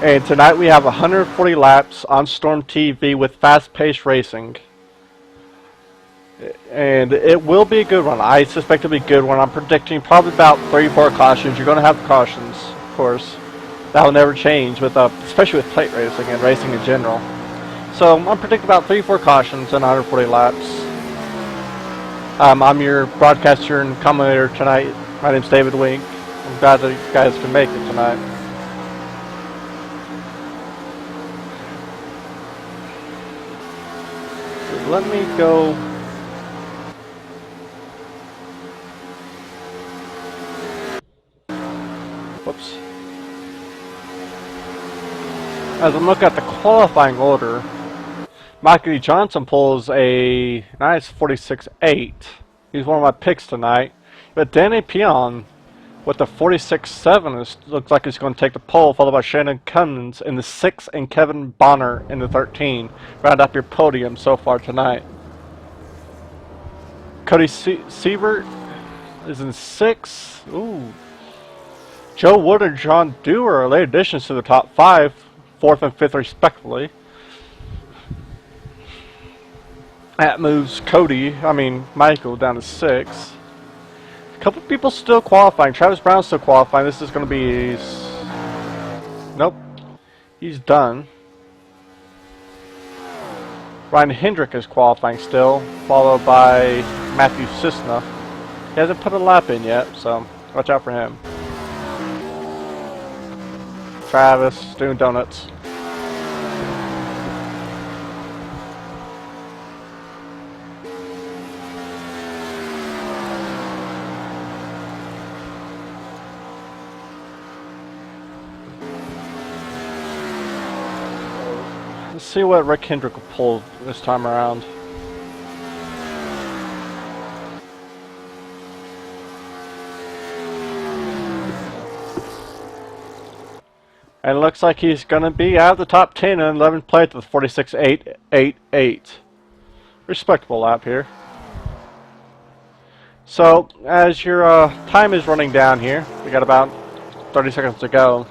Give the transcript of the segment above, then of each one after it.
And tonight we have 140 laps on StormTv with fast-paced racing. And it will be a good one. I suspect it'll be a good one. I'm predicting probably about 34 cautions. You're going to have cautions, of course. That will never change, with especially with plate racing and racing in general. So I'm predicting about 34 cautions and 140 laps. I'm your broadcaster and commentator tonight. My name's David Wenk. I'm glad that you guys can make it tonight. Let me go. Whoops. As I'm looking at the qualifying order, Michael E. Johnson pulls a nice 46.8. He's one of my picks tonight. But Danny Peon with the 46.7 looks like he's going to take the pole, followed by Shannon Cummins in the 6 and Kevin Bonner in the 13. Round up your podium so far tonight. Cody Siebert is in 6. Ooh. Joe Wood and John Dewar are late additions to the top 5, 4th and 5th respectively. That moves Michael down to 6. A couple people still qualifying. Travis Brown's still qualifying. This is going to be... Nope. He's done. Ryan Hendrick is qualifying still, followed by Matthew Cisna. He hasn't put a lap in yet, so watch out for him. Travis doing donuts. Let's see what Rick Hendrick will pull this time around. And it looks like he's going to be out of the top 10 in 11th place with 46.888. Respectable lap here. So, as your time is running down here, we got about 30 seconds to go.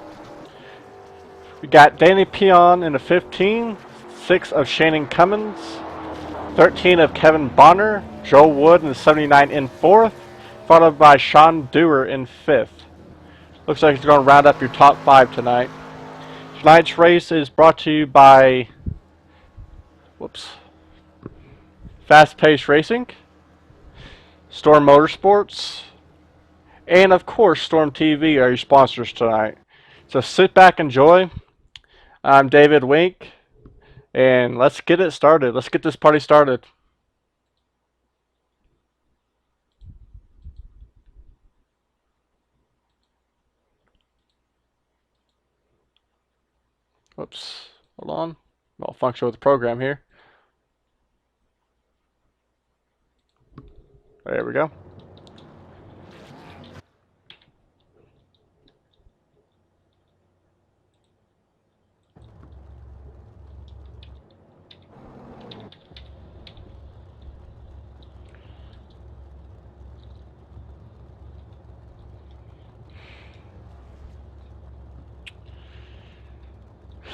We got Danny Peon in the 15, 6 of Shannon Cummins, 13 of Kevin Bonner, Joe Wood in the 79 in 4th, followed by Sean Dewar in 5th. Looks like he's going to round up your top 5 tonight. Tonight's race is brought to you by Fast Pace Racing, Storm Motorsports, and of course StormTv are your sponsors tonight. So sit back, enjoy. I'm David Wenk, and let's get it started. Let's get this party started. Whoops, hold on. Malfunction with the program here. There we go.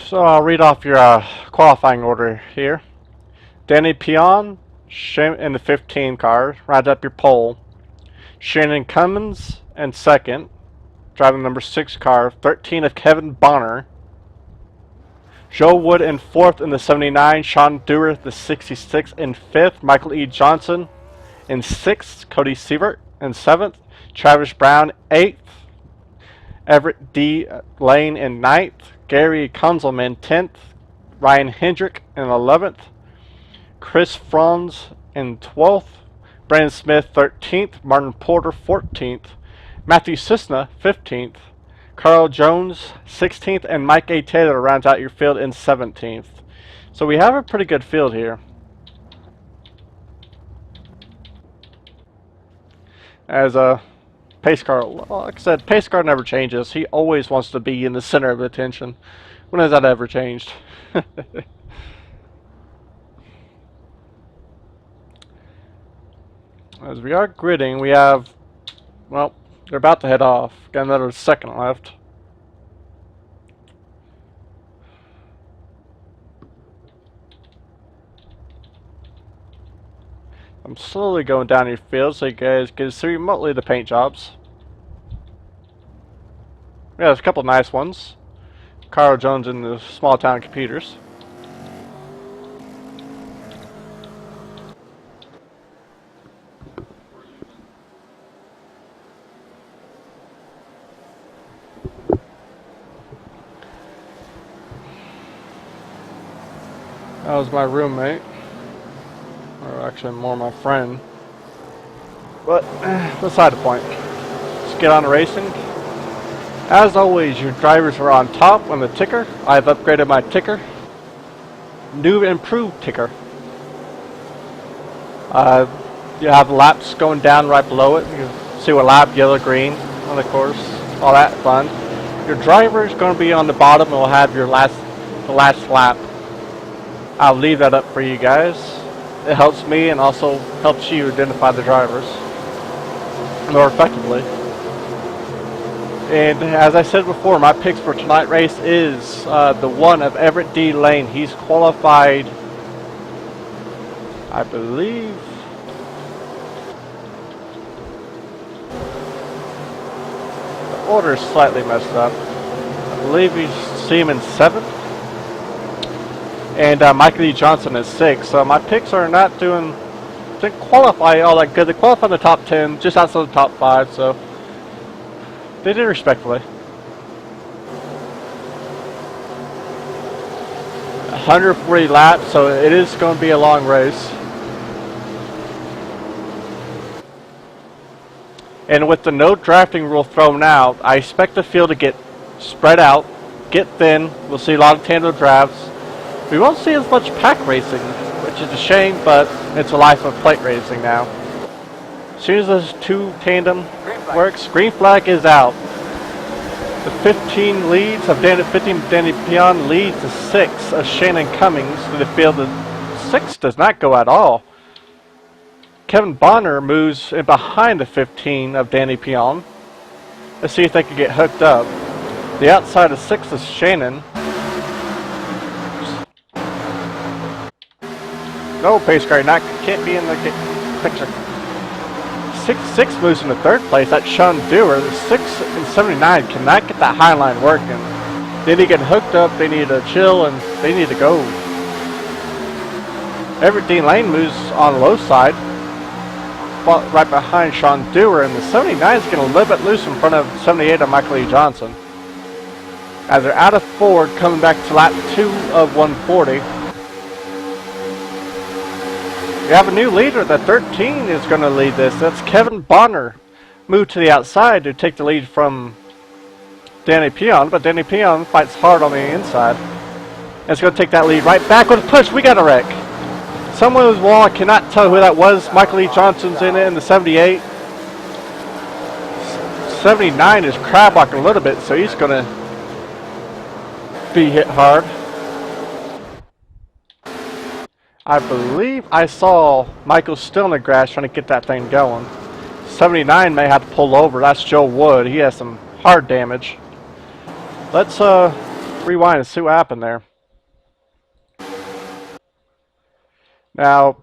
So I'll read off your qualifying order here. Danny Peon in the 15 car, round up your pole. Shannon Cummins in 2nd, driving number 6 car. 13 of Kevin Bonner. Joe Wood in 4th in the 79. Sean Dewar the 66 in 5th. Michael E. Johnson in 6th. Cody Siebert in 7th. Travis Brown 8th. Everett D. Lane in 9th. Gary Kunzelman 10th. Ryan Hendrick in 11th. Chris Franz in 12th. Brandon Smith 13th. Martin Porter 14th. Matthew Cisna 15th. Carl Jones 16th. And Mike A. Taylor rounds out your field in 17th. So we have a pretty good field here. As a pace car, like I said, pace car never changes. He always wants to be in the center of attention. When has that ever changed? As we are gridding, we have, well, they're about to head off. Got another second left. I'm slowly going down your field so you guys can see remotely the paint jobs. Yeah, there's a couple nice ones. Carl Jones and the small town computers. That was my roommate. Or actually more my friend. But, beside the point. Let's get on to racing. As always, your drivers are on top on the ticker. I've upgraded my ticker. New improved ticker. You have laps going down right below it. You see what lap, yellow, green, on the course. All that fun. Your driver is going to be on the bottom and will have your the last lap. I'll leave that up for you guys. It helps me and also helps you identify the drivers more effectively. And as I said before, my picks for tonight's race is the one of Everett D. Lane. He's qualified, I believe, the order is slightly messed up. I believe we see him in 7th. And Michael E. Johnson is 6th. So my picks are not didn't qualify all that good. They qualified in the top 10, just outside the top 5, so they did respectfully. 140 laps, so it is going to be a long race. And with the no drafting rule thrown out, I expect the field to get spread out, get thin. We'll see a lot of tandem drafts. We won't see as much pack racing, which is a shame, but it's a life of plate racing now. As soon as those 2 tandem works, green flag is out. The 15 leads of Danny Peon leads to 6 of Shannon Cummings to the field. The 6 does not go at all. Kevin Bonner moves in behind the 15 of Danny Peon. Let's see if they can get hooked up. The outside of 6 is Shannon. No, pace car can't be in the picture. 6 moves into 3rd place. That's Sean Dewar. The 6 and 79 cannot get that high line working. They need to get hooked up. They need to chill and they need to go. Everett Dean Lane moves on the low side, right behind Sean Dewar, and the 79 is getting a little bit loose in front of 78 of Michael E. Johnson. As they're out of Ford, coming back to lap 2 of 140. We have a new leader. The 13 is going to lead this. That's Kevin Bonner. Moved to the outside to take the lead from Danny Peon, but Danny Peon fights hard on the inside. And it's going to take that lead right back with a push. We got a wreck. Someone was wall. I cannot tell who that was. Michael E. Johnson's in it in the 78. 79 is crab walking a little bit, so he's going to be hit hard. I believe I saw Michael still in the grass trying to get that thing going. 79 may have to pull over. That's Joe Wood. He has some hard damage. Let's rewind and see what happened there. Now,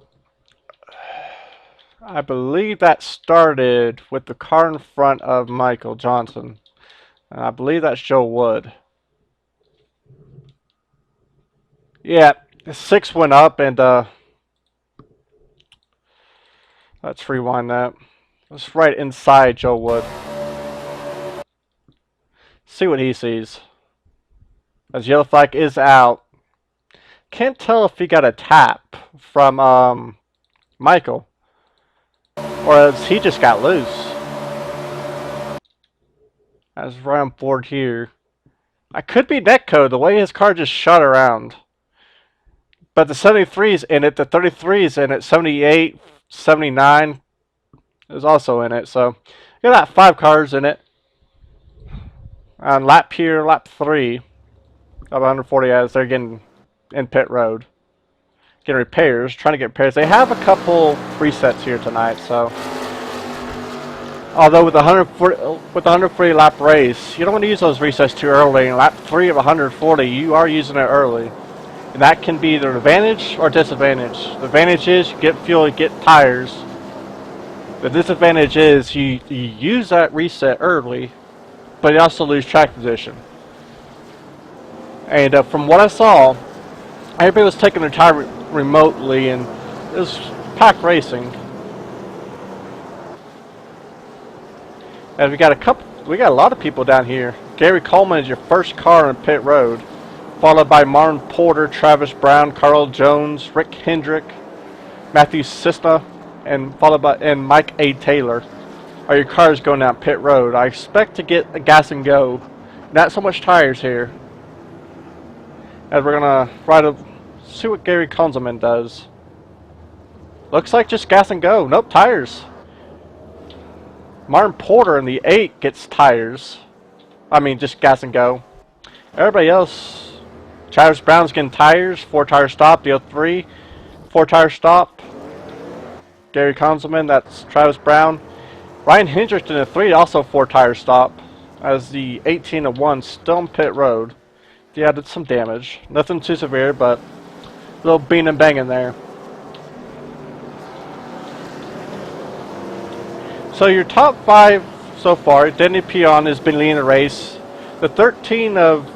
I believe that started with the car in front of Michael Johnson. And I believe that's Joe Wood. Yeah. 6 went up, and let's rewind that. It's right inside Joe Wood. See what he sees. As yellow flag is out. Can't tell if he got a tap from Michael, or as he just got loose. As right on board here. I could be netcode the way his car just shot around. But the 73's in it, the 33's in it, 78, 79 is also in it. So you got 5 cars in it. On lap 3 of 140 as they're getting in pit road. Getting repairs, trying to get repairs. They have a couple resets here tonight, so. Although with the 140 lap race, you don't want to use those resets too early. In lap 3 of 140, you are using it early. And that can be either an advantage or disadvantage. The advantage is you get fuel, you get tires. The disadvantage is you use that reset early, but you also lose track position. And from what I saw, everybody was taking their tire remotely, and it was pack racing. And we got a lot of people down here. Gary Coleman is your first car on pit road, followed by Martin Porter, Travis Brown, Carl Jones, Rick Hendrick, Matthew Cisna, and followed by Mike A. Taylor. Are your cars going down pit road? I expect to get a gas and go, not so much tires here. As we're gonna see what Gary Konzelman does. Looks like just gas and go. Nope, tires. Martin Porter in the 8 gets tires. I mean, just gas and go. Everybody else, Travis Brown's getting tires, 4-tire stop. The 03, 4-tire stop. Gary Konzelman, that's Travis Brown. Ryan Hendrick in the 3, also 4-tire stop. As the 18-1 still on pit road. Yeah, did some damage. Nothing too severe, but a little bean and bang in there. So your top 5 so far, Denny Peon has been leading the race. The 13 of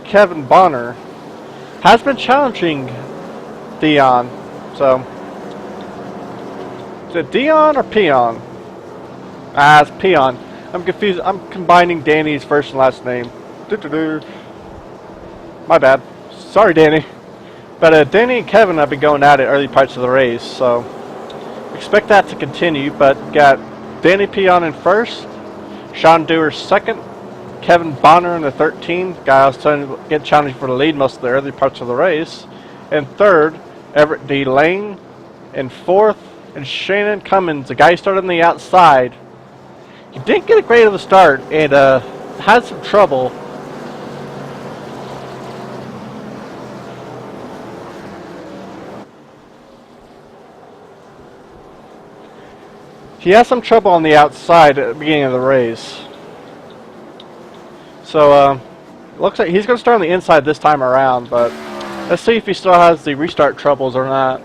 Kevin Bonner has been challenging Dion. So, is it Dion or Peon? Ah, it's Peon. I'm confused. I'm combining Danny's first and last name. My bad. Sorry, Danny. But Danny and Kevin have been going at it early parts of the race, so expect that to continue. But got Danny Peon in first, Sean Dewar second, Kevin Bonner in the 13, guy I was trying to get challenged for the lead most of the early parts of the race, and third, Everett D. Lane, and fourth, and Shannon Cummins, the guy who started on the outside. He didn't get a great of a start and had some trouble. He had some trouble on the outside at the beginning of the race. So, looks like he's going to start on the inside this time around, but let's see if he still has the restart troubles or not.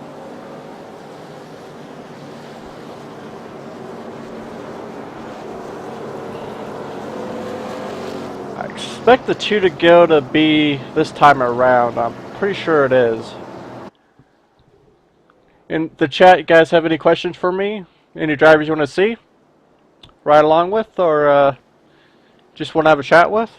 I expect the 2 to go to be this time around. I'm pretty sure it is. In the chat, you guys have any questions for me? Any drivers you want to see? Ride along with, or just want to have a chat with?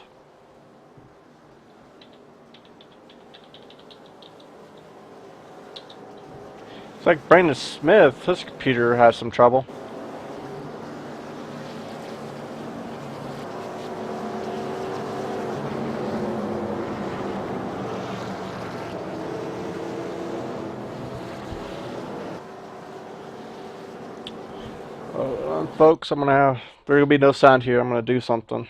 It's like Brandon Smith, his computer has some trouble. Folks, there's gonna be no sound here. I'm gonna do something.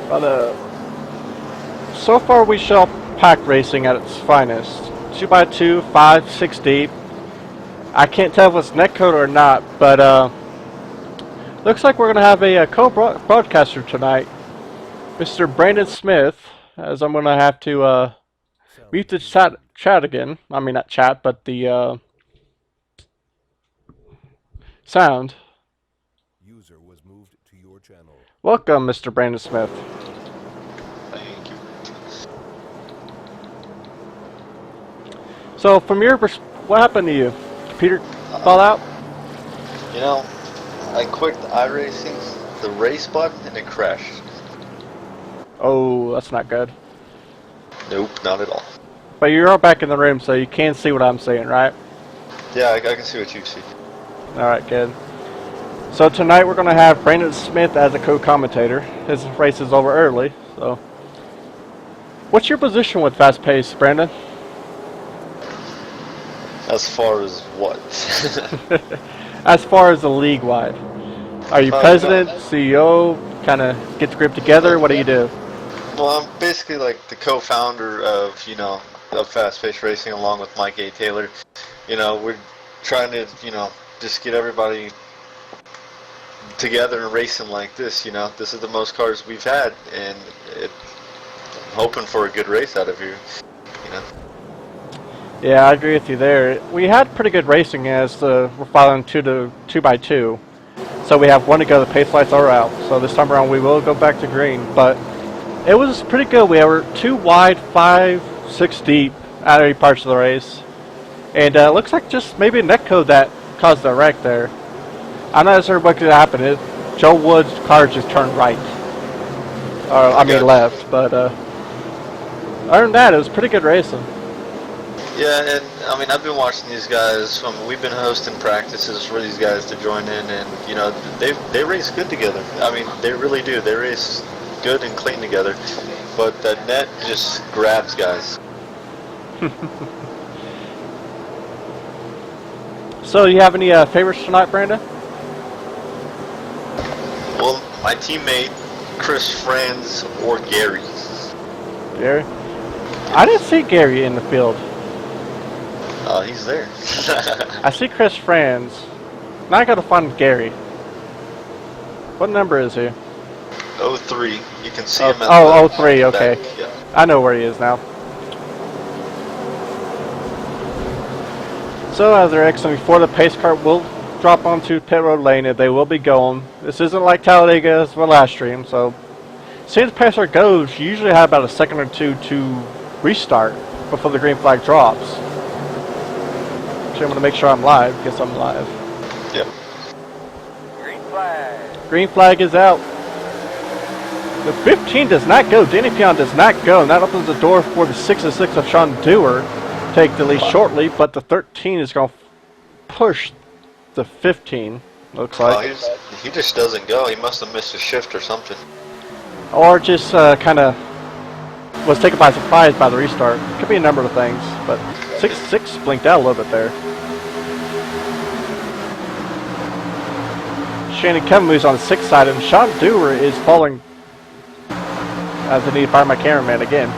But so far we show pack racing at its finest. 2x2, 5, 6 deep. I can't tell if it's netcode or not, but looks like we're going to have a co-broadcaster tonight, Mr. Brandon Smith, as I'm going to have to mute the chat again. I mean, not chat, but the sound. User was moved to your channel. Welcome, Mr. Brandon Smith. Thank you. So, from your perspective, what happened to you? Computer fall out? You know, I quit the iRacing, the race button, and it crashed. Oh, that's not good. Nope, not at all. But you're all back in the room, so you can see what I'm saying, right? Yeah, I can see what you see. Alright, good. So tonight we're going to have Brandon Smith as a co-commentator. His race is over early, so... What's your position with Fast Pace, Brandon? As far as what? As far as the league-wide. Are you president, CEO, kind of get the group together? What do you do? Well, I'm basically like the co-founder of, you know, of fast-paced racing along with Mike A. Taylor. You know, we're trying to, you know, just get everybody together and racing like this. You know, this is the most cars we've had, and I'm hoping for a good race out of here. You know. Yeah, I agree with you there. We had pretty good racing as we're following 2x2. So we have one to go, the pace lights are out. So this time around we will go back to green. But it was pretty good. We were 2 wide, 5, 6 deep at every parts of the race. And it looks like just maybe a netcode that caused the wreck there. I'm not sure what could happen. Joe Wood's car just turned right. I mean left. But other than that, it was pretty good racing. Yeah, and I mean, I've been watching these guys. We've been hosting practices for these guys to join in, and you know, they race good together. I mean, they really do. They race good and clean together. But that net just grabs guys. So, you have any favorites tonight, Brandon? Well, my teammate Chris Franz or Gary. Gary? I didn't see Gary in the field. He's there. I see Chris Franz. Now I gotta find Gary. What number is he? 03. You can see him at 03, okay. back. Yeah. I know where he is now. So as they're exiting before the pace car will drop onto pit road lane and they will be going. This isn't like Talladega as the last stream, so since the pace car goes, you usually have about a second or two to restart before the green flag drops. I'm going to make sure I'm live. Guess I'm live. Yep. Green flag. Green flag is out. The 15 does not go. Danny Pion does not go. And that opens the door for the 6-6 of Sean Dewar to take the lead shortly. But the 13 is going to push the 15, looks like. He just doesn't go. He must have missed a shift or something. Or just kind of was taken by surprise by the restart. Could be a number of things. But 6-6 blinked out a little bit there. Shannon Kevin moves on the 6th side, and Sean Dewar is falling. As I need to fire my cameraman again.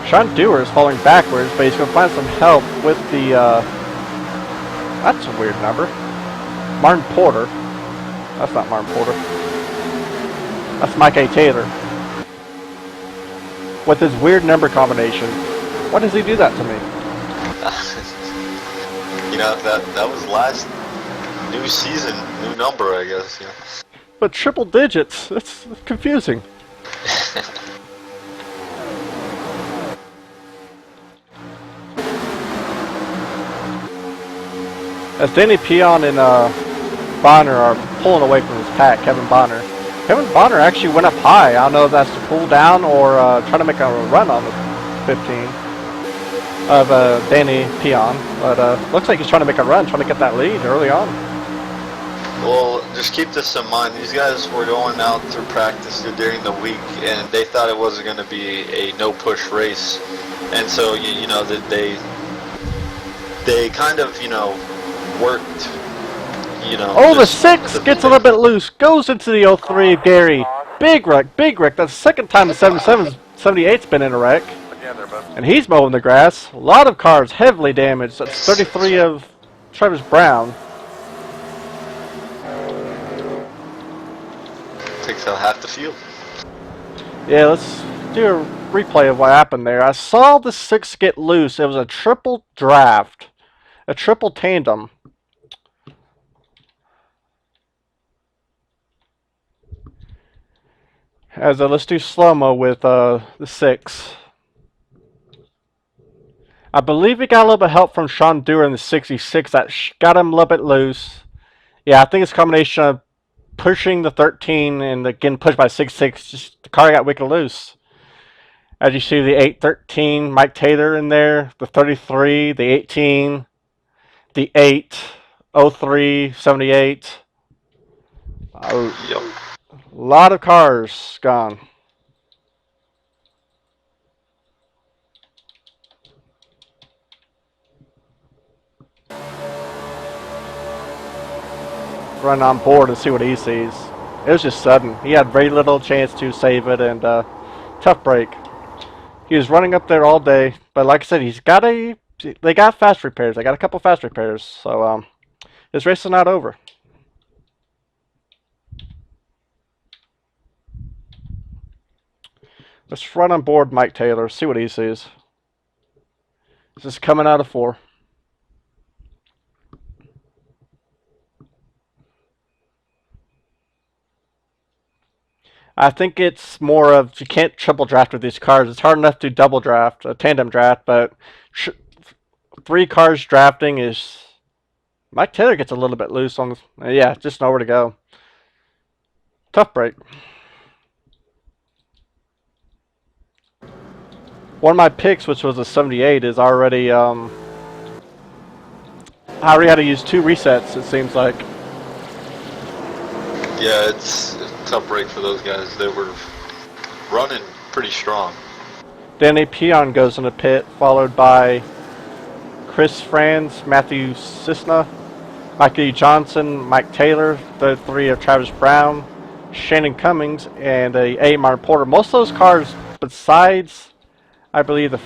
Sean Dewar is falling backwards, but he's going to find some help with the. That's a weird number. Martin Porter. That's not Martin Porter. That's Mike A. Taylor. With his weird number combination. Why does he do that to me? You know, that was last new season, new number, I guess. Yeah. But triple digits. That's confusing. As Danny Pion and Bonner are pulling away from his pack, Kevin Bonner actually went up high. I don't know if that's to pull down or try to make a run on the 15 of Danny Pion. But looks like he's trying to make a run, trying to get that lead early on. Well, just keep this in mind. These guys were going out to practice during the week, and they thought it wasn't going to be a no-push race. And so, you know, that they kind of, you know, worked, you know. Oh, the 6 gets a little bit loose, goes into the 03 of Gary. Big wreck. That's the second time the 78's been in a wreck. And he's mowing the grass. A lot of cars heavily damaged. That's 33 of Travis Brown. Takes out half the field. Yeah, let's do a replay of what happened there. I saw the 6 get loose. It was a triple draft. A triple tandem. Let's do slow-mo with the 6. I believe he got a little bit of help from Sean Dewar in the 66 that got him a little bit loose. Yeah, I think it's a combination of pushing the 13 and getting pushed by 6-6. Just the car got wicked loose. As you see, the 8-13, Mike Taylor in there, the 33, the 18, the 8, 03, 78. Yep. A lot of cars gone. Run on board and see what he sees. It was just sudden. He had very little chance to save it, and tough break. He was running up there all day, But like I said, they got fast repairs. They got a couple fast repairs. So this race is not over. Let's run on board Mike Taylor, see what he sees. This is coming out of 4. I think it's more of you can't triple draft with these cars. It's hard enough to double draft, a tandem draft, but 3 cars drafting is... Mike Taylor gets a little bit loose on... Yeah, just nowhere to go. Tough break. One of my picks, which was a 78, is already... I already had to use 2 resets, it seems like. Yeah, it's a tough break for those guys. They were running pretty strong. Danny Peon goes in the pit, followed by Chris Franz, Matthew Cisna, Mikey Johnson, Mike Taylor, the 3 of Travis Brown, Shannon Cummings, and a Martin Porter. Most of those cars, besides, I believe, the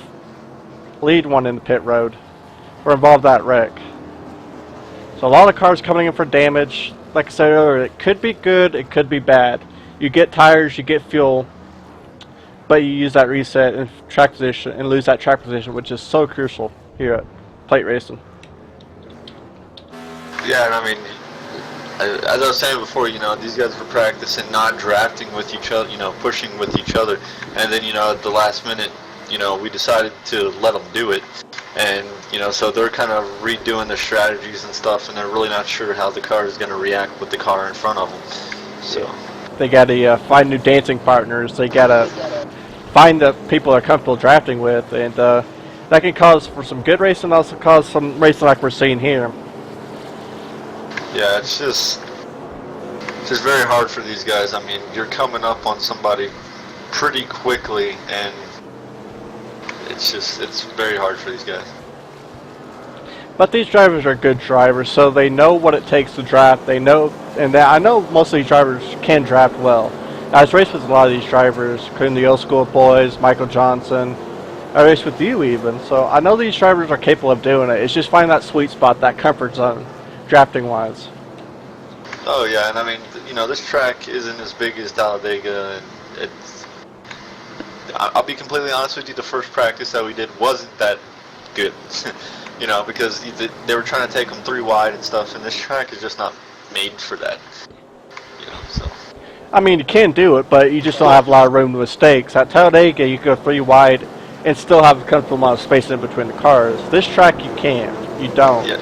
lead one in the pit road, were involved in that wreck. So a lot of cars coming in for damage. Like I said earlier, it could be good, it could be bad. You get tires, you get fuel, but you use that reset and track position and lose that track position, which is so crucial here at plate racing. Yeah, and I mean, as I was saying before, you know, these guys were practicing not drafting with each other, you know, pushing with each other, and then, you know, at the last minute, you know, we decided to let them do it. And, you know, so they're kind of redoing their strategies and stuff, and they're really not sure how the car is going to react with the car in front of them. So they got to find new dancing partners. They got to find the people they're comfortable drafting with, and that can cause for some good racing, also cause some racing like we're seeing here. Yeah, it's just very hard for these guys. I mean, you're coming up on somebody pretty quickly, and it's very hard for these guys. But these drivers are good drivers, so they know what it takes to draft. They know, and I know most of these drivers can draft well. I've raced with a lot of these drivers, including the old school boys, Michael Johnson. I raced with you even, so I know these drivers are capable of doing it. It's just finding that sweet spot, that comfort zone, drafting wise. Oh yeah, and I mean, you know, this track isn't as big as Talladega. I'll be completely honest with you, the first practice that we did wasn't that good. You know, because they were trying to take them 3 wide and stuff, and this track is just not made for that. You know, so. I mean, you can do it, but you just don't have a lot of room to mistakes. At Talladega, you go 3 wide and still have a comfortable amount of space in between the cars. This track, you can't. You don't. Yeah,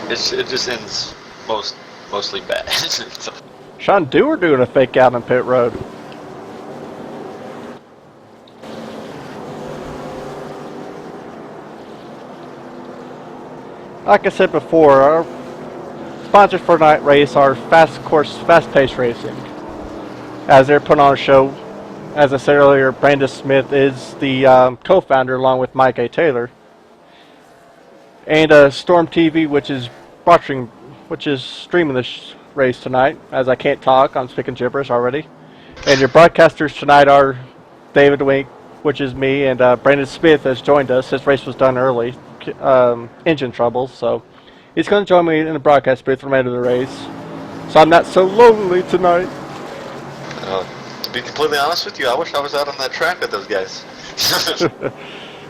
it just ends mostly bad. So. Sean Dewar doing a fake out on pit road. Like I said before, our sponsors for night race are fast-paced racing. As they're putting on a show, as I said earlier, Brandon Smith is the co-founder along with Mike A. Taylor, and StormTv, which is streaming this race tonight. As I can't talk, I'm speaking gibberish already. And your broadcasters tonight are David Wenk, which is me, and Brandon Smith has joined us. His race was done early. Engine troubles, so he's going to join me in the broadcast booth for the end of the race. So I'm not so lonely tonight. To be completely honest with you, I wish I was out on that track with those guys.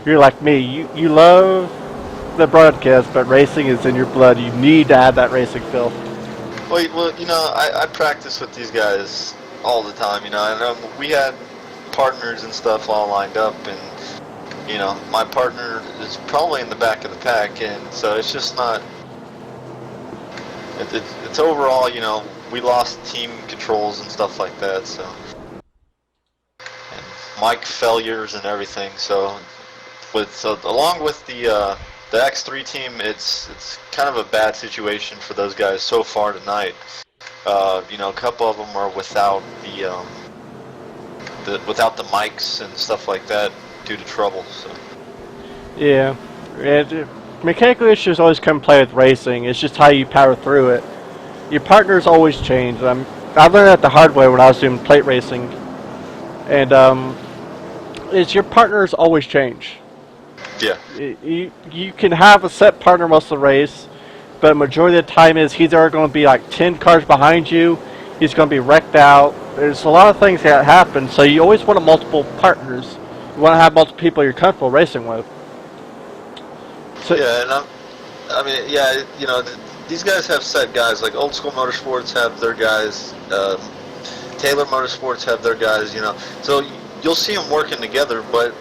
You're like me. You love the broadcast, but racing is in your blood. You need to have that racing feel. Well, you know, I practice with these guys all the time, you know, and we had partners and stuff all lined up, and you know, my partner is probably in the back of the pack, and so it's just not. It's overall, you know, we lost team controls and stuff like that, so. And mic failures and everything, so. Along with the X3 team, it's kind of a bad situation for those guys so far tonight. You know, a couple of them are without the mics and stuff like that due to trouble. So. Yeah, mechanical issues always come play with racing. It's just how you power through it. Your partners always change. I learned that the hard way when I was doing plate racing, and your partners always change. Yeah. You can have a set partner most of the race, but majority of the time is he's either going to be like 10 cars behind you, he's going to be wrecked out. There's a lot of things that happen, so you always want multiple partners. You want to have multiple people you're comfortable racing with. So, Yeah, and I mean, yeah, you know, these guys have set guys. Like Old School Motorsports have their guys. Taylor Motorsports have their guys. You know, so you'll see them working together, but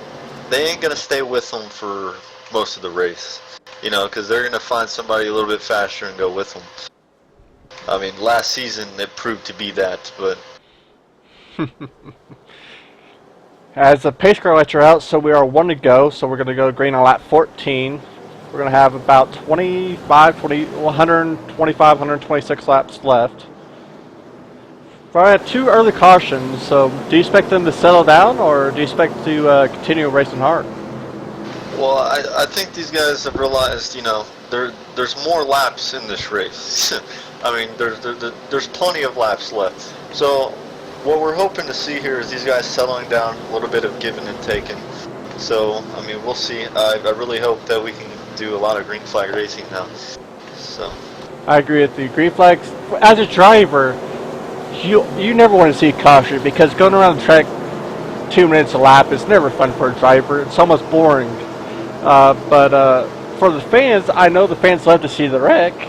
they ain't gonna stay with them for most of the race. You know, because they're gonna find somebody a little bit faster and go with them. I mean, last season it proved to be that, but. As the pace car lights are out, so we are 1 to go, so we're going to go green on lap 14. We're going to have about 126 laps left. I had 2 early cautions, so do you expect them to settle down, or do you expect to continue racing hard? Well, I think these guys have realized, you know, there's more laps in this race. I mean, there's plenty of laps left. So what we're hoping to see here is these guys settling down, a little bit of giving and taking. So, I mean, we'll see. I really hope that we can do a lot of green flag racing now. So I agree with you. Green flags, as a driver, you never want to see caution, because going around the track 2 minutes a lap is never fun for a driver. It's almost boring. But for the fans, I know the fans love to see the wrecks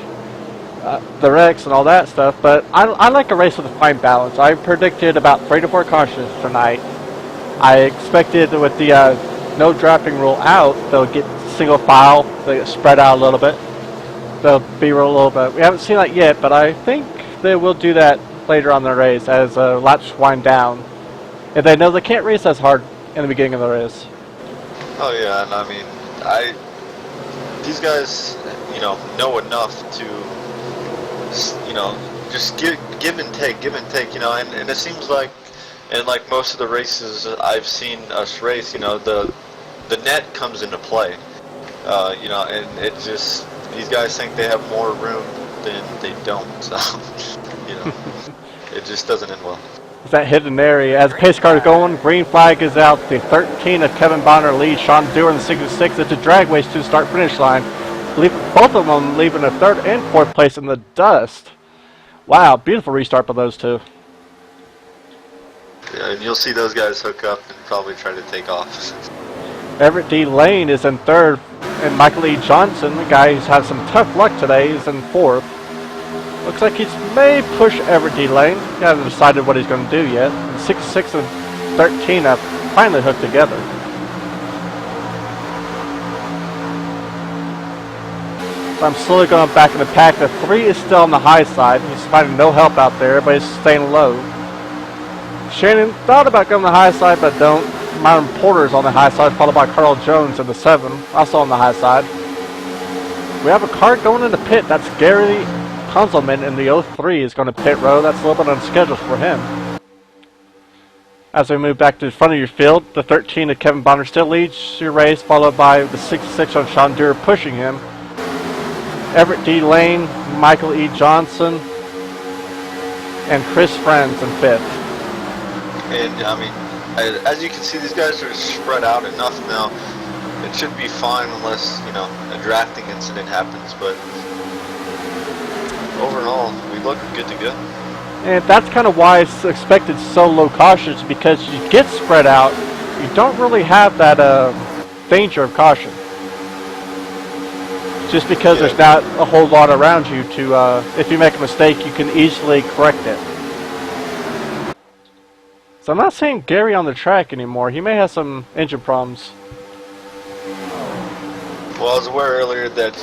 and all that stuff, but I like a race with a fine balance. I predicted about 3 to 4 cautions tonight. I expected with the no drafting rule out, they'll get single file, they get spread out a little bit. They'll be a little bit. We haven't seen that yet, but I think they will do that later on in the race as laps wind down. If they know they can't race as hard in the beginning of the race. Oh yeah, and I mean, these guys, you know enough to, you know, just give and take, you know, and it seems like, and like most of the races I've seen us race, you know, the net comes into play, you know, and it just, these guys think they have more room than they don't, so, you know, it just doesn't end well. That hidden area. As the pace car is going, green flag is out. The 13 of Kevin Bonner leads Sean Dewar in the 66 at the drag race to the start-finish line. Both of them leaving a 3rd and 4th place in the dust. Wow, beautiful restart by those two. Yeah, and you'll see those guys hook up and probably try to take off. Everett D. Lane is in 3rd, and Michael E. Johnson, the guy who's had some tough luck today, is in 4th. Looks like he may push Everett D. Lane. He hasn't decided what he's going to do yet. 66 and 13 have finally hooked together. So I'm slowly going back in the pack. The 3 is still on the high side. He's finding no help out there. Everybody's staying low. Shannon thought about going on the high side, but don't. Myron Porter's on the high side, followed by Carl Jones in the 7, also on the high side. We have a car going in the pit. That's Gary Konzelman in the 03 is going to pit row. That's a little bit unscheduled for him. As we move back to the front of your field, the 13 of Kevin Bonner still leads your race, followed by the 66 on Sean Dewar pushing him. Everett D. Lane, Michael E. Johnson, and Chris Friends in 5th. And I mean, as you can see, these guys are spread out enough now. It should be fine unless, you know, a drafting incident happens, but overall, we look good to go. And that's kind of why it's expected so low cautions, because you get spread out, you don't really have that danger of caution. Just because there's not a whole lot around you to, if you make a mistake, you can easily correct it. So I'm not seeing Gary on the track anymore. He may have some engine problems. Well, I was aware earlier that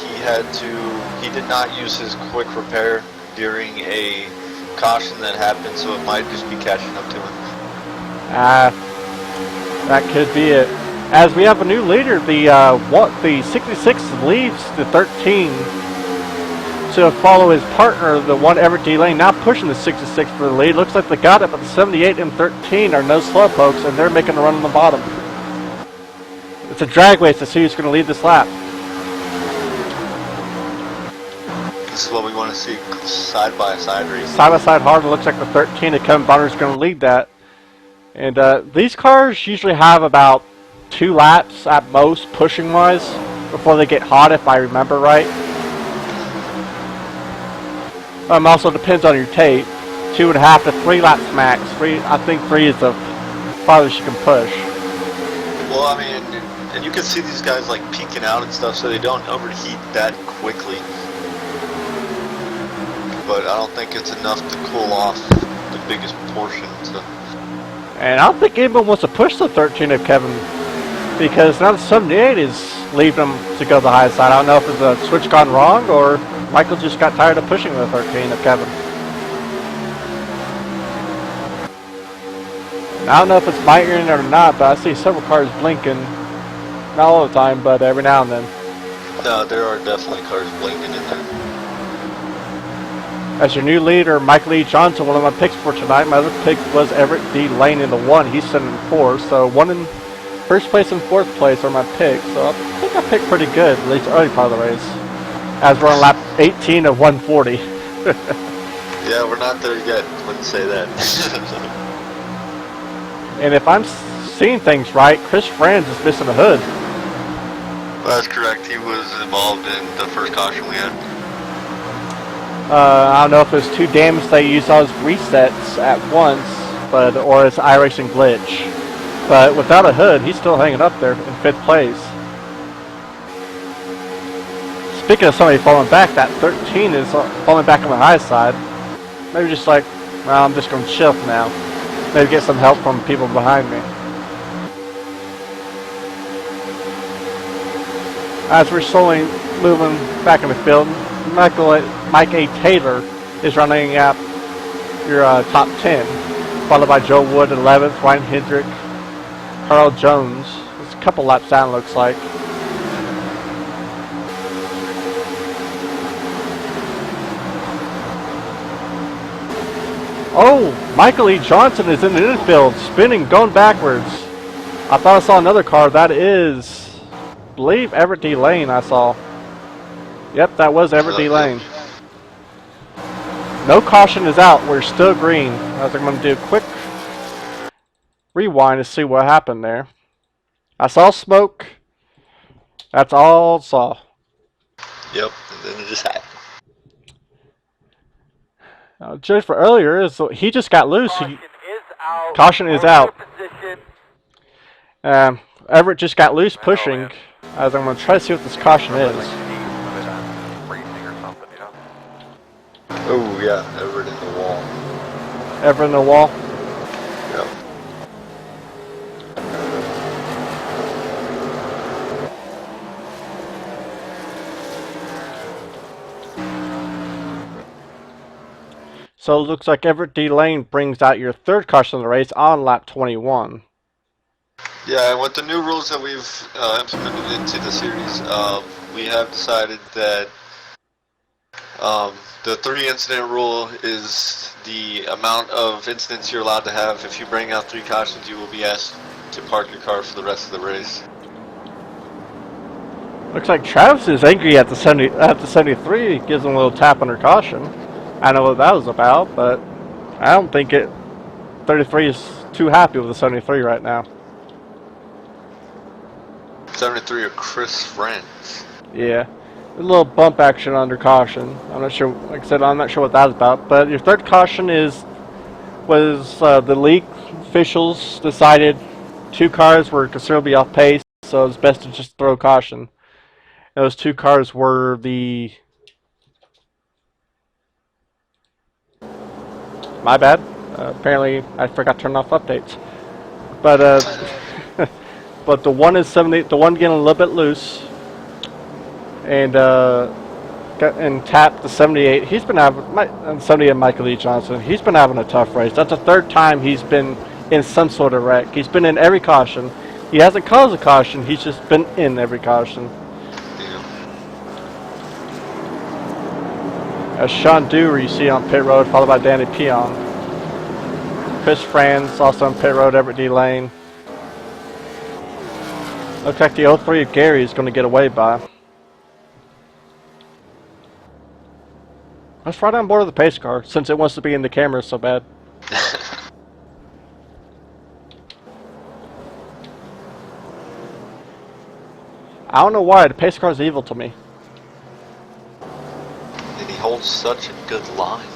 he did not use his quick repair during a caution that happened, so it might just be catching up to him. That could be it. As we have a new leader, the 66 leaves the 13 to follow his partner, the 1 Everett D. Lane, now pushing the 66 for the lead. Looks like they got it, but the 78 and 13 are no slowpokes, and they're making a run on the bottom. It's a drag race to see who's going to lead this lap. This is what we want to see, side-by-side racing. Side-by-side hard, it looks like the 13 of Kevin Bonner is going to lead that. And these cars usually have about 2 laps at most, pushing wise, before they get hot, if I remember right. Also depends on your tape. 2.5 to 3 laps max. I think 3 is the farthest you can push. Well, I mean, and you can see these guys like peeking out and stuff, so they don't overheat that quickly. But I don't think it's enough to cool off the biggest portion. And I don't think anyone wants to push the 13 of Kevin, because now the 78 is leaving him to go the high side. I don't know if it's a switch gone wrong or Michael just got tired of pushing the 13 of Kevin. I don't know if it's my ear or not, but I see several cars blinking. Not all the time, but every now and then. No, there are definitely cars blinking in there. As your new leader, Michael E. Johnson, one of my picks for tonight. My other pick was Everett D. Lane in the 1. He's sitting in 4, so 1 in first place and 4th place are my picks. So I think I picked pretty good, at least early part of the race. As we're on lap 18 of 140. Yeah, we're not there yet. Wouldn't say that. And if I'm seeing things right, Chris Franz is missing a hood. That's correct. He was involved in the first caution we had. I don't know if it's too damaged they use those resets at once, but or it's iRacing glitch. But without a hood, he's still hanging up there in 5th place. Speaking of somebody falling back, that 13 is falling back on the high side. Maybe just like, well, I'm just going to chill now. Maybe get some help from people behind me. As we're slowly moving back in the field, Mike A. Taylor is running up your top 10, followed by Joe Wood 11th, Ryan Hendrick, Carl Jones. It's a couple laps down, looks like. Oh, Michael E. Johnson is in the infield, spinning, going backwards. I thought I saw another car. That is, I believe, Everett D. Lane I saw. Yep, that was Everett D. Lane. No caution is out. We're still green. I'm going to do a quick rewind to see what happened there. I saw smoke. That's all I saw. Yep, and then it just happened. Judge for earlier, he just got loose. Caution is out. Everett just got loose pushing. As I'm going to try to see what this caution is. Oh yeah, Everett in the wall. Everett in the wall? Yep. So it looks like Everett D. Lane brings out your 3rd caution of the race on lap 21. Yeah, and with the new rules that we've implemented into the series, we have decided that the 3 incident rule is the amount of incidents you're allowed to have. If you bring out 3 cautions, you will be asked to park your car for the rest of the race. Looks like Travis is angry at the 73. He gives him a little tap under caution. I know what that was about, but I don't think 33 is too happy with the 73 right now. 73 are Chris Franz. Yeah. A little bump action under caution. I'm not sure, like I said, I'm not sure what that's about. But your 3rd caution was the league officials decided 2 cars were considerably off pace, so it's best to just throw caution. And those 2 cars were the... My bad. Apparently, I forgot to turn off updates. But but the 1 is 70. The 1 getting a little bit loose. And tapped the 78. He's been having 78 Michael E. Johnson. He's been having a tough race. That's the 3rd time he's been in some sort of wreck. He's been in every caution. He hasn't caused a caution. He's just been in every caution. As Sean Dewar, you see on pit road, followed by Danny Peon. Chris Franz also on pit road. Everett D. Lane. Looks like the 03 of Gary is going to get away by. Let's right on board of the pace car, since it wants to be in the camera so bad. I don't know why, the pace car is evil to me. And he holds such a good line.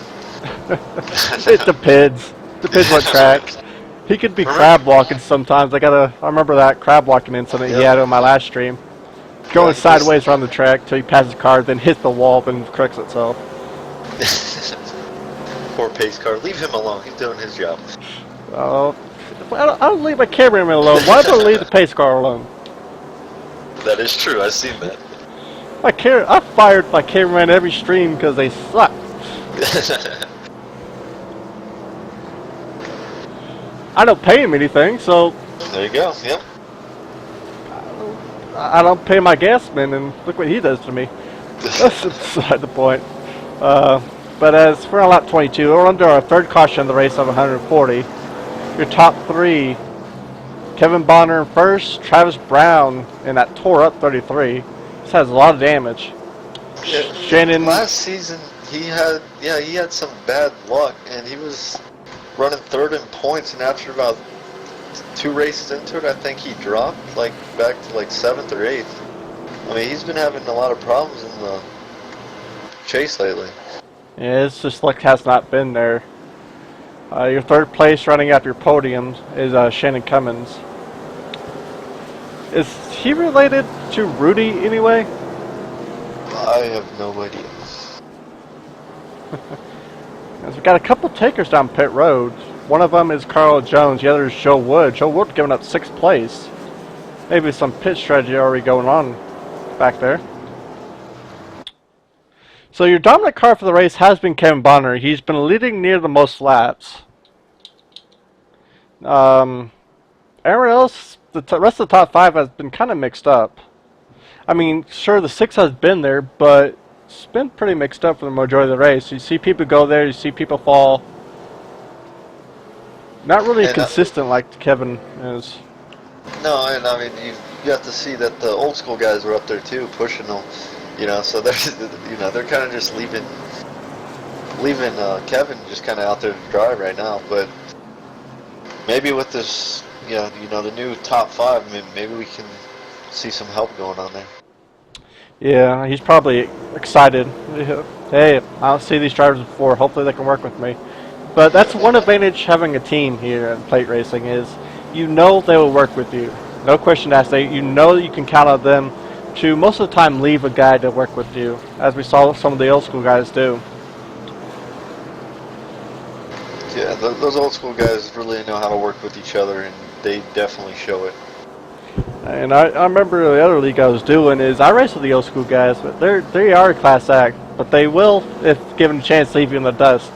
It depends. Depends what track. He could be crab walking sometimes. I remember that crab walking incident he had on my last stream. Going sideways around the track till he passes the car, then hits the wall, then corrects itself. Poor pace car. Leave him alone. He's doing his job. Oh, I don't leave my cameraman alone. Why do I leave the pace car alone? That is true. I've seen that. I fired my cameraman every stream because they suck. I don't pay him anything, so There you go. Yep. I don't pay my gas man, and look what he does to me. That's beside the point. But as we're on lap 22, we're under our third caution of the race of 140. Your top three: Kevin Bonner in first, Travis Brown in that tore up 33. This has a lot of damage. Yeah, Shannon. Last season, he had some bad luck, and he was running third in points, and after about 2 races into it, I think he dropped back to 7th or 8th. I mean, he's been having a lot of problems in the chase lately. Yeah, it's just luck has not been there. Your third place running up your podium is Shannon Cummins. Is he related to Rudy anyway? I have no idea. We've got a couple takers down pit road. One of them is Carl Jones, the other is Joe Wood. Joe Wood giving up 6th place. Maybe some pit strategy already going on back there. So your dominant car for the race has been Kevin Bonner. He's been leading near the most laps. Everyone else, the rest of the top 5 has been kind of mixed up. I mean, sure, the 6 has been there, but it's been pretty mixed up for the majority of the race. You see people go there, you see people fall. Not really consistent like Kevin is. No, and I mean, you have to see that the old school guys were up there too, pushing them. So they're kind of just leaving Kevin just kind of out there to drive right now. But maybe with this, the new top 5, maybe we can see some help going on there. Yeah, he's probably excited. Hey, I don't see these drivers before. Hopefully they can work with me. But that's one advantage having a team here at plate racing is they will work with you. No question asked. You know that you can count on them to most of the time leave a guy to work with you, as we saw some of the old school guys do. Yeah, those old school guys really know how to work with each other, and they definitely show it. And I remember the other league I was doing is I race with the old school guys, but they are a class act, but they will, if given a chance, leave you in the dust.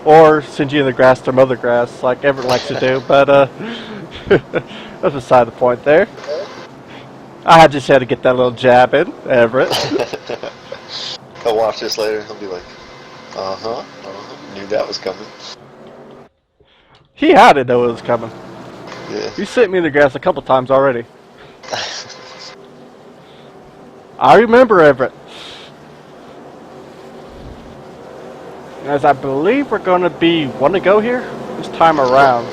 Or send you in the grass to mow the grass, like Everett likes to do. But that's beside the point there. I just had to get that little jab in, Everett. He'll watch this later. He'll be like, knew that was coming. He had to know it was coming. Yeah. You sent me in the grass a couple times already. I remember, Everett. As I believe we're going to be one to go here this time around.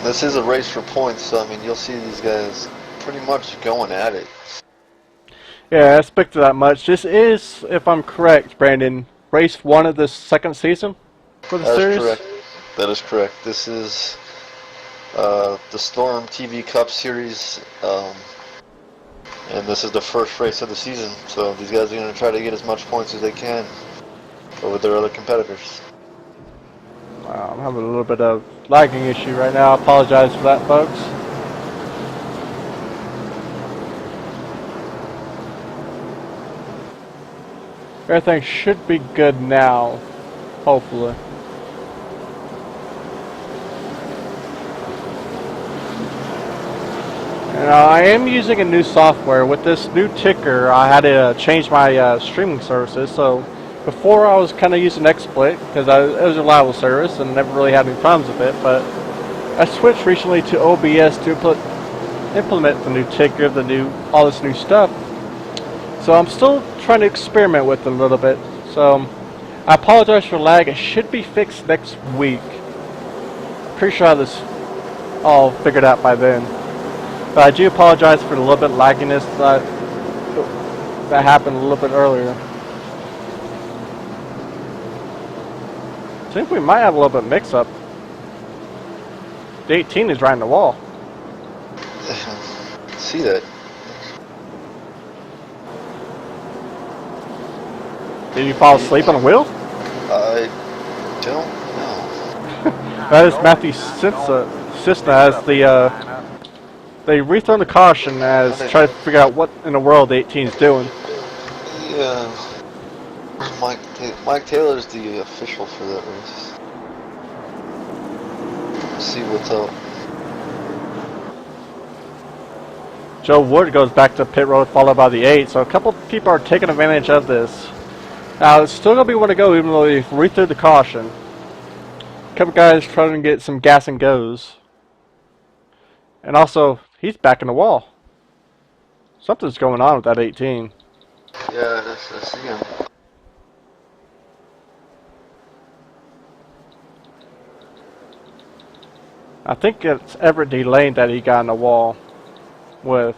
This is a race for points, so I mean, you'll see these guys pretty much going at it. Yeah, I expected that much. This is, if I'm correct, Brandon, race 1 of the second season for the series? That is correct. That is correct. This is the StormTv Cup Series, and this is the first race of the season, so these guys are going to try to get as much points as they can over their other competitors. Wow, I'm having a little bit of lagging issue right now. I apologize for that, folks. Everything should be good now, hopefully. I am using a new software. With this new ticker, I had to change my streaming services. So before I was kind of using XSplit because it was a reliable service and never really had any problems with it. But I switched recently to OBS to implement the new ticker, all this new stuff. So So I'm still trying to experiment with it a little bit. So I apologize for lag. It should be fixed next week. Pretty sure I have this all figured out by then. But I do apologize for the little bit lagginess that happened a little bit earlier. I think we might have a little bit mix up. The 18 is right in the wall. See that? Did you fall asleep on the wheel? I don't know. That is Matthew Cisna as the they rethrown the caution as try to figure out what in the world the 18 is doing. Yeah. Mike Taylor's the official for that race. Let's see what's up. Joe Wood goes back to pit road followed by the 8, so a couple people are taking advantage of this. Now it's still going to be one to go even though they rethrew the caution. A couple guys trying to get some gas and goes. And also, he's back in the wall. Something's going on with that 18. Yeah, I see him. I think it's Everett D. Lane that he got in the wall with.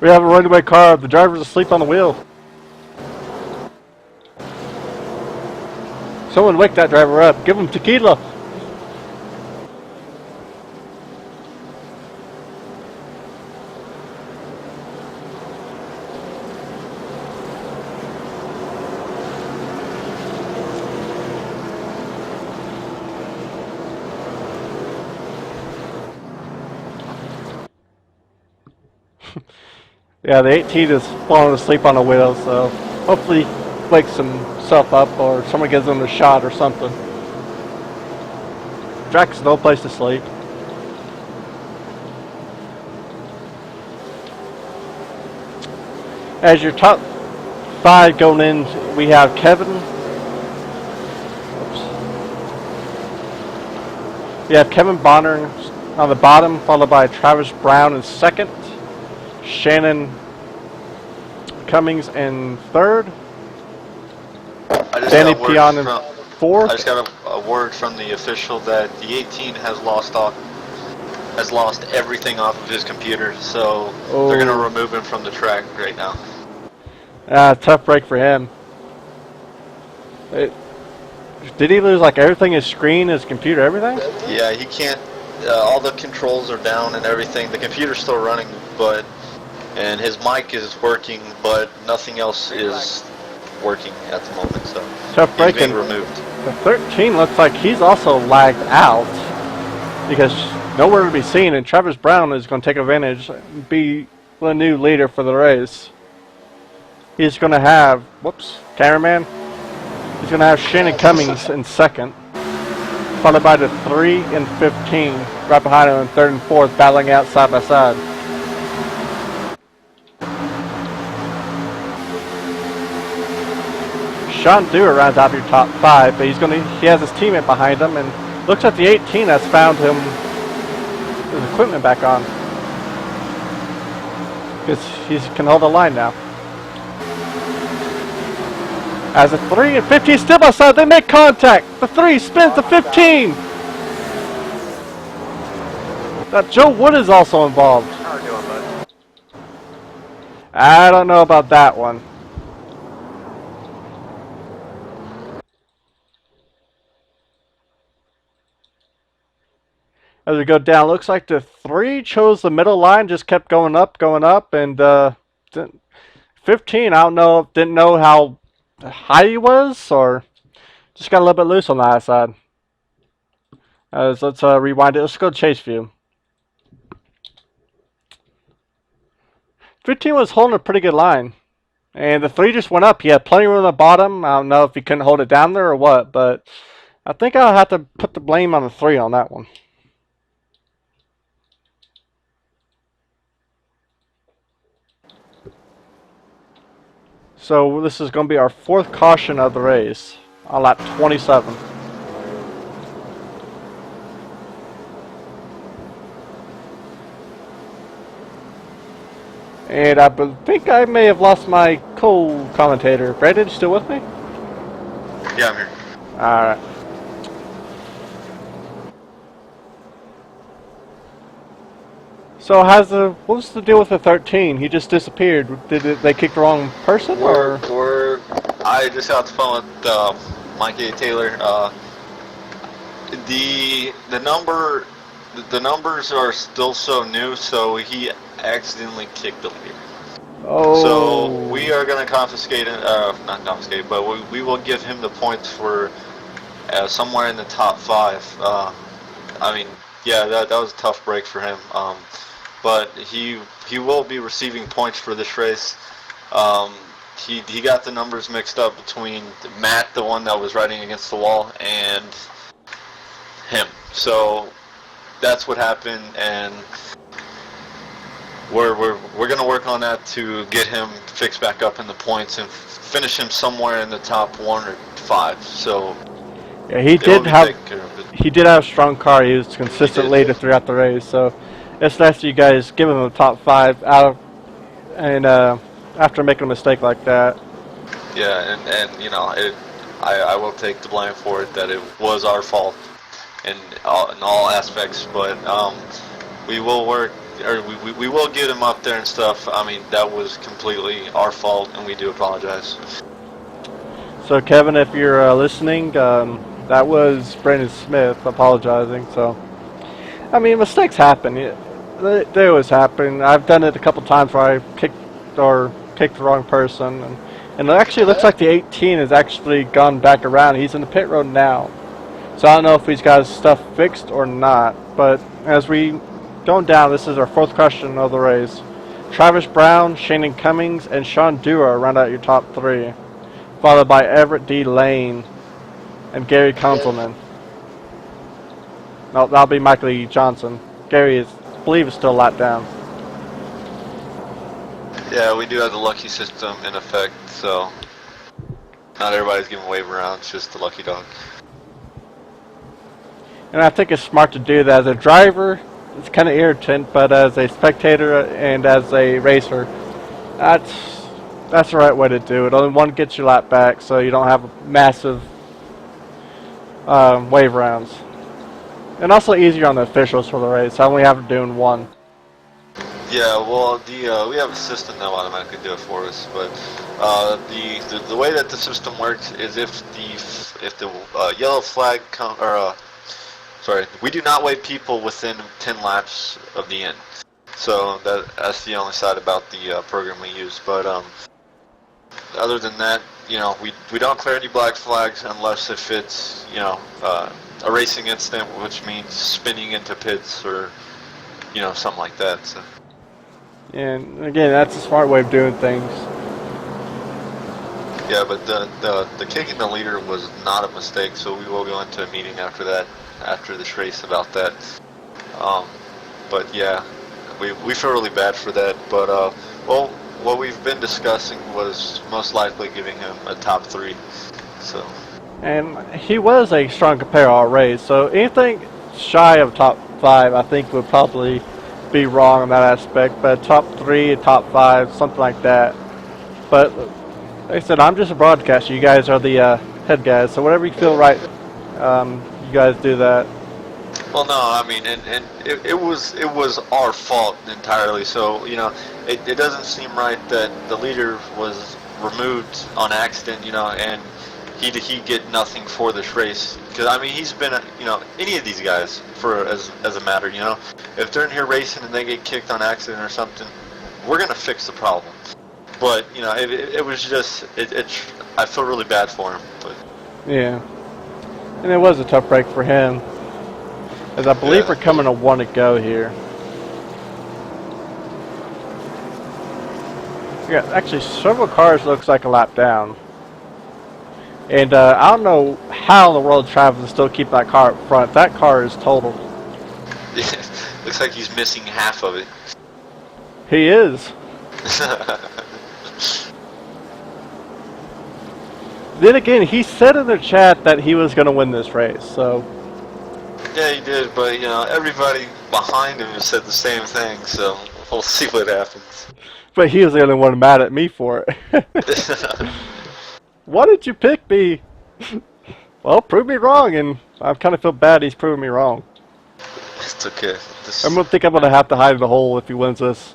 We have a runaway car. The driver's asleep on the wheel. Someone wake that driver up. Give him tequila. Yeah, the 18 is falling asleep on the wheel, so hopefully wakes himself up or someone gives him a shot or something. Track's no place to sleep. As your top 5 going in, we have Kevin. Oops. We have Kevin Bonner on the bottom, followed by Travis Brown in second. Shannon Cummings in third. Danny Pion in fourth. I just got a word from the official that the 18 has lost everything off of his computer, so they're going to remove him from the track right now. Tough break for him. Did he lose like everything? His screen, his computer, everything? Yeah, he can't. All the controls are down and everything. The computer's still running, and his mic is working, but nothing else is working at the moment. So tough break. He's being removed. The 13 looks like he's also lagged out because nowhere to be seen. And Travis Brown is going to take advantage, and be the new leader for the race. He's going to have, whoops, cameraman. He's going to have Shannon Cummings in second, followed by the 3 and 15, right behind him in third and fourth, battling out side by side. Sean Dewar rounds out your top 5, but he has his teammate behind him, and looks like the 18 has found his equipment back on. Because he can hold the line now. As the 3 and 15 still by side, they make contact. The 3 spins the 15. That Joe Wood is also involved. How are you doing, bud? I don't know about that one. As we go down, looks like the 3 chose the middle line, just kept going up, and 15, I don't know, didn't know how high he was, or just got a little bit loose on the high side. Let's rewind it. Let's go to chase view. 15 was holding a pretty good line, and the 3 just went up. He had plenty of room on the bottom. I don't know if he couldn't hold it down there or what, but I think I'll have to put the blame on the 3 on that one. So this is going to be our 4th caution of the race on lap 27. And I think I may have lost my co-commentator. Brandon, you still with me? Yeah, I'm here. Alright. So what's the deal with the 13? He just disappeared. They kick the wrong person, or? I just got off the phone with Mikey Taylor. The numbers are still so new, so he accidentally kicked the leader. Oh. So we are going to confiscate it, not confiscate, but we will give him the points for somewhere in the top 5. I mean, yeah, that was a tough break for him. But he will be receiving points for this race. He got the numbers mixed up between Matt, the one that was riding against the wall, and him. So that's what happened, and we're gonna work on that to get him fixed back up in the points and finish him somewhere in the top 1 or 5. So yeah, he did have a strong car. He was consistent leader throughout the race. So it's nice you guys give him a top 5 out of, and after making a mistake like that. Yeah, and you know, I will take the blame for it, that it was our fault in all aspects, but we will work, or we will get him up there and stuff. I mean, that was completely our fault, and we do apologize. So Kevin, if you're listening, that was Brandon Smith apologizing. So, I mean, mistakes happen. They always happen. I've done it a couple times where I kicked the wrong person, and it actually looks like the 18 has actually gone back around. He's in the pit road now. So I don't know if he's got his stuff fixed or not. But as we go down, this is our 4th question of the race. Travis Brown, Shannon Cummings, and Sean Dura round out your top 3, followed by Everett D. Lane and Gary Conselman. No, that'll be Michael E. Johnson. Gary I believe is still a lap down. Yeah, we do have the lucky system in effect, so not everybody's giving wave around. It's just the lucky dog. And I think it's smart to do that. As a driver, it's kind of irritant, but as a spectator and as a racer, that's the right way to do it. Only one gets your lap back, so you don't have massive wave rounds. And also easier on the officials for the race. I only have to do one. Yeah, well, we have a system that will automatically do it for us, but the way that the system works is if the yellow flag sorry, we do not wave people within 10 laps of the end. So that's the only side about the program we use. But other than that, you know, we don't clear any black flags unless if it's, you know, a racing incident, which means spinning into pits or, you know, something like that. So. And again, that's a smart way of doing things. Yeah, but the kicking the leader was not a mistake, so we will go into a meeting after that, after this race, about that. But yeah, we feel really bad for that. But well, what we've been discussing was most likely giving him a top 3. So. And he was a strong competitor all race, so anything shy of top 5, I think, would probably be wrong on that aspect. But top 3, top 5, something like that. But like I said, I'm just a broadcaster. You guys are the head guys, so whatever you feel right, you guys do that. Well, no, I mean, and it was our fault entirely. So, you know, it doesn't seem right that the leader was removed on accident, you know, and he get nothing for this race. Because I mean, he's been, you know, any of these guys, for as a matter, you know, if they're in here racing and they get kicked on accident or something, we're gonna fix the problem. But you know, it was just I feel really bad for him. But yeah, and it was a tough break for him. As I believe we're coming to 1 to go here. Yeah, actually, several cars looks like a lap down. And I don't know how in the world Travis will still keep that car up front. That car is totaled. Yeah, looks like he's missing half of it. He is. Then again, he said in the chat that he was going to win this race, so... Yeah, he did, but, you know, everybody behind him said the same thing, so We'll see what happens. But he was the only one mad at me for it. Why did you pick me? Well, prove me wrong, and I kind of feel bad he's proving me wrong. It's okay. I'm gonna think I'm gonna have to hide in the hole if he wins this.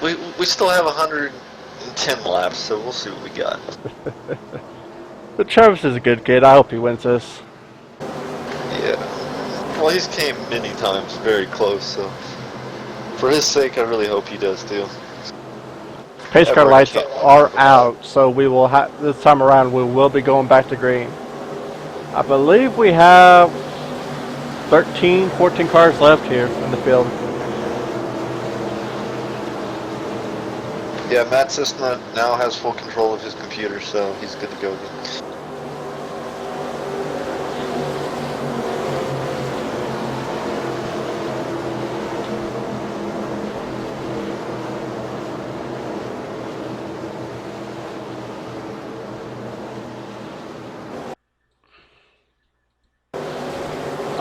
We still have 110 laps, so we'll see what we got. But Travis is a good kid. I hope he wins this. Yeah. Well, he's came many times very close, so for his sake, I really hope he does too. Pace car Everyone lights can't are remember out, so we will this time around we will be going back to green. I believe we have 13, 14 cars left here in the field. Yeah, Matt Cisna now has full control of his computer, so he's good to go again.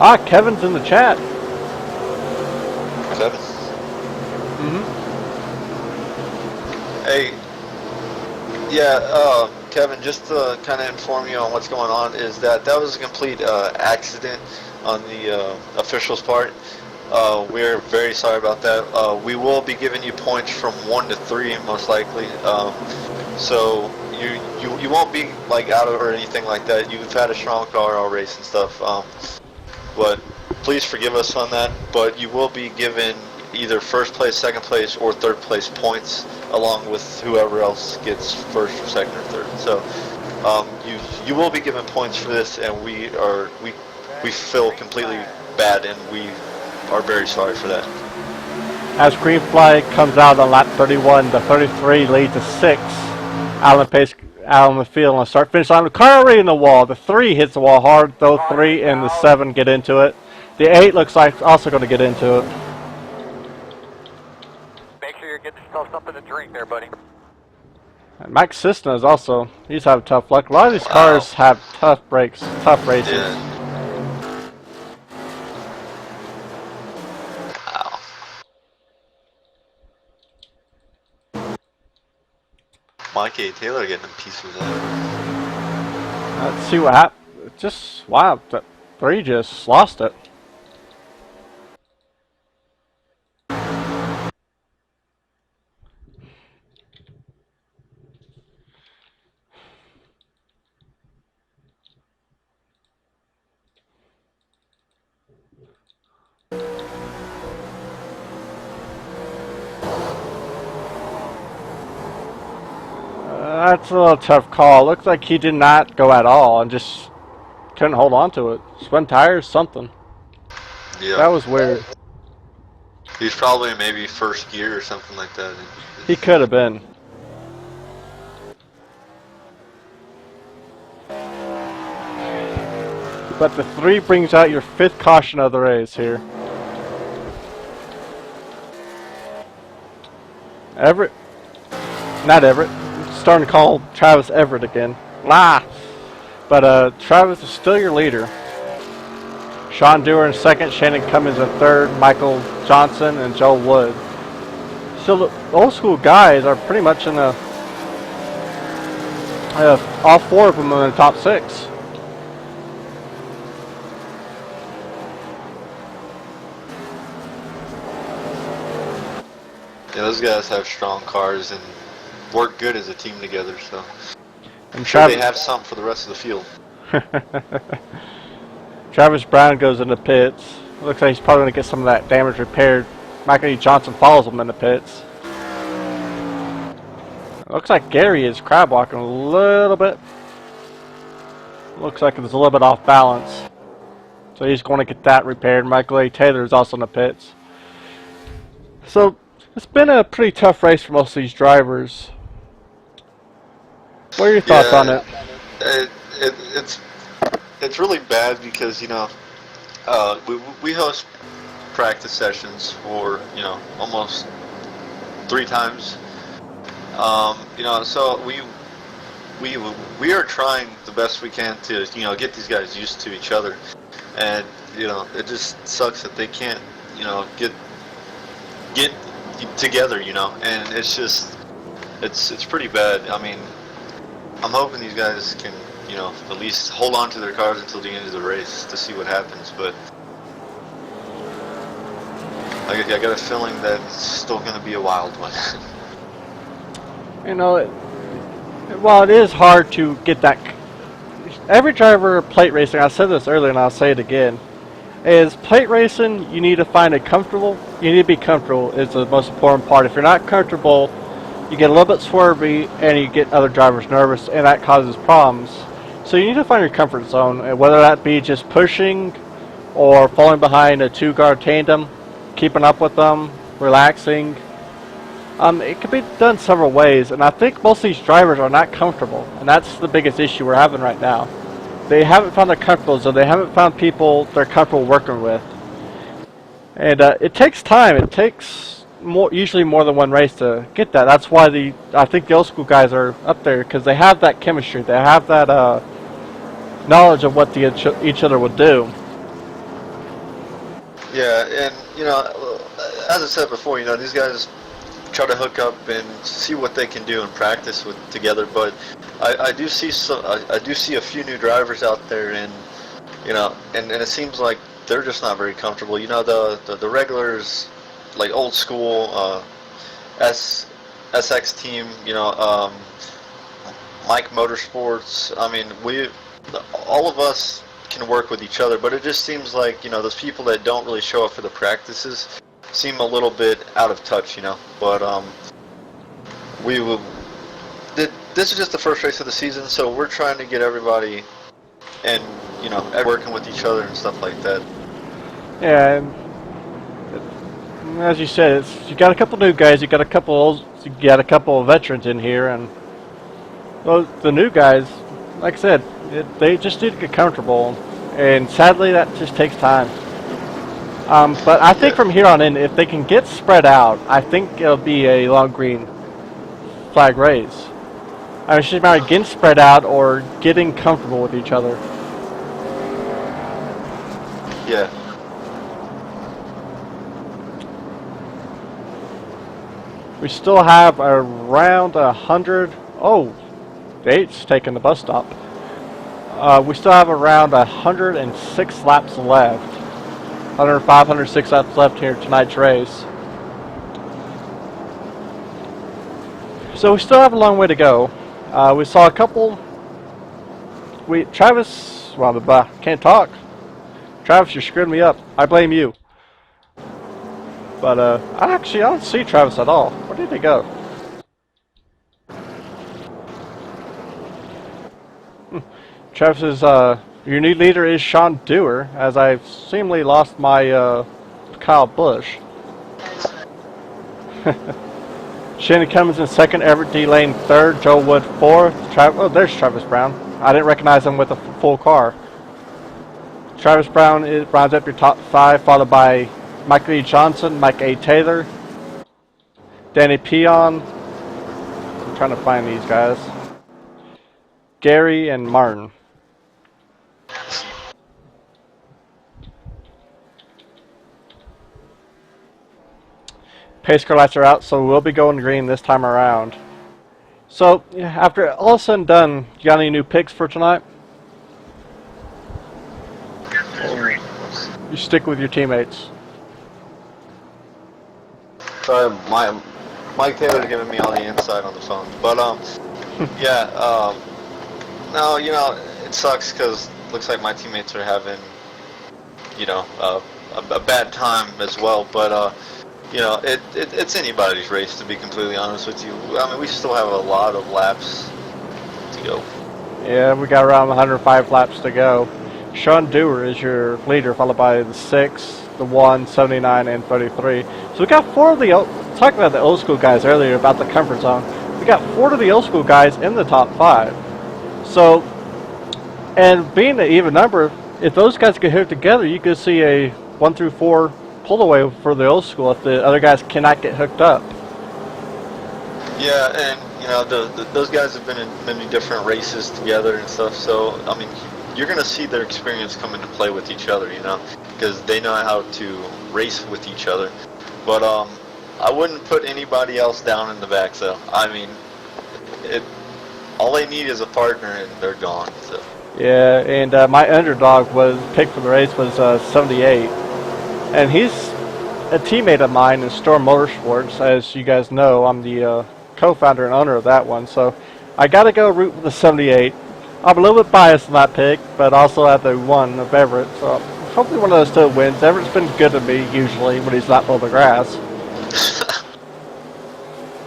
Ah, Kevin's in the chat. Kevin? Hey, yeah, Kevin, just to kind of inform you on what's going on, is that was a complete accident on the officials' part. We're very sorry about that. We will be giving you points from 1 to 3, most likely. So you won't be like out of or anything like that. You've had a strong car all race and stuff. But please forgive us on that. But you will be given either first place, second place, or third place points, along with whoever else gets first or second or third. So you will be given points for this, and we feel completely bad, and we are very sorry for that. As green flag comes out on lap 31, the 33 leads to 6. Alan Pace out on the field on the start finish line. The car already in the wall. The 3 hits the wall hard. Though 3 and the 7 get into it. The 8 looks like also going to get into it. Make sure you're getting yourself something to drink there, buddy. And Mike Cisna is also, he's having tough luck. A lot of these cars have tough breaks, tough races. Yeah. Mike A. Taylor getting a piece of that. Let's see what happened. Just, wow, that 3 just lost it. That's a little tough call. Looks like he did not go at all and just couldn't hold on to it. Spun tires, something. Yeah. That was weird. He's probably maybe first gear or something like that. He could have been. But the 3 brings out your 5th caution of the race here. Everett. Not Everett. Starting to call Travis Everett again. Lah! But Travis is still your leader. Sean Dewar in 2nd, Shannon Cummins in 3rd, Michael Johnson and Joe Wood. So the old school guys are pretty much in the all 4 of them in the top 6. Yeah, those guys have strong cars and work good as a team together, so And sure they have some for the rest of the field. Travis Brown goes into pits. Looks like he's probably going to get some of that damage repaired. Michael E. Johnson follows him in the pits. Looks like Gary is crab walking a little bit. Looks like it's a little bit off balance. So he's going to get that repaired. Michael A. Taylor is also in the pits. So it's been a pretty tough race for most of these drivers. What are your thoughts on it? It's really bad because, you know, we host practice sessions for, you know, almost 3 times. You know, so we are trying the best we can to, you know, get these guys used to each other, and you know, it just sucks that they can't, you know, get together, you know, and it's just it's pretty bad. I mean, I'm hoping these guys can, you know, at least hold on to their cars until the end of the race to see what happens, but I got a feeling that it's still going to be a wild one. You know, while it is hard to get that, every driver plate racing, I said this earlier and I'll say it again, is plate racing, you need to find it comfortable. You need to be comfortable is the most important part. If you're not comfortable, you get a little bit swervy and you get other drivers nervous, and that causes problems. So you need to find your comfort zone, and whether that be just pushing or falling behind a two-car tandem, keeping up with them, relaxing. It can be done several ways, and I think most of these drivers are not comfortable, and that's the biggest issue we're having right now. They haven't found their comfortable zone. They haven't found people they're comfortable working with, and it takes time. It takes usually more than one race to get that. That's why I think the old school guys are up there, because they have that chemistry. They have that knowledge of what each other would do. Yeah, and you know, as I said before, you know, these guys try to hook up and see what they can do and practice with together. But I do see a few new drivers out there, and you know, and it seems like they're just not very comfortable. You know, the regulars, like old school SX team, you know, Mike Motorsports. I mean, all of us can work with each other, but it just seems like, you know, those people that don't really show up for the practices seem a little bit out of touch, you know. But this is just the first race of the season, so we're trying to get everybody and, you know, working with each other and stuff like that. Yeah, and as you said, you got a couple new guys, you got a couple of veterans in here, and the new guys, like I said, they just need to get comfortable, and sadly that just takes time. But I think from here on in, if they can get spread out, I think it'll be a long green flag race. I mean, it's just a matter of getting spread out or getting comfortable with each other. Yeah. We still have around 100. Oh, Date's taking the bus stop. We still have around 106 laps left. 105, 106 laps left here tonight's race. So we still have a long way to go. We saw a couple. Travis, well, can't talk. Travis, you screwed me up. I blame you. But I don't see Travis at all. Where did he go? Travis's your new leader is Sean Dewar, as I've seemingly lost my Kyle Busch. Shannon Cummins in second, Everett D. Lane third, Joe Wood fourth. Oh, there's Travis Brown. I didn't recognize him with a full car. Travis Brown rounds up your top five, followed by Michael E. Johnson, Mike A. Taylor, Danny Peon. I'm trying to find these guys. Gary and Martin. Pace car lights are out, so we'll be going green this time around. So, after all is said and done, you got any new picks for tonight? You stick with your teammates. Sorry, Mike Taylor's giving me all the insight on the phone. But, yeah, no, you know, it sucks because it looks like my teammates are having, you know, a bad time as well. But, you know, it's anybody's race, to be completely honest with you. I mean, we still have a lot of laps to go. Yeah, we got around 105 laps to go. Sean Dewar is your leader, followed by the 6, the 1, 79, and 33. So we got 4 of the, talking about the old school guys earlier about the comfort zone. We got 4 of the old school guys in the top 5. So, and being an even number, if those guys get hooked together, you could see a 1 through 4 pull away for the old school if the other guys cannot get hooked up. Yeah, and you know, those guys have been in many different races together and stuff, so I mean, you're going to see their experience come into play with each other, you know, because they know how to race with each other. But I wouldn't put anybody else down in the back, though. I mean, all they need is a partner, and they're gone. So. Yeah, and my underdog was picked for the race was 78, and he's a teammate of mine in Storm Motorsports. As you guys know, I'm the co-founder and owner of that one, so I got to go root with the 78. I'm a little bit biased in that pick, but also at the one of Everett, so hopefully one of those two wins. Everett's been good to me usually when he's not mowing the grass.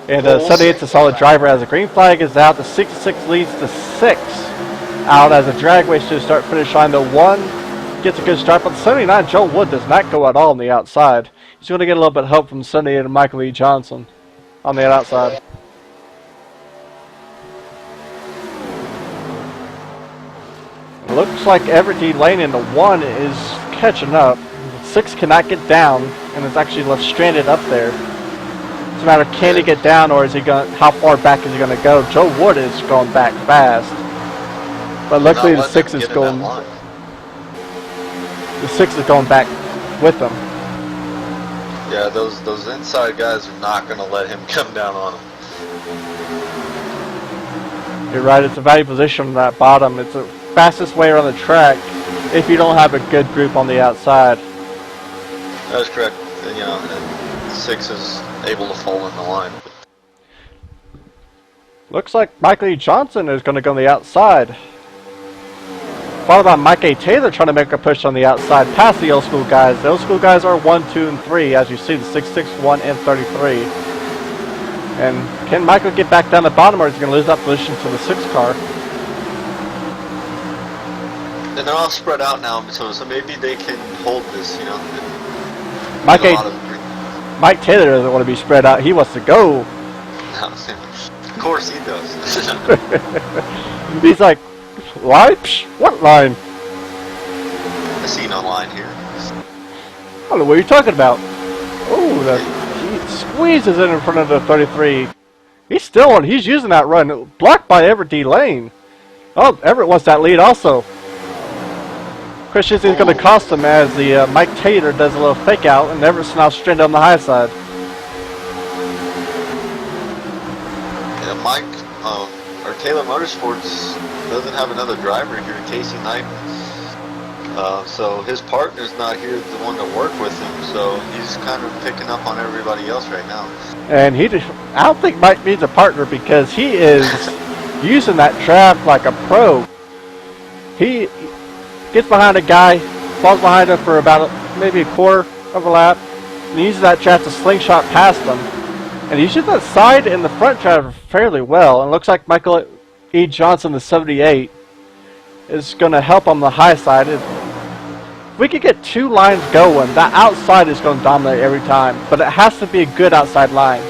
And 78's a solid driver as a green flag is out. The 66 leads to 6 out as a drag race to start finish line. The 1 gets a good start, but the 79 Joe Wood does not go at all on the outside. He's going to get a little bit of help from 78 and Michael E. Johnson on the outside. Looks like Everett D. Lane in the 1 is catching up. The 6 cannot get down and is actually left stranded up there. It's a matter of can he get down or is he going? How far back is he going to go? Joe Wood is going back fast, but luckily the 6 is going. The 6 is going back with him. Yeah, those inside guys are not going to let him come down on him. You're right. It's a value position on that bottom. It's the fastest way around the track if you don't have a good group on the outside. That's correct. You know, and 6 is able to fall in the line. Looks like Michael E. Johnson is going to go on the outside. Followed by Mike A. Taylor trying to make a push on the outside past the old school guys. The old school guys are 1, 2, and 3, as you see, the 66, 1, and 33. And can Michael get back down the bottom, or is he going to lose that position to the 6 car? And they're all spread out now, so maybe they can hold this, you know. Mike Taylor doesn't want to be spread out. He wants to go. Of course he does. He's like, line? Psh, what line? I see no line here. I don't know what you're talking about. Oh, he squeezes it in front of the 33. He's still on. He's using that run. Blocked by Everett D. Lane. Oh, Everett wants that lead also. Christiansen is going to cost him as the Mike Taylor does a little fake out, and Everett's now stranded on the high side. Yeah, Mike, or Taylor Motorsports doesn't have another driver here, Casey Knight. So his partner's not here, the one to work with him, so he's kind of picking up on everybody else right now. And I don't think Mike needs a partner because he is using that trap like a pro. He gets behind a guy, falls behind him for about maybe a quarter of a lap, and uses that trap to slingshot past him. And he uses that side and the front trap fairly well. And it looks like Michael E. Johnson, the 78, is going to help on the high side. If we could get 2 lines going, that outside is going to dominate every time. But it has to be a good outside line.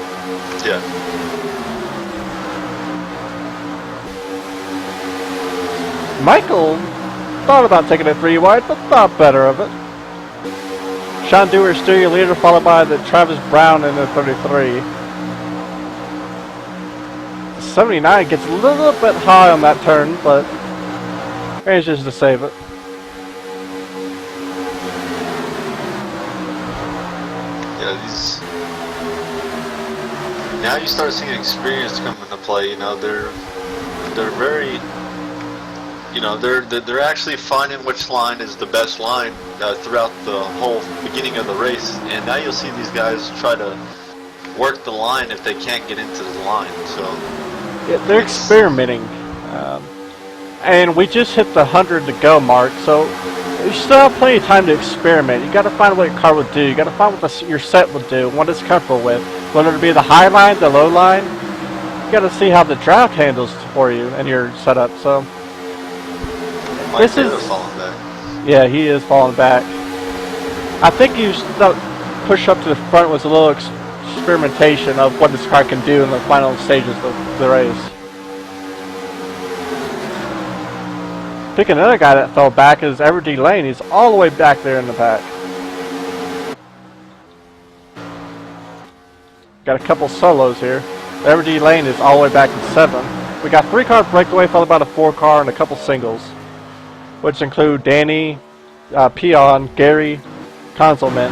Yeah. Michael thought about taking it 3 wide, but thought better of it. Sean Dewar is still your leader, followed by the Travis Brown in the 33. The 79 gets a little bit high on that turn, but manages to save it. Yeah, these. Now you start seeing experience come into play. You know, they're very. You know, they're actually finding which line is the best line throughout the whole beginning of the race, and now you'll see these guys try to work the line if they can't get into the line. So yeah, they're experimenting, and we just hit the 100 to go mark, so you still have plenty of time to experiment. You got to find what your car would do. You got to find what your set would do, what it's comfortable with, whether it be the high line, the low line. You got to see how the draft handles for you and your setup. So. This is falling back. Yeah, he is falling back. I think you push up to the front was a little experimentation of what this car can do in the final stages of the race. Pick another guy that fell back is Everett D. Lane. He's all the way back there in the back. Got a couple solos here. Everett D. Lane is all the way back in 7. We got 3-car breakaway followed by a 4-car and a couple singles, which include Danny, Peon, Gary, Consolman.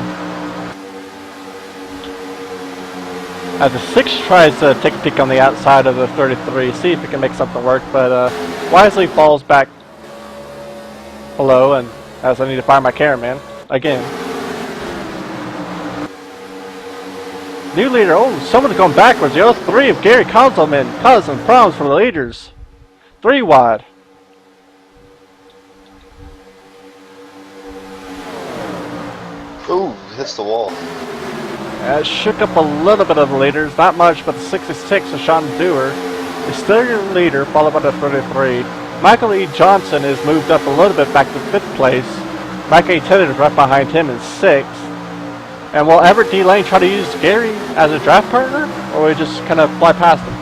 As the 6 tries to take a peek on the outside of the 33, see if it can make something work, but wisely falls back below, and as I need to find my cameraman again. New leader. Oh, someone's going backwards. The 03 of Gary Conzelman causing problems for the leaders. 3 wide. Ooh, hits the wall. It shook up a little bit of the leaders, not much, but the 66 of Sean Dewar is still your leader, followed by the 33. Michael E. Johnson is moved up a little bit back to 5th place. Mike A. Taylor is right behind him in 6th. And will Everett D. Lane try to use Gary as a draft partner, or will he just kind of fly past him?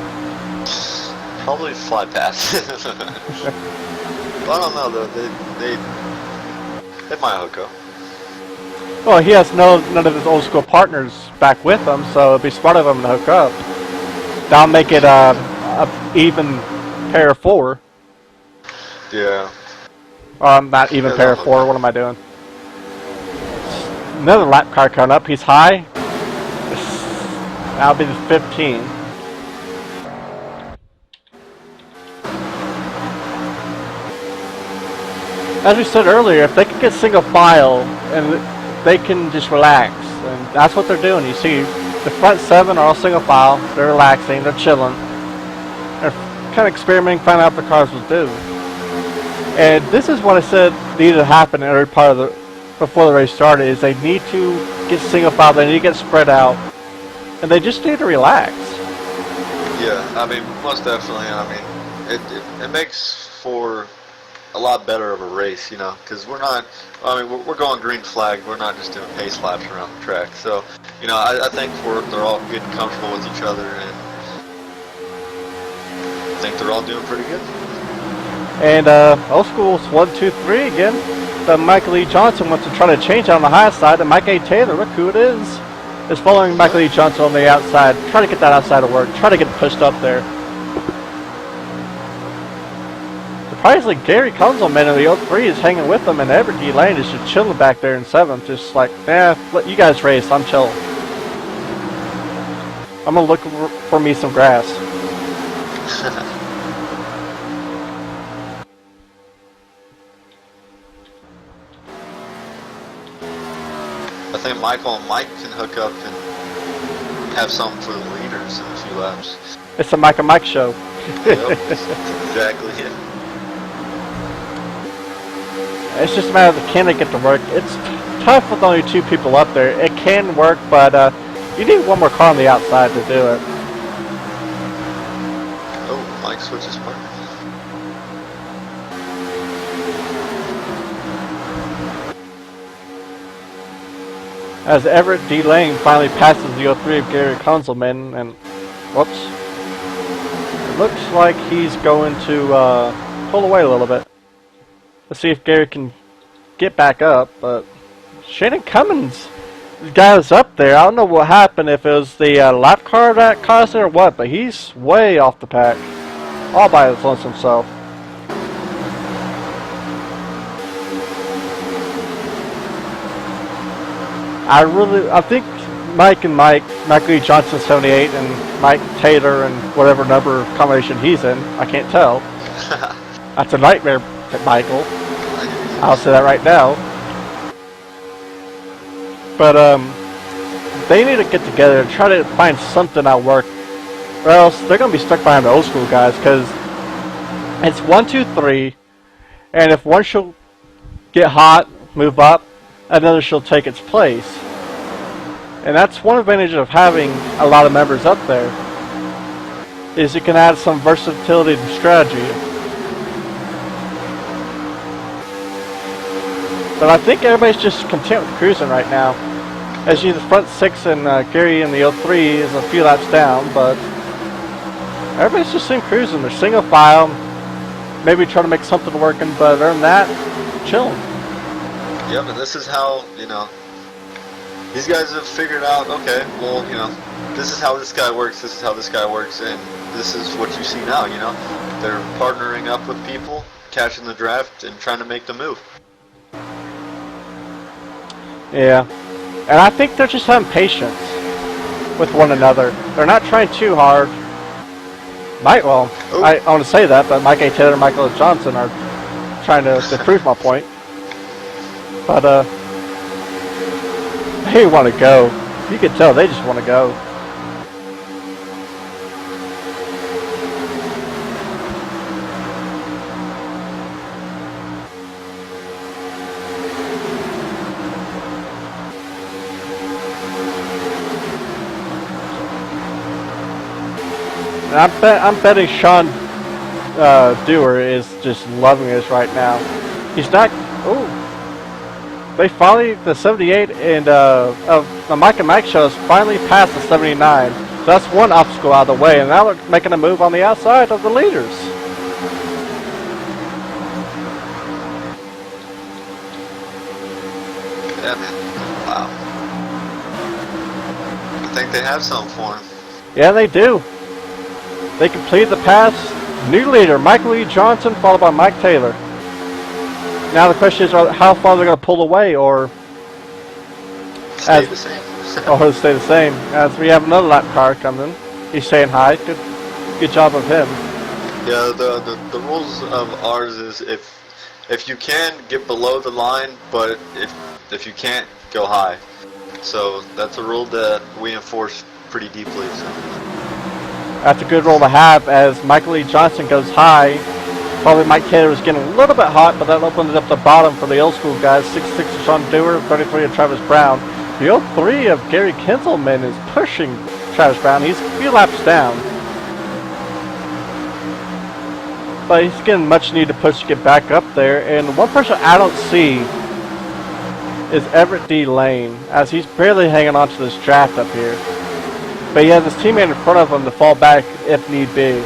Probably fly past. I don't know though. They might hook up. Well, he has none of his old school partners back with him, so it'd be smart of him to hook up. That'll make it a even pair of 4. Yeah. Not even pair of 4. What am I doing? Another lap car coming up. He's high. That'll be the 15. As we said earlier, if they can get single file and they can just relax, and that's what they're doing. You see, the front 7 are all single file. They're relaxing. They're chilling. They're kind of experimenting, finding out what the cars will do. And this is what I said needed to happen in every part of the before the race started, is they need to get single file, they need to get spread out, and they just need to relax. Yeah, I mean, most definitely. I mean, it makes for a lot better of a race, you know, because we're not. I mean, we're going green flag. We're not just doing pace laps around the track. So, you know, I think they're all getting comfortable with each other, and I think they're all doing pretty good. And old school's 1, 2, 3 again. Michael E. Johnson wants to try to change on the high side, and Mike A. Taylor, look who it is following Michael E. Johnson on the outside. Try to get that outside to work. Try to get pushed up there. Surprisingly, Gary Conzelman in the 03 is hanging with them, and Everett D. Lane is just chilling back there in 7th. Just like, let you guys race. I'm chill. I'm going to look for me some grass. I think Michael and Mike can hook up and have something for the leaders in a few laps. It's a Mike and Mike show. Yep, exactly. Yeah. It's just a matter of can they get to work. It's tough with only 2 people up there. It can work, but you need one more car on the outside to do it. Oh, Mike switches partners. As Everett D. Lane finally passes the 03 of Gary Conzelman, and whoops, it looks like he's going to pull away a little bit. Let's see if Gary can get back up, but Shannon Cummins, the guy was up there. I don't know what happened, if it was the lap car that caused it or what, but he's way off the pack, all by his lonesome self. I think Michael E. Johnson 78 and Mike Taylor and whatever number combination he's in, I can't tell. That's a nightmare, Michael. I'll say that right now. But they need to get together and try to find something that'll work, or else they're going to be stuck behind the old school guys, because it's 1, 2, 3, and if one shall get hot, move up, another shall take its place. And that's one advantage of having a lot of members up there, is you can add some versatility to strategy. But I think everybody's just content with cruising right now. As you, the front 6 and Gary in the 03 is a few laps down, but everybody's just in cruising. They're single file, maybe trying to make something working, but other than that, chilling. Yeah, but this is how, you know, these guys have figured out, okay, well, you know, this is how this guy works, this is how this guy works, and this is what you see now, you know. They're partnering up with people, catching the draft, and trying to make the move. Yeah. And I think they're just having patience. with one another. They're not trying too hard. I want to say that, but Mike A. Taylor and Michael S. Johnson are trying to prove my point. But they want to go. You can tell they just want to go. And I'm betting Sean Dewar is just loving this right now. He's not. Oh, they finally, the 78 and of the Mike and Mike shows finally passed the 79. So that's one obstacle out of the way, and now they're making a move on the outside of the leaders. Yeah, man. Wow. I think they have something for him. Yeah, they do. They completed the pass. New leader, Michael E. Johnson, followed by Mike Taylor. Now the question is, how far they're going to pull away, or Stay the same. or stay the same. As we have another lap car coming. He's saying hi. Good job of him. Yeah, the rules of ours is if you can, get below the line, but if you can't, go high. So that's a rule that we enforce pretty deeply. So. That's a good role to have, as Michael E. Johnson goes high. Probably Mike Taylor was getting a little bit hot, but that opened up the bottom for the old school guys. 6'6" of Sean Dewar, 33 of Travis Brown. The 03 of Gary Kinselman is pushing Travis Brown. He's a few laps down. But he's getting much needed push to get back up there. And one person I don't see is Everett D. Lane, as he's barely hanging on to this draft up here. But he has his teammate in front of him to fall back if need be.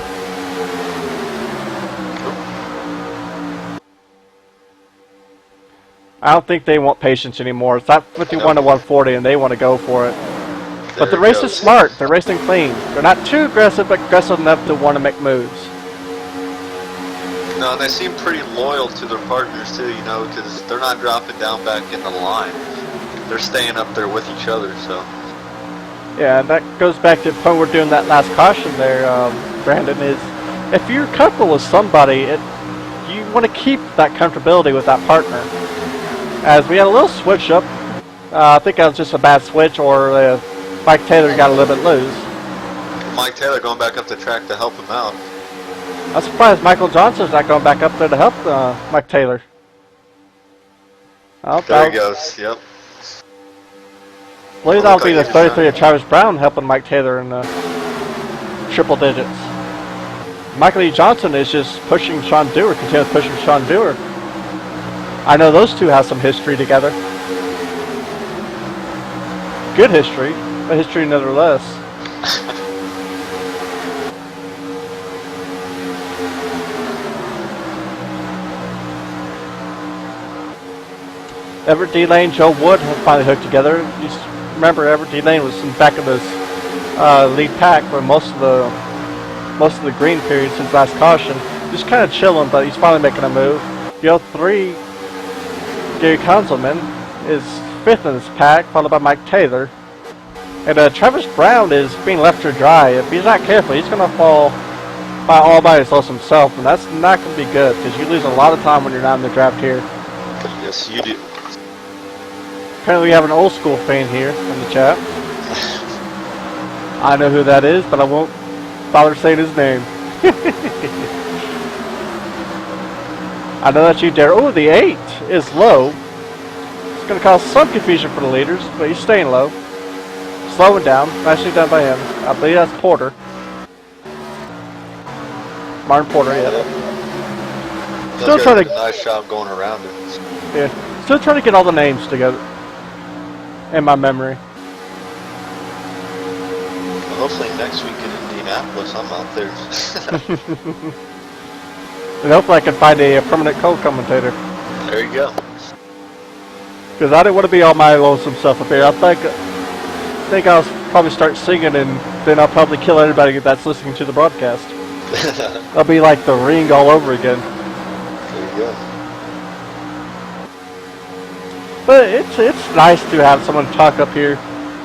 I don't think they want patience anymore. It's not 51 to 140 and they want to go for it. But the race is smart. They're racing clean. They're not too aggressive, but aggressive enough to want to make moves. No, and they seem pretty loyal to their partners too, you know, because they're not dropping down back in the line. They're staying up there with each other, so. Yeah, and that goes back to the point we're doing that last caution there, Brandon, is if you're comfortable with somebody, you want to keep that comfortability with that partner. As we had a little switch up, I think that was just a bad switch, or Mike Taylor got a little bit loose. Mike Taylor going back up the track to help him out. I'm surprised Michael Johnson's not going back up there to help Mike Taylor. Oh, There he goes, yep. I believe that'll be the 33 of Travis Brown helping Mike Taylor in triple digits. Michael E. Johnson is just pushing Sean Dewar, continues pushing Sean Dewar. I know those two have some history together. Good history, but history nevertheless. Everett D. Lane, Joe Wood have finally hooked together. You remember Everett D. Lane was in the back of this lead pack for most of the green period since last caution. Just kind of chilling, but he's finally making a move. The 03, Gary Conselman, is 5th in this pack, followed by Mike Taylor. And Travis Brown is being left to dry. If he's not careful, he's going to fall all by himself, and that's not going to be good, because you lose a lot of time when you're not in the draft here. Yes, you do. Apparently we have an old school fan here in the chat. I know who that is, but I won't bother saying his name. I know that's you, Darryl. Oh, the 8 is low. It's going to cause some confusion for the leaders, but he's staying low. Slowing down. Nicely done by him. I believe that's Porter. Martin Porter, yeah. Still trying to... Nice job going around it. Yeah. Still trying to get all the names together in my memory. Well, hopefully next week in Indianapolis, I'm out there. And hopefully I can find a permanent co-commentator. There you go. Because I didn't want to be all my lonesome stuff up here. I think I'll probably start singing, and then I'll probably kill everybody that's listening to the broadcast. I'll be like the Ring all over again. There you go. But it's nice to have someone talk up here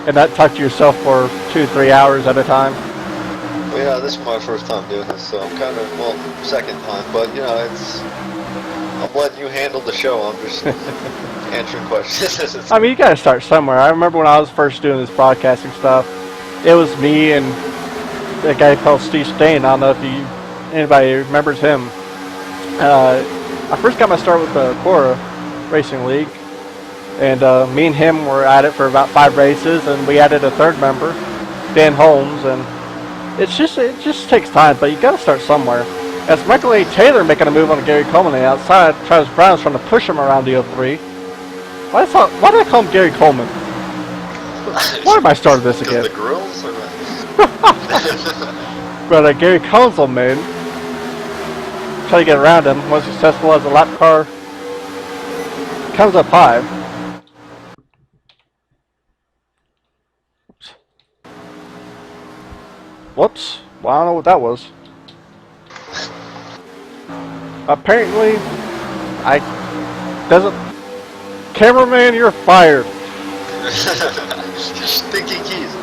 and not talk to yourself for 2-3 hours at a time. Well, yeah, this is my first time doing this, so I'm kind of, well, second time, but, you know, I'm letting you handle the show. I'm just answering questions. I mean, you gotta start somewhere. I remember when I was first doing this broadcasting stuff, it was me and a guy called Steve Stain. I don't know if anybody remembers him. I first got my start with the Cora Racing League, and me and him were at it for about 5 races, and we added a third member, Dan Holmes, and it just takes time, but you gotta start somewhere. As Michael A. Taylor making a move on Gary Coleman on the outside, Travis Brown's trying to push him around the 03. Why did I call him Gary Coleman? Why am I starting this again? The grills or what? But Gary Coleman trying to get around him was successful as a lap car comes up high. Whoops. Well, I don't know what that was. Apparently, cameraman, you're fired. Sticky keys.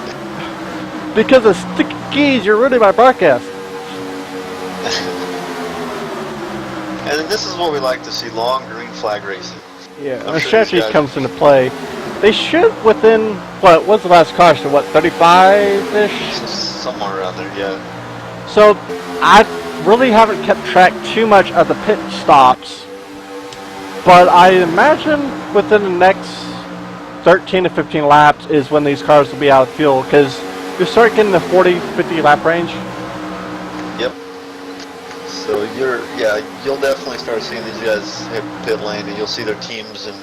Because of sticky keys, you're ruining my broadcast. And then this is what we like to see, long green flag racing. Yeah, I'm when sure strategy these guys- comes into play, they should within, what's the last caution, 35-ish? Somewhere around there, yeah. So, I really haven't kept track too much of the pit stops, but I imagine within the next 13 to 15 laps is when these cars will be out of fuel, because you start getting the 40-50 lap range. Yep. So you'll definitely start seeing these guys hit pit lane, and you'll see their teams and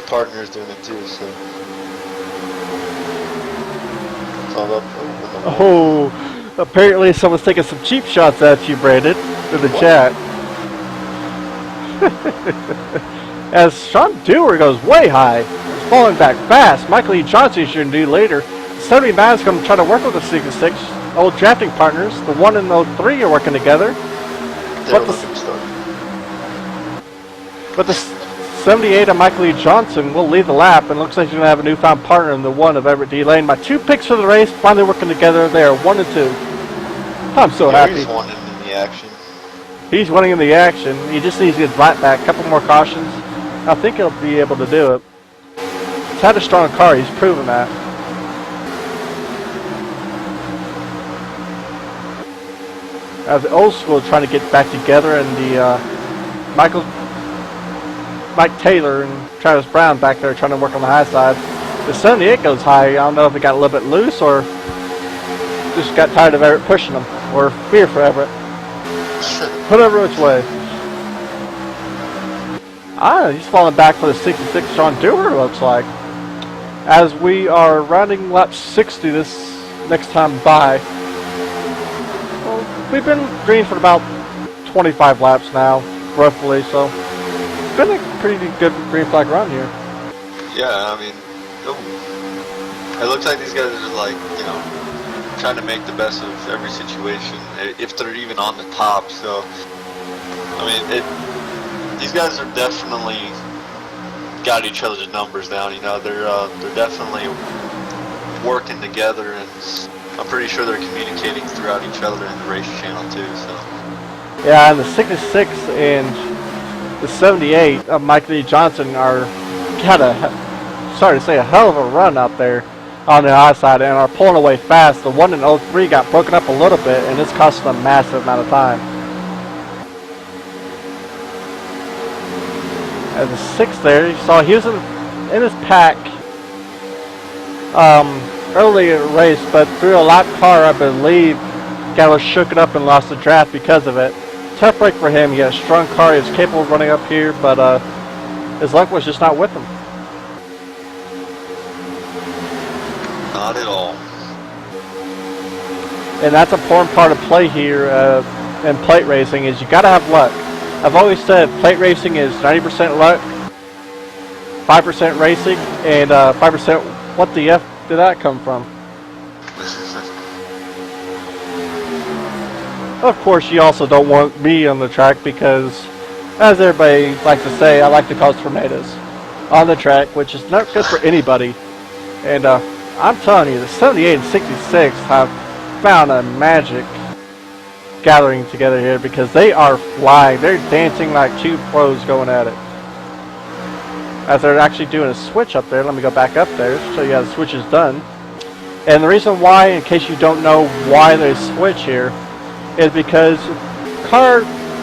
partners doing it too. So it's all up. Oh, apparently someone's taking some cheap shots at you, Brandon, in the chat. As Sean Dewar goes way high, he's falling back fast. Michael E. Johnson should do later. 79 is going to try to work with the 66 old drafting partners. The 1 and 03 are working together. But the 78 of Michael E. Johnson will lead the lap, and looks like he's going to have a newfound partner in the 1 of Everett D. Lane. My 2 picks for the race finally working together. They are 1 and 2. I'm so happy. He's winning in the action. He's winning in the action. He just needs to get his right back. A couple more cautions. I think he'll be able to do it. He's had a strong car. He's proven that. As the old school trying to get back together, and the Mike Taylor and Travis Brown back there trying to work on the high side. The 78 goes high. I don't know if it got a little bit loose or just got tired of Everett pushing them, or fear for Everett. Whatever which way. He's falling back for the 66 Sean Dewar, looks like. As we are rounding lap 60 this next time by. Well, we've been green for about 25 laps now, roughly, so it's been a pretty good green flag run here. Yeah, I mean, it looks like these guys are like, trying to make the best of every situation, if they're even on the top. So, I mean, these guys are definitely got each other's numbers down. They're definitely working together, and I'm pretty sure they're communicating throughout each other in the race channel too. So. Yeah, and the 66 and the 78 of Michael E. Johnson are sorry to say, a hell of a run out there on the high side, and are pulling away fast. The 1 and 03 got broken up a little bit, and it's costing them a massive amount of time. As the 6 there, you saw he was in his pack early in the race, but through a lap car, I believe, guy was shooken up and lost the draft because of it. Tough break for him. He had a strong car. He was capable of running up here, but his luck was just not with him. Not at all. And that's an important part of play here in plate racing, is you got to have luck. I've always said plate racing is 90% luck, 5% racing, and 5% what the F did that come from? Of course, you also don't want me on the track because, as everybody likes to say, I like to cause tornadoes on the track, which is not good for anybody. And I'm telling you, the 78 and 66 have found a magic gathering together here because they are flying. They're dancing like two pros going at it. As they're actually doing a switch up there. Let me go back up there to show you how the switch is done. And the reason why, in case you don't know why they switch here, is because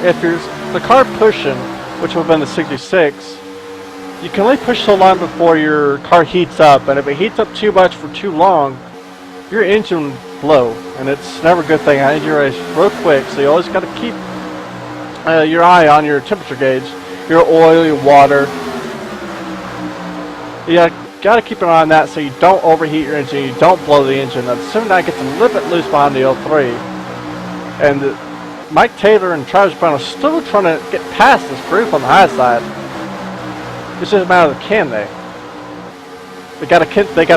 if you're the car pushing, which would have been the 66, you can only push so long before your car heats up, and if it heats up too much for too long, your engine will blow, and it's never a good thing. I end your race real quick, so you always got to keep your eye on your temperature gauge, your oil, your water. You got to keep an eye on that so you don't overheat your engine, you don't blow the engine. The 79 gets a little bit loose behind the 03, and Mike Taylor and Travis Brown are still trying to get past this group on the high side. It's just a matter of can they? They got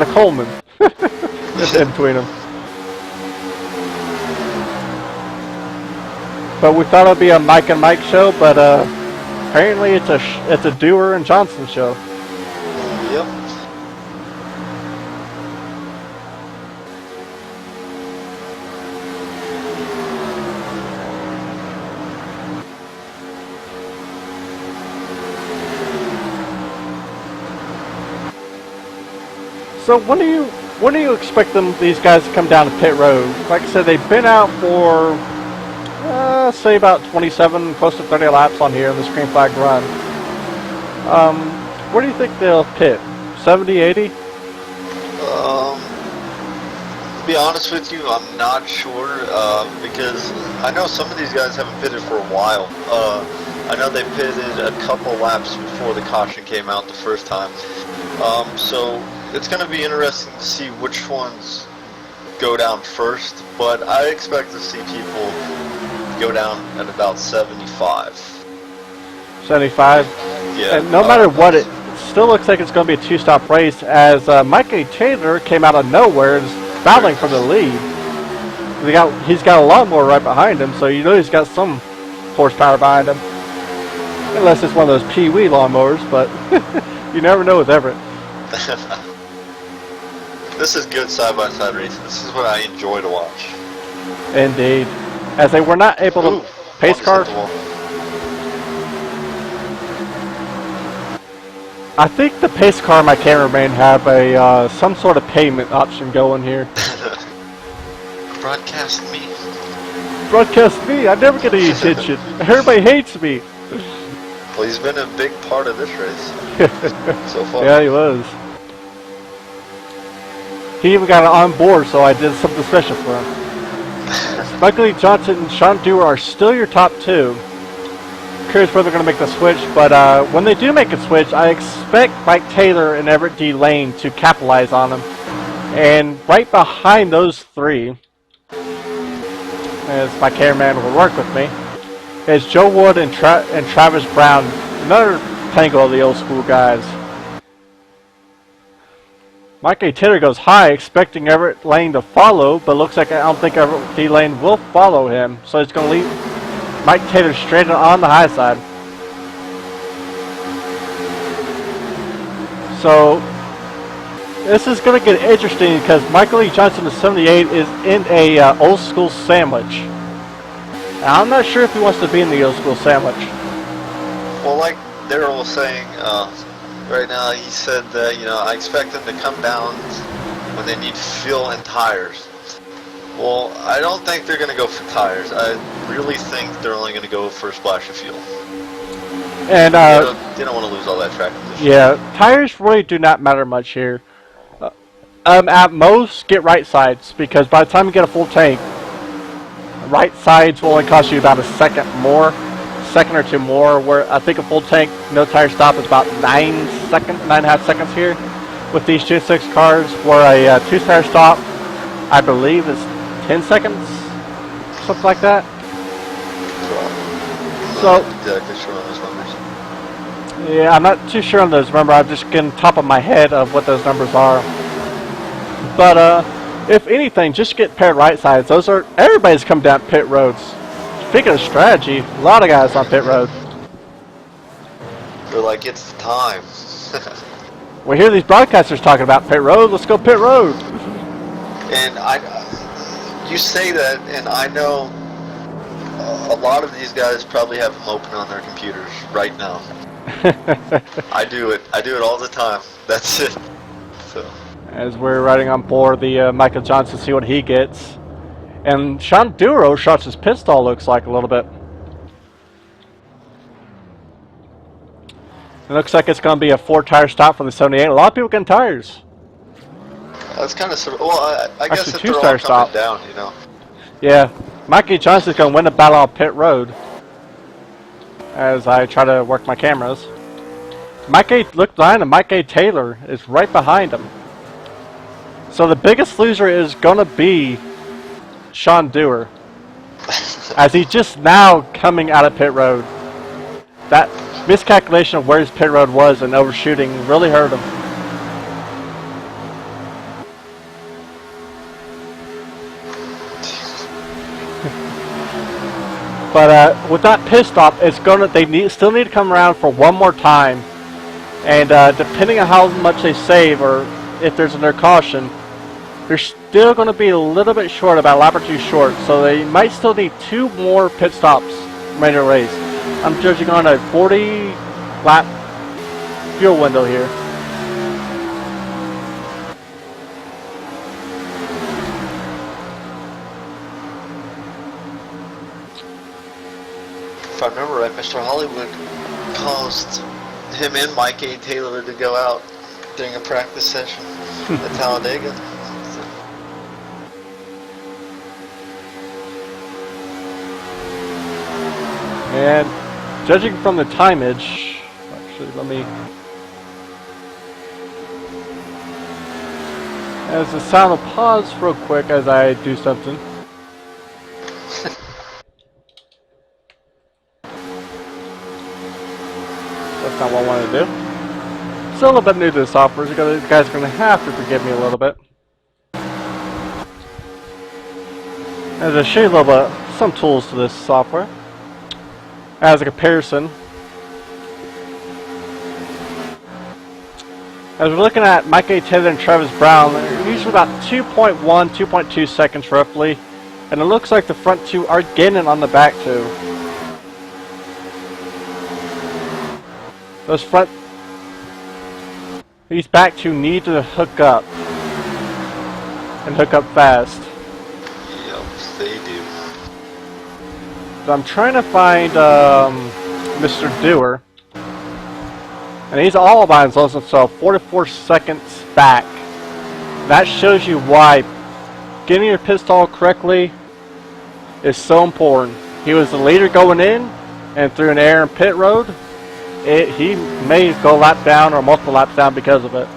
a Coleman just in between them. But we thought it'd be a Mike and Mike show, but apparently it's a Dewar and Johnson show. Yep. So when do you expect these guys to come down to pit road? Like I said, they've been out for say about 27, close to 30 laps on here in this green flag run. Where do you think they'll pit? 70, 80? To be honest with you, I'm not sure because I know some of these guys haven't pitted for a while. I know they pitted a couple laps before the caution came out the first time. So it's going to be interesting to see which ones go down first, but I expect to see people go down at about 75. 75? Yeah. And no matter what, it still looks like it's going to be a two-stop race as Mikey Taylor came out of nowhere and is battling for the lead. He's got a lawnmower right behind him, so you know he's got some horsepower behind him. Unless it's one of those Pee-wee lawnmowers, but you never know with Everett. This is good side-by-side racing. This is what I enjoy to watch. Indeed. As they were not able to pace car. I think the pace car and my cameraman have a some sort of payment option going here. Broadcast me. Broadcast me? I never get any attention. Everybody hates me. Well, he's been a big part of this race so far. Yeah, he was. He even got it on board, so I did something special for him. Luckily, Johnson and Sean Dewar are still your top two. Curious whether they're going to make the switch, but when they do make a switch, I expect Mike Taylor and Everett D. Lane to capitalize on them. And right behind those three, as my cameraman will work with me, is Joe Wood and Travis Brown, another tangle of the old school guys. Mike A. Taylor goes high, expecting Everett Lane to follow, but looks like I don't think Everett D. Lane will follow him, so it's going to leave Mike Taylor straight on the high side. So this is going to get interesting because Michael E. Johnson, the 78, is in a old school sandwich. Now, I'm not sure if he wants to be in the old school sandwich. Well, like Daryl was saying, right now he said that, you know, I expect them to come down when they need fuel and tires. Well, I don't think they're going to go for tires. I really think they're only going to go for a splash of fuel. And they don't want to lose all that track position. Yeah, tires really do not matter much here. At most, get right sides, because by the time you get a full tank, right sides will only cost you about a second or two more, where I think a full tank, no tire stop is about 9.5 seconds here. With these 2.6 cars, where a two tire stop, I believe, is 10 seconds, something like that. So, Exactly sure on those numbers. Yeah, I'm not too sure on those. Remember, I'm just getting top of my head of what those numbers are. But if anything, just get paired right sides. Those are everybody's come down pit roads. Speaking of strategy, a lot of guys on pit road. They're like, it's the time. We hear these broadcasters talking about pit road. Let's go pit road. And you say that, and I know a lot of these guys probably have them open on their computers right now. I do it all the time. That's it. So. As we're riding on board the Michael Johnson, see what he gets. And Sean Duro shots his pit stall, looks like, a little bit. It looks like it's going to be a 4-tire stop for the 78. A lot of people getting tires. That's kind of, well, I guess if they're all two-star coming stop. down, you know. Yeah, Mikey Johnson's going to win the battle on pit road. As I try to work my cameras. Look behind him, Mike A. Taylor is right behind him. So the biggest loser is going to be Sean Dewar. As he's just now coming out of pit road. That miscalculation of where his pit road was and overshooting really hurt him. But with that pit stop, it's gonna. Still need to come around for one more time, and depending on how much they save or if there's another caution, they're still going to be a little bit short, about a lap or two short. So they might still need 2 more pit stops later in the race. I'm judging on a 40 lap fuel window here. If I remember right, Mr. Hollywood caused him and Mike A. Taylor to go out during a practice session at Talladega. And judging from the timeage, actually let me, as the sound will pause real quick as I do something. That's not what I wanted to do. Still a little bit new to the software, so you guys are going to have to forgive me a little bit. As I show you a little bit, some tools to this software. As a comparison, as we're looking at Mike A. Taylor and Travis Brown, they're usually about 2.1, 2.2 seconds roughly, and it looks like the front two are getting it on the back too. These back two need to hook up, and hook up fast. Yep, they do. So I'm trying to find Mr. Dewar, and he's all by himself, so 44 seconds back. That shows you why getting your pit stall correctly is so important. He was the leader going in, and through an error in pit road, he may go a lap down or multiple laps down because of it.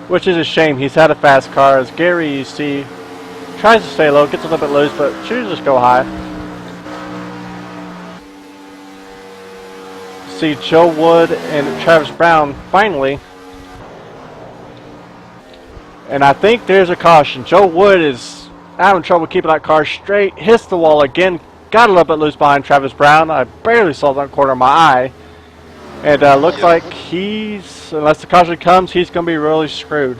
Which is a shame. He's had a fast car. As Gary, you see, tries to stay low, gets a little bit loose, but chooses to go high. See Joe Wood and Travis Brown finally. And I think there's a caution. Joe Wood is having trouble keeping that car straight. Hits the wall again. Got a little bit loose behind Travis Brown. I barely saw that corner of my eye. And looks like unless the caution comes, he's going to be really screwed.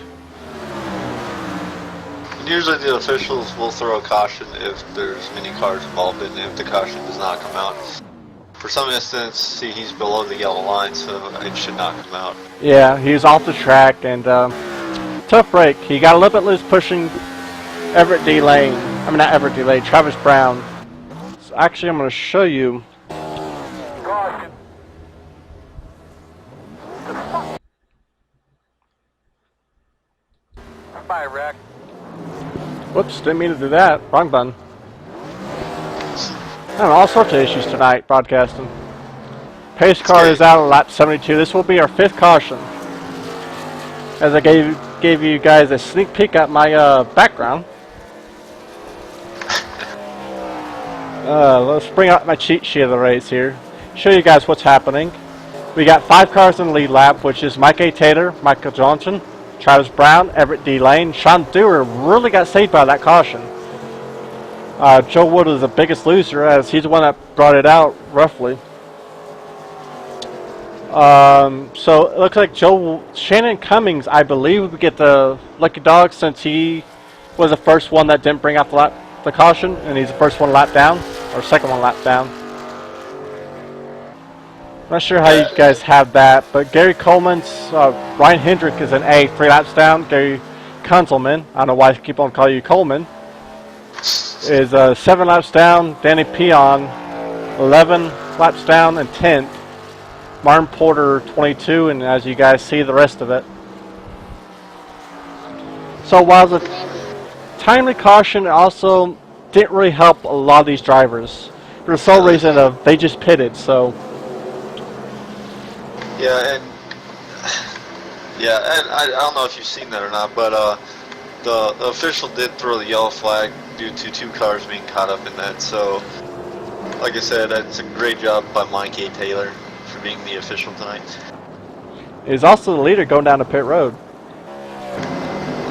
Usually the officials will throw a caution if there's many cars involved and if the caution does not come out. For some instance, see, he's below the yellow line, so it should not come out. Yeah, he was off the track, and tough break. He got a little bit loose pushing Everett D. Lane. I mean, not Everett D. Lane, Travis Brown. So actually, I'm going to show you. Caution. Bye, Rack. Whoops, didn't mean to do that. Wrong button. I don't know, all sorts of issues tonight, broadcasting. Pace car is out at lap 72. This will be our 5th caution. As I gave you guys a sneak peek at my background. Let's bring out my cheat sheet of the race here. Show you guys what's happening. We got 5 cars in the lead lap, which is Mike A. Taylor, Michael Johnson, Travis Brown, Everett D. Lane. Sean Dewar really got saved by that caution. Joe Wood is the biggest loser as he's the one that brought it out roughly. So it looks like Shannon Cummings, I believe, would get the lucky dog since he was the first one that didn't bring out the caution, and he's the first one lapped down, or second one lapped down. Not sure how you guys have that, but Gary Coleman's, Ryan Hendrick is an A, 3 laps down. Gary Kunzelman, I don't know why I keep on calling you Coleman, is 7 laps down. Danny Peon, 11 laps down and 10th. Martin Porter, 22, and as you guys see, the rest of it. So while the timely caution also didn't really help a lot of these drivers, for the sole reason of they just pitted, so. Yeah, and I don't know if you've seen that or not, but the official did throw the yellow flag due to 2 cars being caught up in that. So, like I said, it's a great job by Mike A. Taylor for being the official tonight. He's also the leader going down to pit road.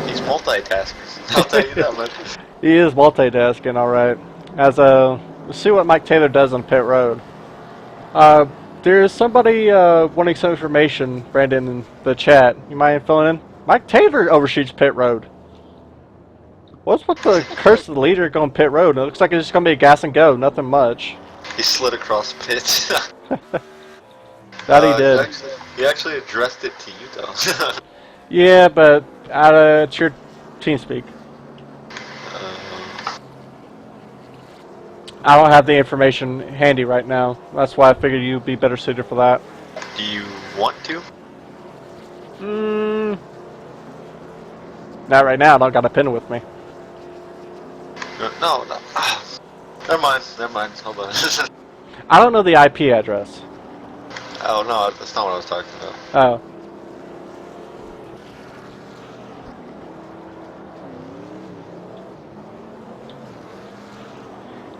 He's multitasking. I'll tell you that much. He is multitasking, all right. As let's see what Mike Taylor does on pit road. There's somebody wanting some information, Brandon, in the chat. You mind filling in? Mike Taylor overshoots pit road. What's with the curse of the leader going pit road? It looks like it's just going to be a gas and go, nothing much. He slid across the pits. That he did. He actually addressed it to you, though. Yeah, but it's your team speak. I don't have the information handy right now. That's why I figured you'd be better suited for that. Do you want to? Not right now. I don't got a pin with me. No. Never mind. Hold on. I don't know the IP address. Oh, no, that's not what I was talking about. Oh.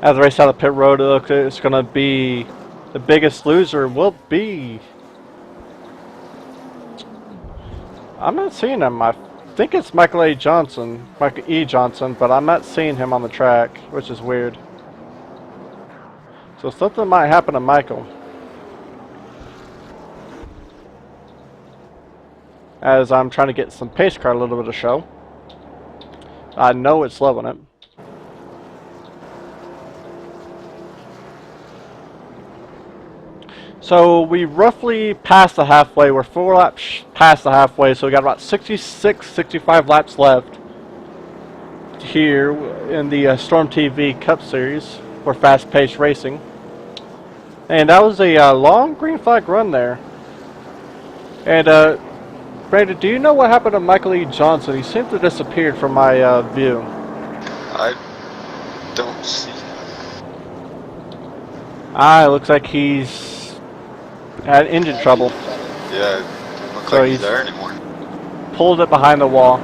As the race out of pit road, it looks like it's going to be the biggest loser will be. I'm not seeing him. I think it's Michael E. Johnson, but I'm not seeing him on the track, which is weird. So something might happen to Michael. As I'm trying to get some pace car a little bit of show. I know it's loving it. So we roughly passed the halfway. We're 4 laps past the halfway, so we got about 66, 65 laps left here in the StormTv Cup Series for fast-paced racing. And that was a long green flag run there. And Brandon, do you know what happened to Michael E. Johnson? He seemed to have disappeared from my view. I don't see him. It looks like he's had engine trouble. Yeah, it doesn't look So like he's he's there anymore. pulled it behind the wall.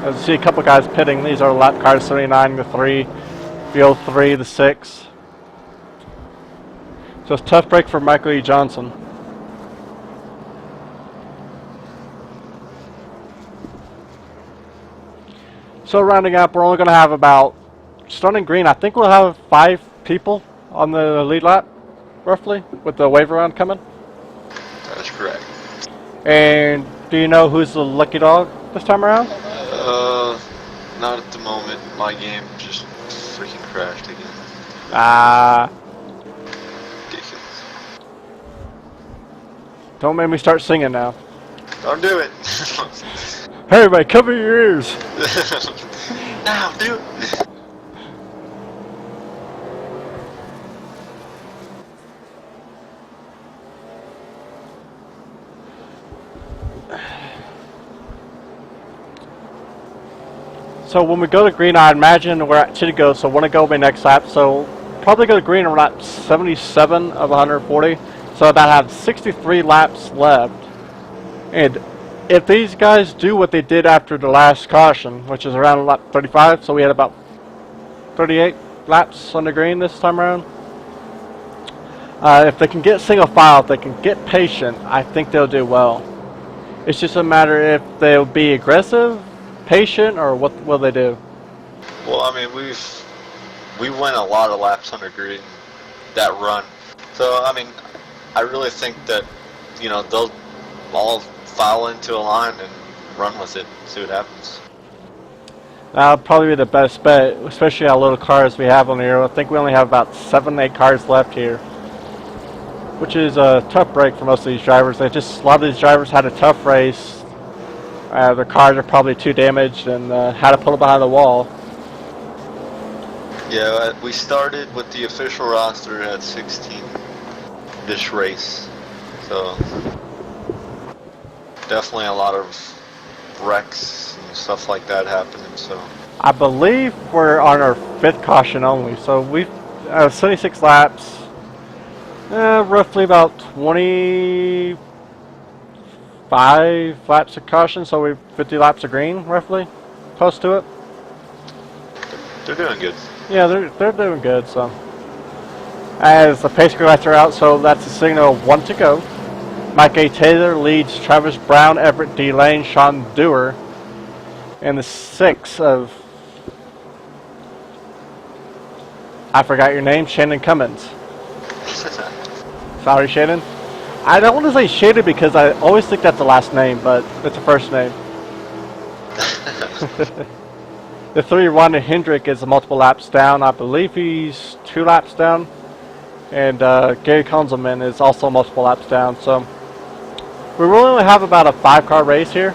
As you see a couple guys pitting. These are lap cars 79, the 3, the 03, the 6. So it's a tough break for Michael E. Johnson. So rounding up, we're only going to have about, starting green, I think we'll have 5 people on the lead lap, roughly, with the wave around coming. That is correct. And do you know who's the lucky dog this time around? Not at the moment. My game just freaking crashed again. Ridiculous. Don't make me start singing now. Don't do it. Hey, everybody, cover your ears. Now, do it. So when we go to green, I imagine we're at 2 to go, so I want to go my next lap. So probably go to green and we're at 77 of 140. So about have 63 laps left. And if these guys do what they did after the last caution, which is around lap 35, so we had about 38 laps on the green this time around. If they can get single file, if they can get patient, I think they'll do well. It's just a matter if they'll be aggressive, patient, or what will they do? Well, I mean, we went a lot of laps under green that run. So I mean, I really think that, you know, they'll all file into a line and run with it, see what happens. That'll probably be the best bet, especially how little cars we have on here. I think we only have about 7, 8 cars left here, which is a tough break for most of these drivers. A lot of these drivers had a tough race. Their cars are probably too damaged and had to put them behind the wall. Yeah, we started with the official roster at 16 this race, so definitely a lot of wrecks and stuff like that happening. So I believe we're on our 5th caution only, so we've 76 laps, roughly about 25 laps of caution, so we're 50 laps of green, roughly, close to it. they're doing good. Yeah, they're doing good. So as the pace car lights are out, so that's a signal of 1 to go. Mike A. Taylor leads Travis Brown, Everett D. Lane, Sean Dewar, and the 6 of, I forgot your name, Shannon Cummins. Sorry, Shannon. I don't want to say Shannon because I always think that's the last name, but it's the first name. The 3 Ronda Hendrick is multiple laps down. I believe he's 2 laps down. And Gary Konzelman is also multiple laps down. So we really only have about a 5-car race here.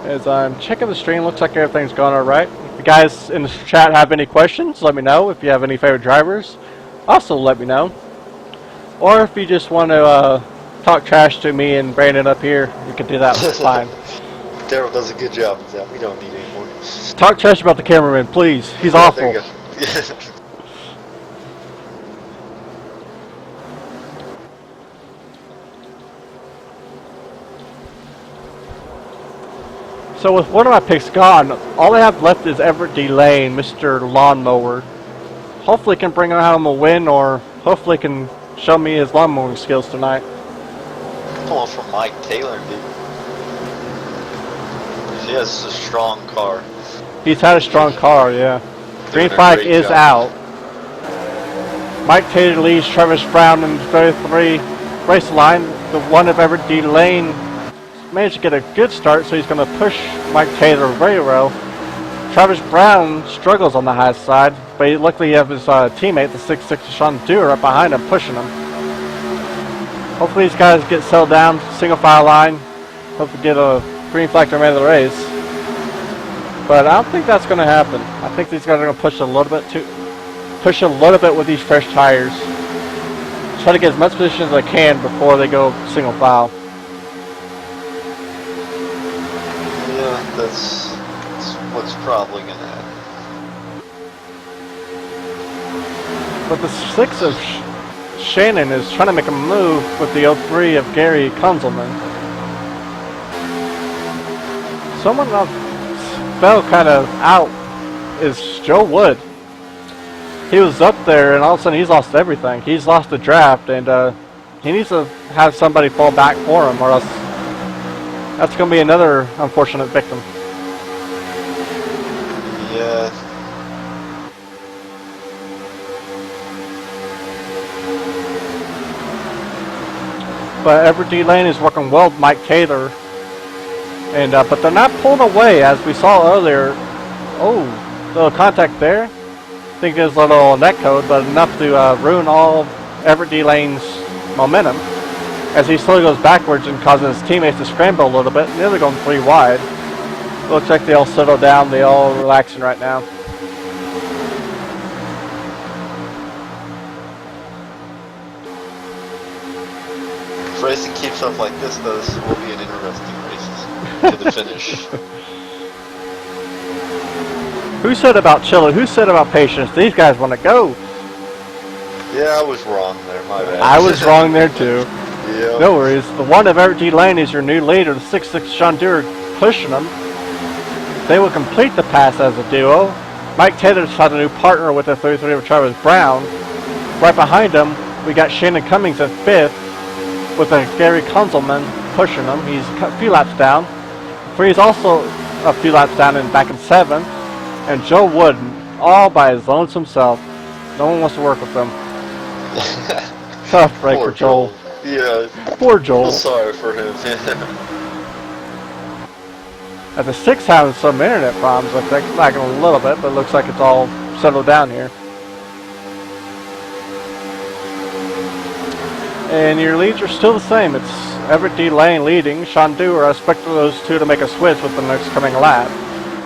As I'm checking the stream, looks like everything's going alright. If you guys in the chat have any questions, let me know. If you have any favorite drivers, also let me know. Or if you just want to talk trash to me and Brandon up here, you can do that. It's fine. Daryl does a good job of that. We don't need any more. Talk trash about the cameraman, please. He's awful. There you go. So with one of my picks gone, all I have left is Everett D. Lane, Mr. Lawnmower. Hopefully can bring home a win, or hopefully can show me his lawn mowing skills tonight. Pulling from Mike Taylor, dude. He has a strong car. He's had a strong car, yeah. Green Doing a flag great is job. out. Mike Taylor leads Travis Brown in the 33 race line. The 1 of Everett D. Lane managed to get a good start, so he's going to push Mike Taylor very well. Travis Brown struggles on the high side, but luckily he has his teammate, the 6'6" Sean Dewar, up behind him, pushing him. Hopefully these guys get settled down, single file line. Hopefully get a green flag to the end of the race. But I don't think that's going to happen. I think these guys are going to push a little bit with these fresh tires. Try to get as much position as I can before they go single file. Yeah, that's what's probably going to happen. But the 6 of Shannon is trying to make a move with the 03 of Gary Konzelman. Someone else fell kind of out is Joe Wood. He was up there and all of a sudden he's lost everything. He's lost the draft, and he needs to have somebody fall back for him, or else that's going to be another unfortunate victim. Yeah. But Everett D. Lane is working well with Mike Taylor. And but they're not pulling away as we saw earlier. Oh, little contact there. I think there's a little net code, but enough to ruin all Everett D. Lane's momentum as he slowly goes backwards and causing his teammates to scramble a little bit. And they're going 3 wide. Looks like they all settle down. They all relaxing right now. If racing keeps up like this, though, this will be an interesting race to the finish. Who said about chilling? Who said about patience? These guys want to go. Yeah, I was wrong there, my bad. I was wrong there too. Yeah. No worries. The 1 of Everett D. Lane is your new leader. The 6'6" Sean Dewar pushing them. They will complete the pass as a duo. Mike Taylor's had a new partner with the 33 of Travis Brown. Right behind him, we got Shannon Cummings at 5th with a Gary Konzelman pushing him. He's a few laps down. 3 is also a few laps down and back in 7th. And Joe Wood, all by his lonesome self. No one wants to work with him. Tough break Poor for Joel. Yeah. Poor I Joel. feel sorry for him. At the 6 having some internet problems, I think, lagging a little bit, but it looks like it's all settled down here. And your leads are still the same. It's Everett D. Lane leading. Sean Dewar, I expect those two to make a switch with the next coming lap.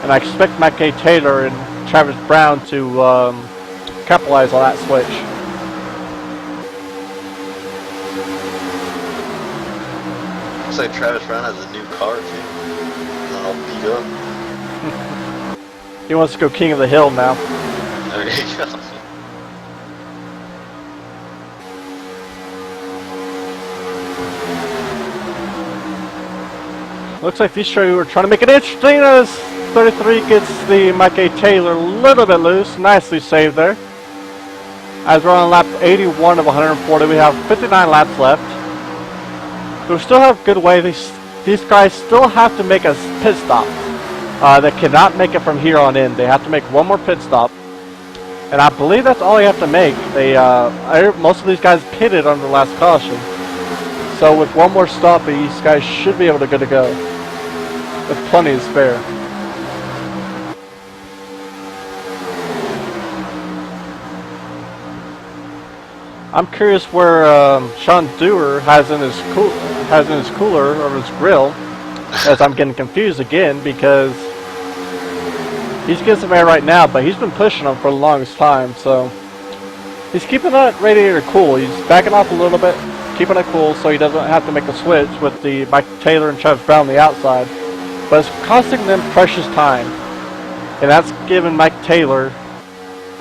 And I expect Matt K. Taylor and Travis Brown to capitalize on that switch. Looks like Travis Brown has a new car too. Not all beat up. He wants to go king of the hill now. There you go. Looks like these two are trying to make it interesting as 33 gets the Mike A. Taylor a little bit loose. Nicely saved there. As we're on lap 81 of 140, we have 59 laps left. So we still have good way. These guys still have to make a pit stop. They cannot make it from here on in. They have to make one more pit stop. And I believe that's all you have to make. They most of these guys pitted on the last caution. So with one more stop, these guys should be able to get to go. With plenty to spare. I'm curious where Sean Dewar has in his cooler or his grill, as I'm getting confused again because he's getting some air right now, but he's been pushing them for the longest time, so he's keeping that radiator cool. He's backing off a little bit, keeping it cool so he doesn't have to make a switch with the Mike Taylor and Travis Brown on the outside. But it's costing them precious time. And that's giving Mike Taylor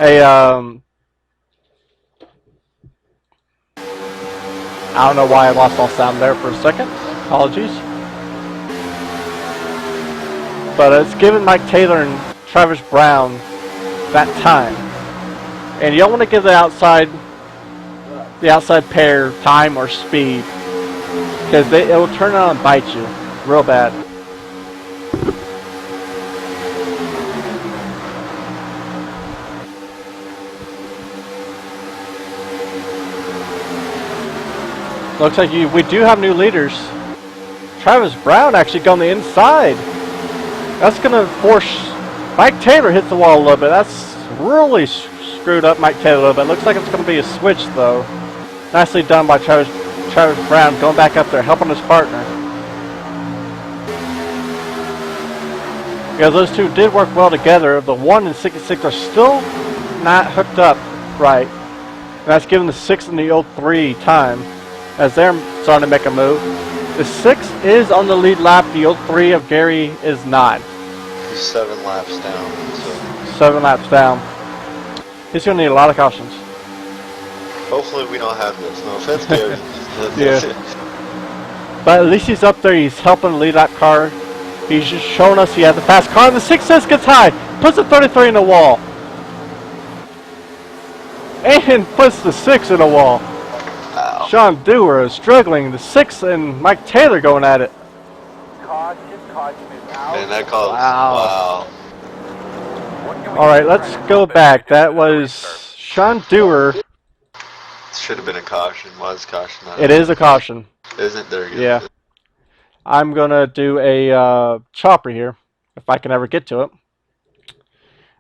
a, I don't know why I lost all sound there for a second. Apologies. But it's giving Mike Taylor and Travis Brown that time. And you don't want to give the outside pair time or speed, because it will turn on and bite you real bad. Looks like we do have new leaders. Travis Brown actually going the inside. That's going to force Mike Taylor hit the wall a little bit. That's really screwed up Mike Taylor a little bit. Looks like it's going to be a switch though. Nicely done by Travis Brown going back up there, helping his partner. Yeah, those two did work well together. The 1 and 66 are still not hooked up right. And that's giving the 6 and the 03 time as they're starting to make a move. The 6 is on the lead lap. The 03 of Gary is not. He's 7 laps down. So 7 laps down. He's going to need a lot of cautions. hopefully we don't have this. No offense, Gary. Yeah. But at least he's up there. He's helping lead that car. He's just showing us he has a fast car. The 6S gets high. Puts the 33 in the wall. And puts the 6 in the wall. Ow. Sean Dewar is struggling. The 6 and Mike Taylor going at it. Caution is out. Man, that call. Wow. Wow. Alright, let's go back. That was Sean Dewar. Should have been a caution. Was caution not? It is a caution. Isn't there? Yeah. I'm going to do a chopper here, if I can ever get to it.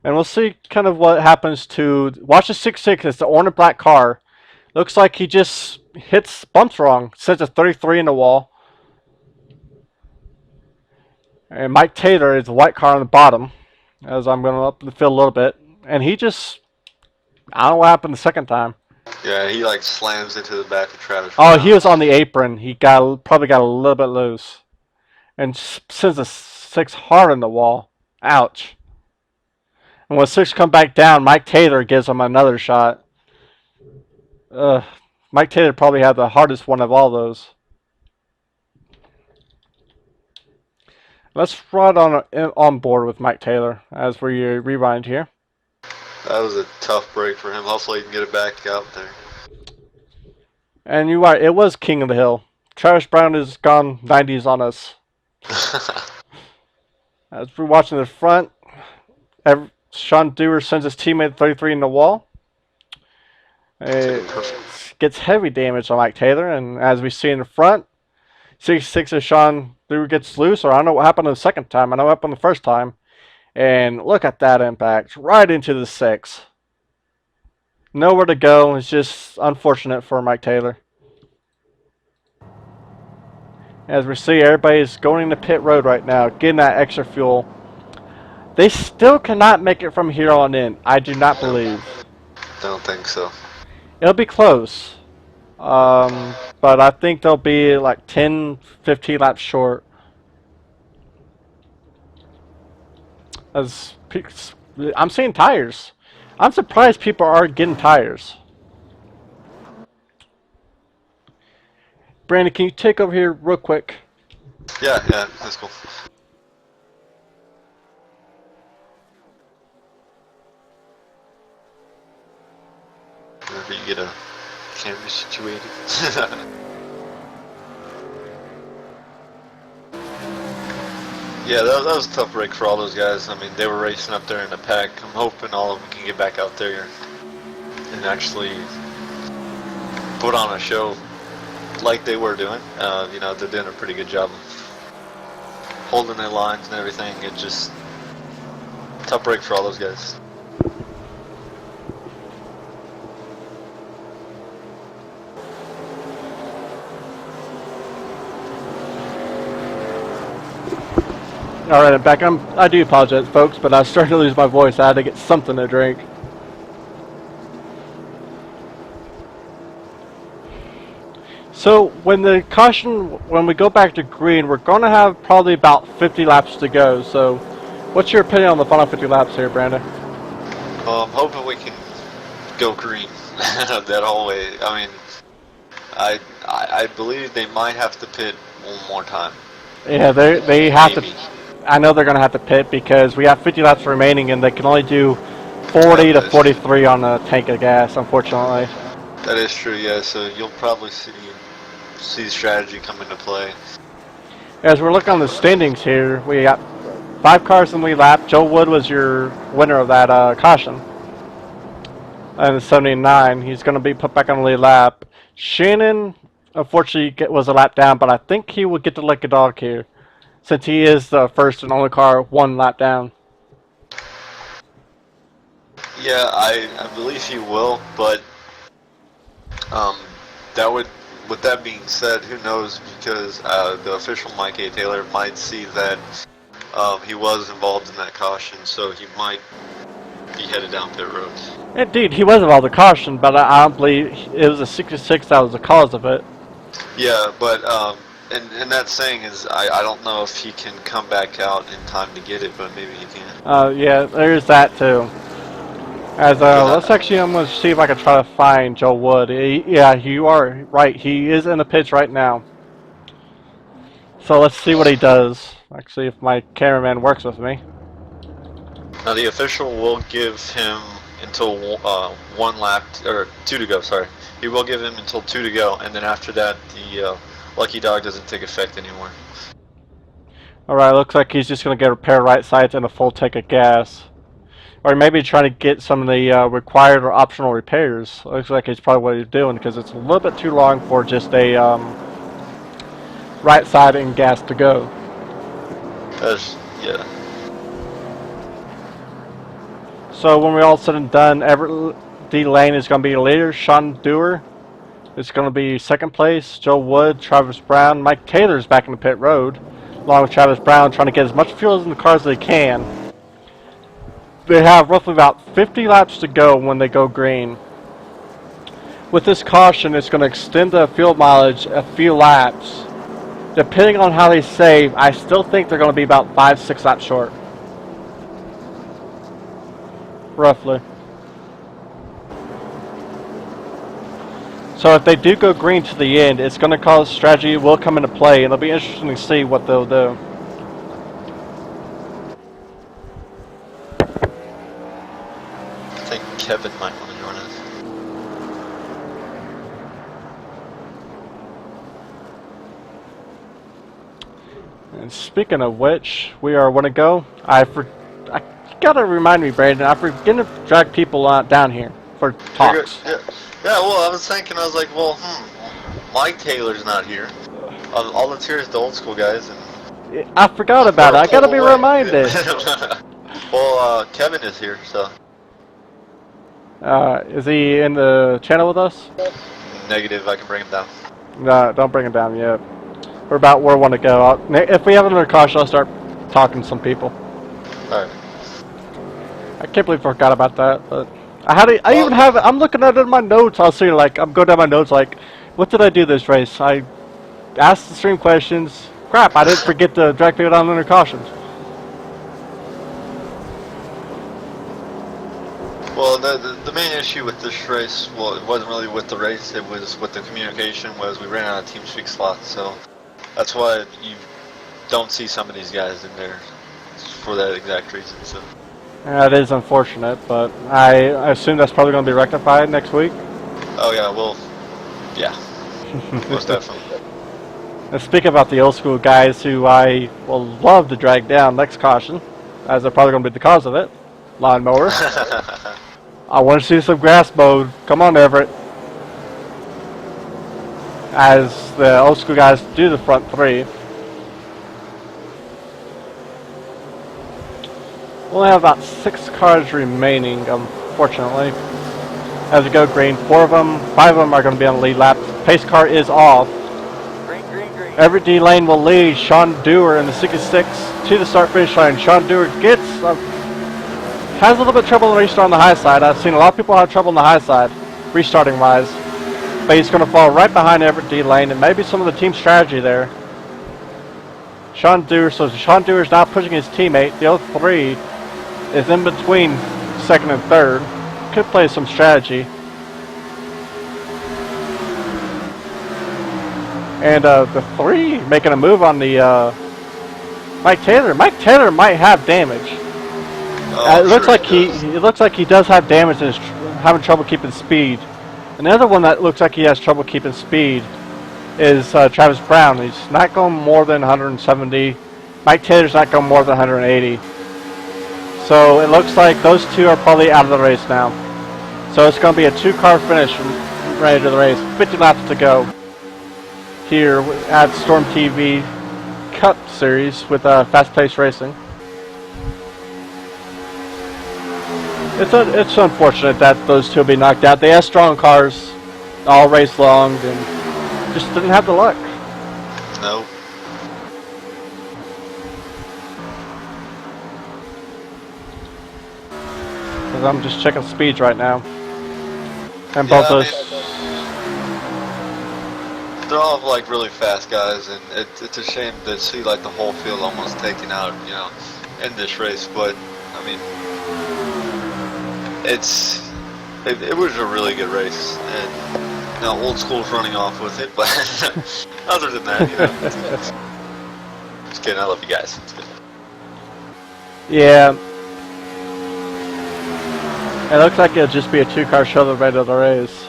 And we'll see kind of what happens to... Watch the 6.6. It's the orange and black car. Looks like he just bumps wrong. Sends a 33 in the wall. And Mike Taylor is the white car on the bottom. As I'm going up the field a little bit. And he just... I don't know what happened the second time. Yeah, he like slams into the back of Travis. Oh, he was on the apron. He probably got a little bit loose. And sends a 6 hard in the wall. Ouch. And when 6 come back down, Mike Taylor gives him another shot. Mike Taylor probably had the hardest one of all those. Let's ride on board with Mike Taylor as we rewind here. That was a tough break for him. Hopefully he can get it back out there. And you're right, it was King of the Hill. Travis Brown has gone 90s on us. As we're watching the front, Sean Dewar sends his teammate 33 in the wall. It gets heavy damage on Mike Taylor, and as we see in the front, 66 of Sean Dewar gets loose, or I don't know what happened the second time. I know what happened the first time. And look at that impact, right into the 6. Nowhere to go. It's just unfortunate for Mike Taylor. As we see, everybody's going into pit road right now, getting that extra fuel. They still cannot make it from here on in. I do not believe. Don't think so. It'll be close. But I think they'll be like 10, 15 laps short. As I'm seeing tires. I'm surprised people are getting tires. Brandon, can you take over here real quick? Yeah, that's cool. Whenever you get a camera situated. Yeah, that was a tough break for all those guys. I mean, they were racing up there in the pack. I'm hoping all of them can get back out there and actually put on a show like they were doing. You know, they're doing a pretty good job of holding their lines and everything. It just tough break for all those guys. Alright, I'm back. I do apologize, folks, but I was starting to lose my voice. I had to get something to drink. So, when we go back to green, we're going to have probably about 50 laps to go. So, what's your opinion on the final 50 laps here, Brandon? I'm hoping we can go green that whole way. I mean, I believe they might have to pit one more time. Yeah, they have Maybe. to. I know they're going to have to pit because we have 50 laps remaining and they can only do 40 to 43 on a tank of gas, unfortunately. That is true, yeah. So you'll probably see the strategy come into play. As we're looking on the standings here, we got 5 cars in the lead lap. Joe Wood was your winner of that caution. And the 79, he's going to be put back on the lead lap. Shannon, unfortunately, was a lap down, but I think he will get to lick a dog here, since he is the first and only car 1 lap down. Yeah, I believe he will, but that would, with that being said, who knows, because the official Mike A. Taylor might see that he was involved in that caution, so he might be headed down pit road. Indeed, he was involved in caution, but I don't believe it was a 66 that was the cause of it. Yeah, but and that saying is, I don't know if he can come back out in time to get it, but maybe he can. Yeah, there's that too. As let's actually, I'm gonna see if I can try to find Joe Wood. Yeah, you are right. He is in the pitch right now. So let's see what he does. Actually, if my cameraman works with me. Now the official will give him until 1 lap, or 2 to go, sorry. He will give him until 2 to go, and then after that, the lucky dog doesn't take effect anymore. Alright, looks like he's just going to get a pair of right sides and a full tank of gas. Or maybe trying to get some of the required or optional repairs. Looks like it's probably what he's doing, because it's a little bit too long for just a right side and gas to go. Yeah. So when we're all said and done, Everett D. Lane is going to be the leader. Sean Dewar is going to be second place. Joe Wood, Travis Brown, Mike Taylor's back in the pit road, along with Travis Brown, trying to get as much fuel in the cars as they can. They have roughly about 50 laps to go when they go green. With this caution, it's going to extend the fuel mileage a few laps. Depending on how they save, I still think they're going to be about 5-6 laps short. Roughly. So if they do go green to the end, it's going to cause strategy will come into play, and it'll be interesting to see what they'll do. I think Kevin might want to join us. And speaking of which, we are want to go. I gotta remind me, Brandon. I'm forgetting to drag people down here for talks. Yeah, well, I was thinking, I was like, well, Mike Taylor's not here. All that's here is the old school guys. And I forgot about it. I gotta be reminded. Well, Kevin is here, so. Is he in the channel with us? Negative, I can bring him down. No, don't bring him down yet. We're about where we want to go. If we have another caution, I'll start talking to some people. Alright. I can't believe I forgot about that, but I even have it. I'm looking at it in my notes. I'll see, like, I'm going down my notes, like, what did I do this race? I asked the stream questions. Crap, I didn't forget to drag people down under cautions. Well, the main issue with this race, well, it wasn't really with the race, it was with the communication, was we ran out of TeamSpeak slots, so that's why you don't see some of these guys in there for that exact reason. So. That is unfortunate, but I assume that's probably going to be rectified next week. Oh yeah, well, yeah, most definitely. And speaking about the old school guys who I will love to drag down next caution, as they're probably going to be the cause of it, lawnmower. I want to see some grass mowed. Come on, Everett. As the old school guys do the front three. We only have about 6 cars remaining, unfortunately. As we go green, 4 of them, 5 of them are going to be on the lead lap. Pace car is off. Green. Everett D Lane will lead Sean Dewar in the 66 to the start finish line. Sean Dewar gets has a little bit of trouble in the restart on the high side. I've seen a lot of people have trouble on the high side, restarting wise. But he's going to fall right behind Everett D Lane, and maybe some of the team strategy there. Sean Dewar, so Sean Dewar is now pushing his teammate. The 03 is in between second and third. Could play some strategy. And the 3 making a move on the Mike Taylor. Mike Taylor might have damage. Oh, it looks like he does have damage and is having trouble keeping speed. Another one that looks like he has trouble keeping speed is Travis Brown. He's not going more than 170. Mike Taylor's not going more than 180. So it looks like those two are probably out of the race now. So it's going to be a 2-car finish ready to the race. 50 laps to go here at StormTv Cup Series with fast-paced racing. It's unfortunate that those two will be knocked out. They have strong cars all race long and just didn't have the luck. No. Because I'm just checking speeds right now. And both those... they're all like really fast guys, and it's a shame to see like the whole field almost taken out, you know, in this race. But I mean, it was a really good race, and you know, old school's running off with it. But other than that, you know, just kidding. I love you guys. It's good. Yeah. It looks like it'll just be a 2-car show ready to the race.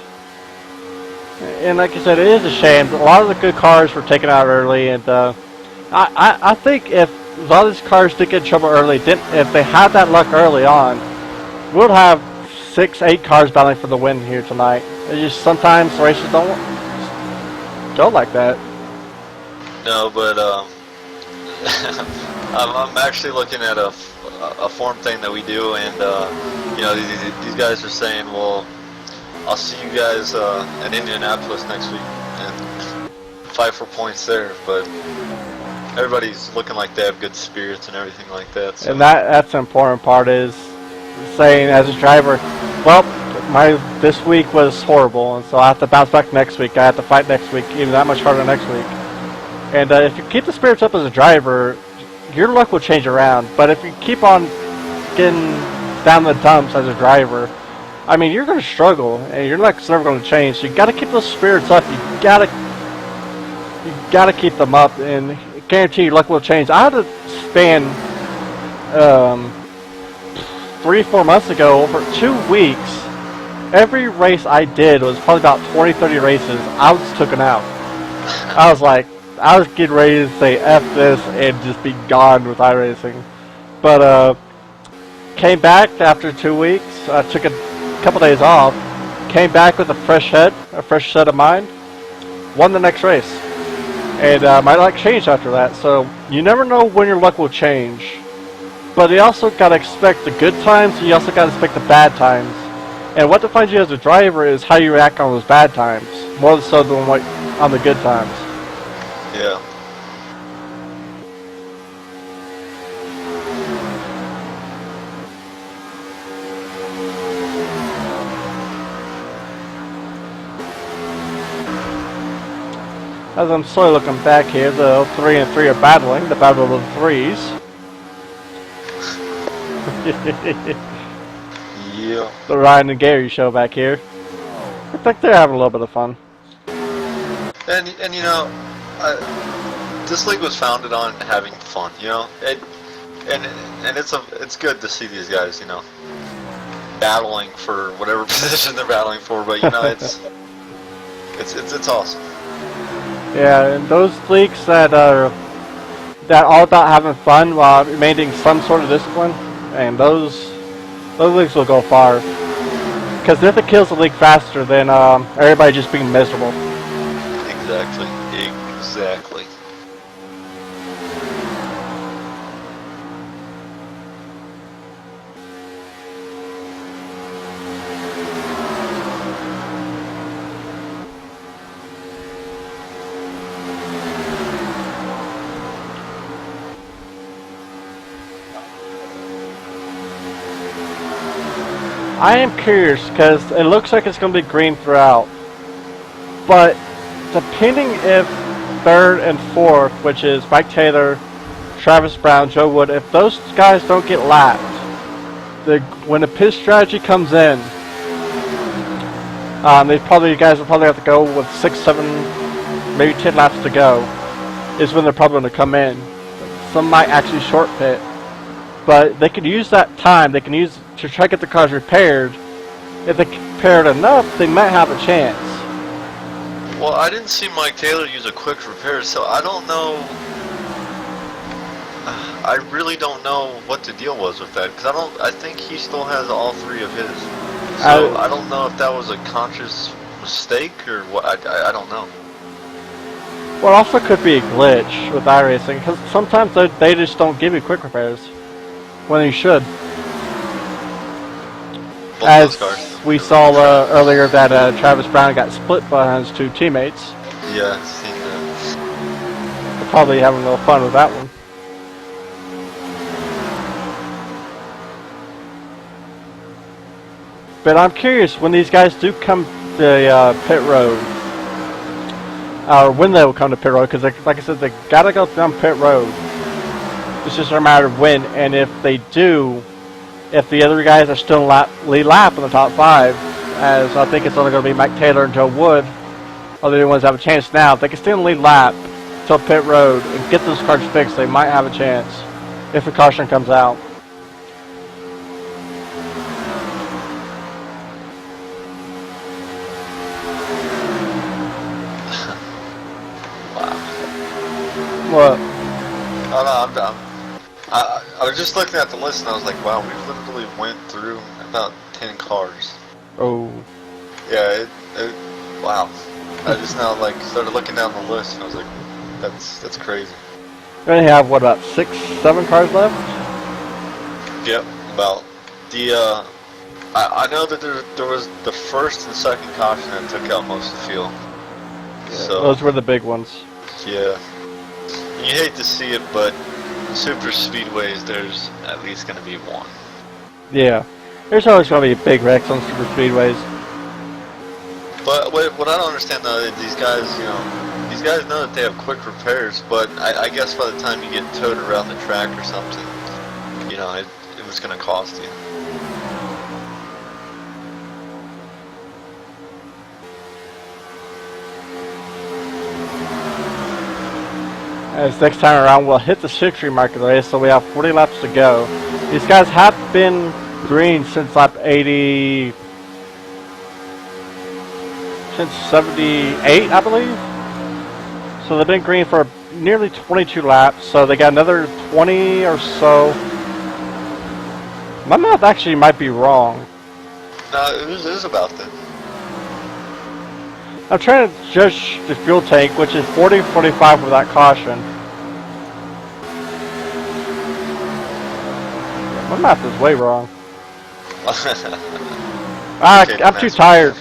And like I said, it is a shame. A lot of the good cars were taken out early, and I think if a lot of these cars did get in trouble early, if they had that luck early on, we'll have 6, 8 cars battling for the win here tonight. It's just sometimes races don't go like that. No, but I'm actually looking at a form thing that we do, and you know, these guys are saying, well, I'll see you guys in Indianapolis next week and fight for points there. But everybody's looking like they have good spirits and everything like that. So. And that's the important part, is saying as a driver, well, this week was horrible, and so I have to bounce back next week. I have to fight next week, even that much harder next week. And if you keep the spirits up as a driver, your luck will change around. But if you keep on getting down the dumps as a driver, I mean, you're going to struggle, and your luck's never going to change. So you got to keep those spirits up. You got to keep them up, and guarantee your luck will change. I had to span 3-4 months ago, over 2 weeks. Every race I did was probably about 20-30 races. I was taken out. I was like, I was getting ready to say F this and just be gone with iRacing. But, came back after 2 weeks. I took a couple days off. Came back with a fresh head, a fresh set of mind. Won the next race. And my luck changed after that. So you never know when your luck will change. But you also got to expect the good times, and you also got to expect the bad times. And what defines you as a driver is how you react on those bad times, more so than what on the good times. Yeah. As I'm slowly looking back here, the 3 and 3 are battling, the battle of the 3s. Yeah. The Ryan and Gary show back here. I think they're having a little bit of fun. And you know, this league was founded on having fun. You know, and it's good to see these guys. You know, battling for whatever position they're battling for. But you know, it's awesome. Yeah, and those leagues that are all about having fun while maintaining some sort of discipline, and those leagues will go far. Because nothing kills the league faster than everybody just being miserable. Exactly. I am curious because it looks like it's going to be green throughout. But depending if 3rd and 4th, which is Mike Taylor, Travis Brown, Joe Wood, if those guys don't get lapped, when the pit strategy comes in, you guys will probably have to go with 6, 7, maybe 10 laps to go, is when they're probably going to come in. Some might actually short pit. But they could use that time, they can use to try to get the cars repaired. If they repair it enough, they might have a chance. Well, I didn't see Mike Taylor use a quick repair, so I don't know. I really don't know what the deal was with that, because I think he still has all 3 of his. So I don't know if that was a conscious mistake or what. I don't know. Well, it also could be a glitch with iRacing, because sometimes they just don't give you quick repairs when you should. Both As those cars. we saw earlier that Travis Brown got split by his 2 teammates. Yeah, I've seen that. They're probably having a little fun with that one. But I'm curious, when these guys do come to the pit road, or when they will come to pit road, because like I said, they gotta go down pit road. It's just a matter of when, and if they do, if the other guys are still lead lap in the top 5, as I think it's only going to be Mike Taylor and Joe Wood, are the only ones that have a chance now. If they can stay in the lead lap till pit road and get those cars fixed, they might have a chance if the caution comes out. What? Oh, no, I'm done. I was just looking at the list and I was like, wow, we literally went through about 10 cars. Oh. Yeah, wow. I just now like started looking down the list and I was like, that's crazy. We only have what, about 6, 7 cars left? Yep, about the I know that there was the first and second caution that took out most of the field. Yeah, So those were the big ones. yeah, you hate to see it, but super speedways, there's at least going to be one. Yeah, there's always going to be big wrecks on super speedways. But what I don't understand though is these guys, you know, these guys know that they have quick repairs, but I guess by the time you get towed around the track or something, you know, it was going to cost you. As next time around, we'll hit the 60 mark of the race, so we have 40 laps to go. These guys have been green since lap 80, since 78, I believe. So they've been green for nearly 22 laps, so they got another 20 or so. My math actually might be wrong. No, it was about that. I'm trying to judge the fuel tank, which is 40-45 without caution. My math is way wrong. I'm too tired.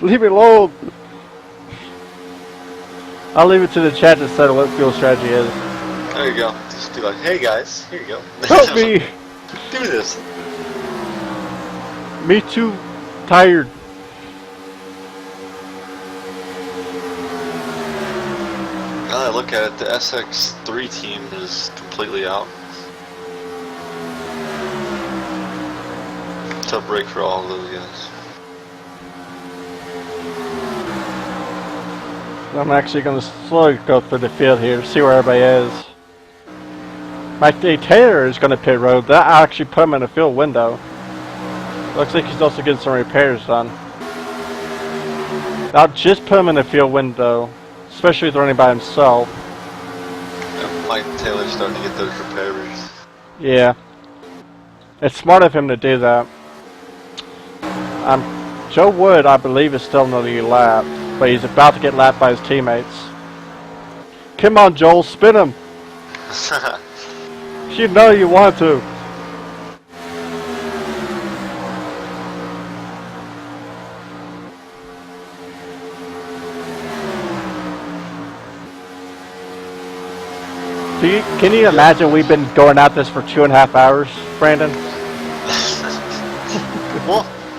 Leave me alone. I'll leave it to the chat to settle what fuel strategy is. There you go. Just be like, hey guys, here you go. Help me! Give me this. Me too tired. Now that I look at it, the SX3 team is completely out. Tough break for all of those guys. I'm actually going to slowly go through the field here to see where everybody is. Mike Taylor is going to pit road. That actually put him in a field window. Looks like he's also getting some repairs done. I'll just put him in a field window, especially if he's running by himself. Mike Taylor's starting to get those repairs. Yeah. It's smart of him to do that. Joe Wood, I believe, is still in the lap, but he's about to get lapped by his teammates. Come on, Joel, spin him. You know you want to. Can you imagine we've been going at this for 2.5 hours, Brandon?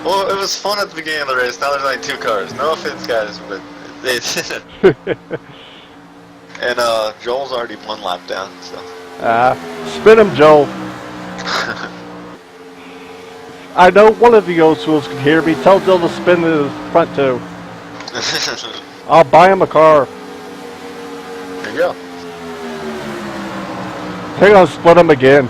Well, it was fun at the beginning of the race. Now there's only 2 cars. No offense, guys, but they and Joel's already 1 lap down. So. Spin him, Joel. I know one of the old schools can hear me. Tell Joel to spin the front too. I'll buy him a car. There you go. They're gonna split him again.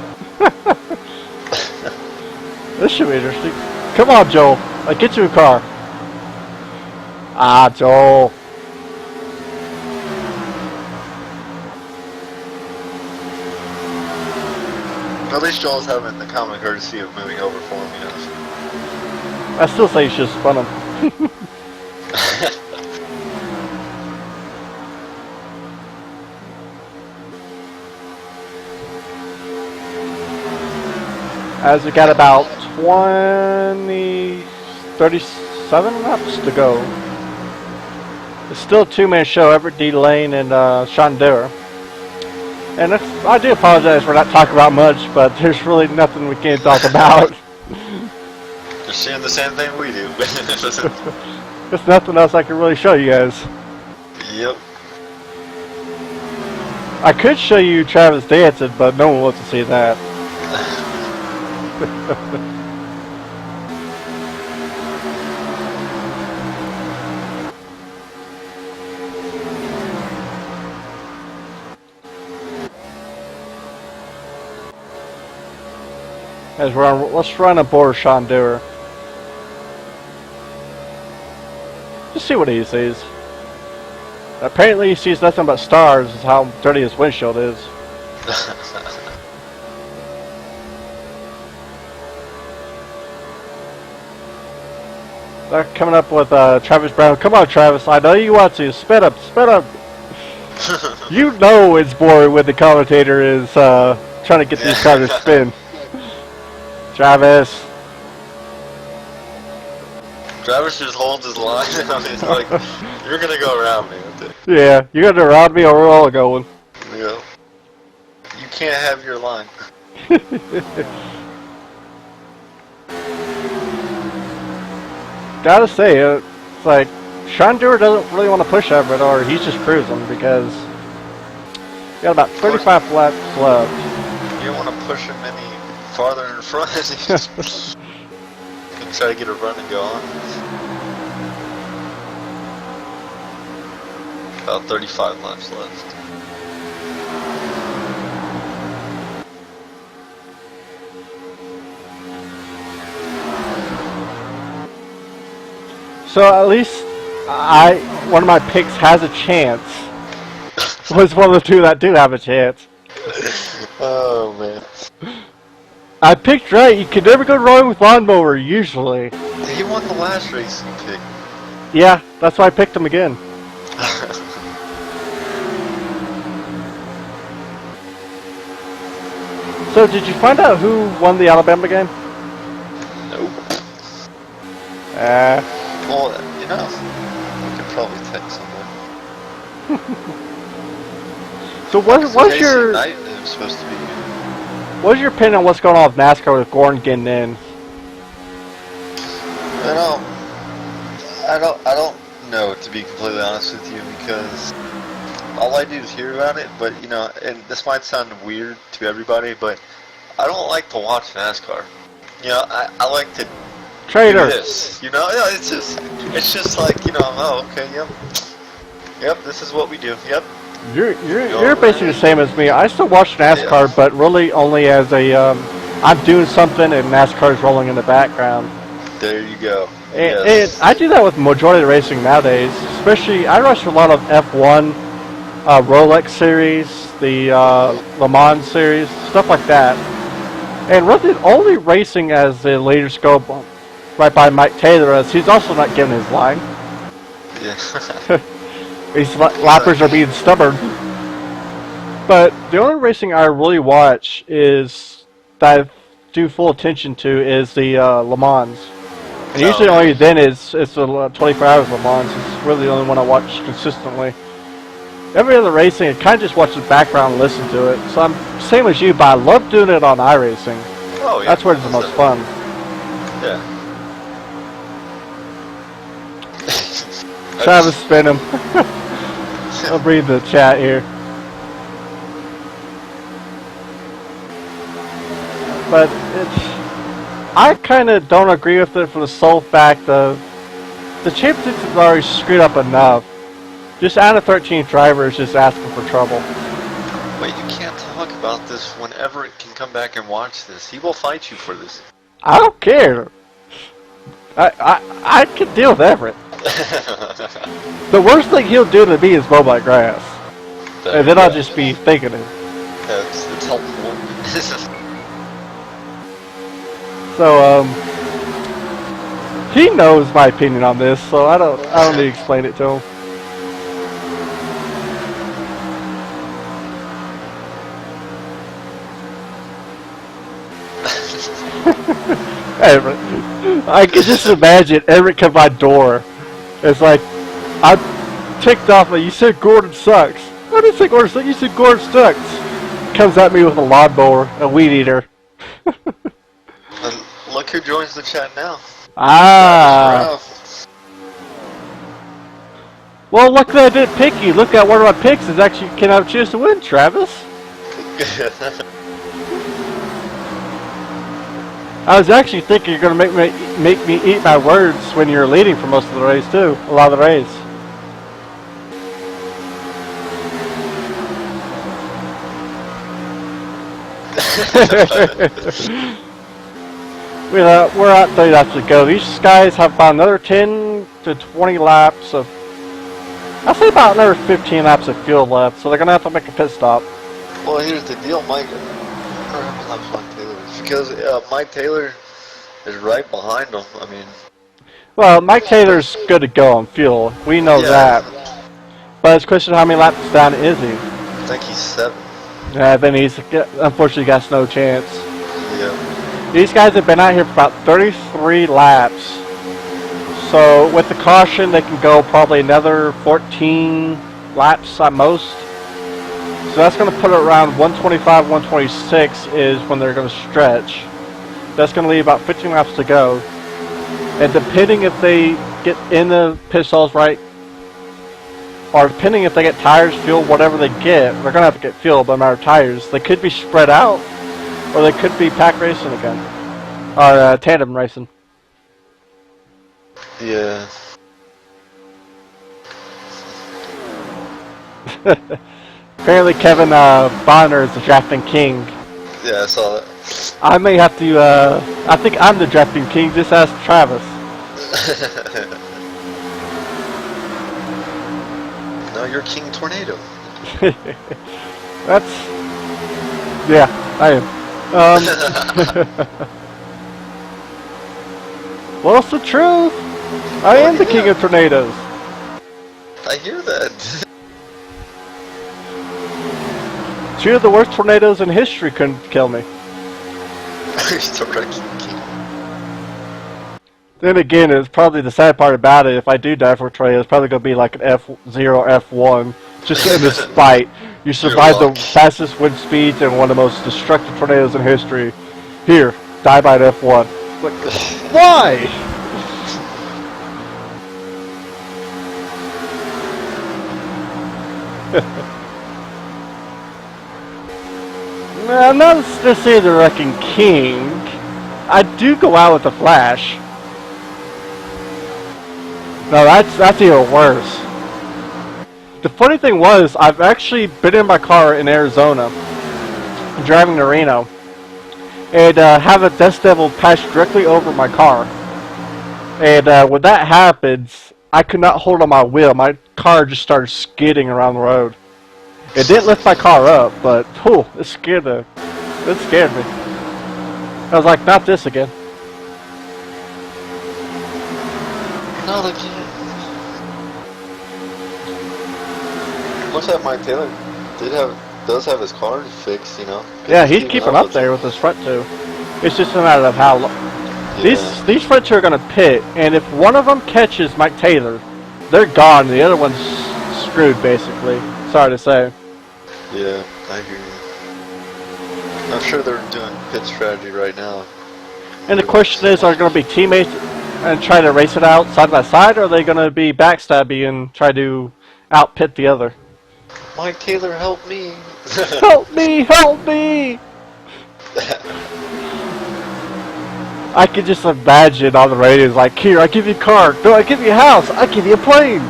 This should be interesting. Come on, Joel. I'll get you a car. Ah, Joel. At least Joel's having the common courtesy of moving over for him, you know. I still say you should spun him. As we got about 37 laps to go. It's still a 2-man show, Everett D. Lane and Sean Dewar. And I do apologize for not talking about much, but there's really nothing we can't talk about. They're seeing the same thing we do. There's nothing else I can really show you guys. Yep. I could show you Travis dancing, but no one wants to see that. As we're on, let's run aboard Sean Dewar. Just see what he sees. Apparently he sees nothing but stars, is how dirty his windshield is. They're coming up with Travis Brown. Come on, Travis. I know you want to. Spin up. Spin up. You know it's boring when the commentator is trying to get these cars to spin. Travis. Travis just holds his line. I mean, it's like, you're going to go around me. Yeah, you're going to round me or we're all going. Yeah. You can't have your line. Gotta say, it's like, Sean Dewar doesn't really want to push Everett, or he's just cruising, because you got about 35 laps left. You don't want to push him any farther in front. You just can try to get a run and go on. About 35 laps left. So at least one of my picks has a chance. was one of the two that do have a chance. Oh man. I picked right. You can never go wrong with lawnmower, usually. He won the last race he picked. Yeah, that's why I picked him again. So, did you find out who won the Alabama game? Nope. Well, you know, I could probably text someone. So, what's your Night is supposed to be? what's your opinion on what's going on with NASCAR with Gordon getting in? I don't know, to be completely honest with you, because all I do is hear about it. But you know, and this might sound weird to everybody, but I don't like to watch NASCAR. You know, I like to Trader. do this. You know, yeah, it's just like, you know, oh, okay, yep, this is what we do. Yep. You're basically the same as me. I still watch NASCAR, Yeah. but really only as a I'm doing something and NASCAR's rolling in the background. There you go. And Yes. I do that with majority of the racing nowadays. Especially, I rush a lot of F1, Rolex series, the Le Mans series, stuff like that. And really, only racing as the leaders go right by Mike Taylor, as he's also not giving his line. Yeah. These lappers are being stubborn. But the only racing I really watch is that I do full attention to is the Le Mans. And usually only then it's the 24 hours Le Mans. It's really the only one I watch consistently. Every other racing, I kind of just watch the background and listen to it. So I'm same as you, but I love doing it on iRacing. Oh, yeah. That's where it's the most fun. Yeah. Travis Spinham. I'll read the chat here. But I kind of don't agree with it for the sole fact of the championships is already screwed up enough. Just add a 13th driver is just asking for trouble. Wait, you can't talk about this when Everett can come back and watch this. He will fight you for this. I don't care. I can deal with Everett. The worst thing he'll do to me is mow my grass. And then I'll just be thinking it. It's helpful. So, he knows my opinion on this, so I don't need to explain it to him. Everett. I can just imagine Everett come by door. It's like, I'm ticked off. Like, you said Gordon sucks. I didn't say Gordon sucks. You said Gordon sucks. Comes at me with a lawnmower, a weed eater. And look who joins the chat now. Ah. Well, look that I didn't pick you. Look at one of my picks is actually can have a chance to win, Travis. I was actually thinking you're going to make me eat my words when you're leading for most of the race too. A lot of the race. We're at 30 laps to go. These guys have about another 10 to 20 laps of. I'll say about another 15 laps of fuel left, so they're going to have to make a pit stop. Well, here's the deal, Mike. I don't know how many laps Mike Taylor is, because Mike Taylor is right behind him. I mean, well, Mike Taylor's good to go on fuel. We know that. But it's a question of how many laps down is he? I think he's 7. Yeah, then he's unfortunately got no chance. Yeah. These guys have been out here for about 33 laps. So with the caution, they can go probably another 14 laps at most. So that's going to put it around 125, 126 is when they're going to stretch. That's going to leave about 15 laps to go. And depending if they get in the pit stalls right, or depending if they get tires, fuel, whatever they get, they're going to have to get fuel, but no matter tires. They could be spread out, or they could be pack racing again. Or tandem racing. Yeah. Apparently Kevin Bonner is the drafting king. Yeah, I saw that. I may have to, I think I'm the drafting king, just ask Travis. No, you're King Tornado. That's... Yeah, I am. Well, it's the truth. I am the king of tornadoes. I hear that. 2 of the worst tornadoes in history couldn't kill me. He's the wrecking king. Then again, it's probably the sad part about it. If I do die for a tornado, it's probably going to be like an F0, F1. Just in this fight, you survive the fastest wind speeds and one of the most destructive tornadoes in history. Here, die by an F1. Like, why? I'm not necessarily the wrecking king. I do go out with the flash. No, that's even worse. The funny thing was, I've actually been in my car in Arizona, driving to Reno, and have a Death Devil pass directly over my car. And when that happens, I could not hold on my wheel. My car just started skidding around the road. It didn't lift my car up, but whew, it scared me. I was like, not this again. Not again. Looks like Mike Taylor does have his car fixed, you know. Yeah, he's keeping up there with his front two. It's just a matter of how long. Yeah. These front two are going to pit, and if one of them catches Mike Taylor, they're gone. The other one's screwed, basically. Sorry to say. Yeah, I hear you. I'm sure they're doing pit strategy right now. And the question is, are going to be teammates and try to race it out side by side, or are they going to be backstabby and try to out-pit the other? Mike Taylor, help me! Help me! Help me! I can just imagine on the radio, like, here, I give you a car. No, I give you a house. I give you a plane.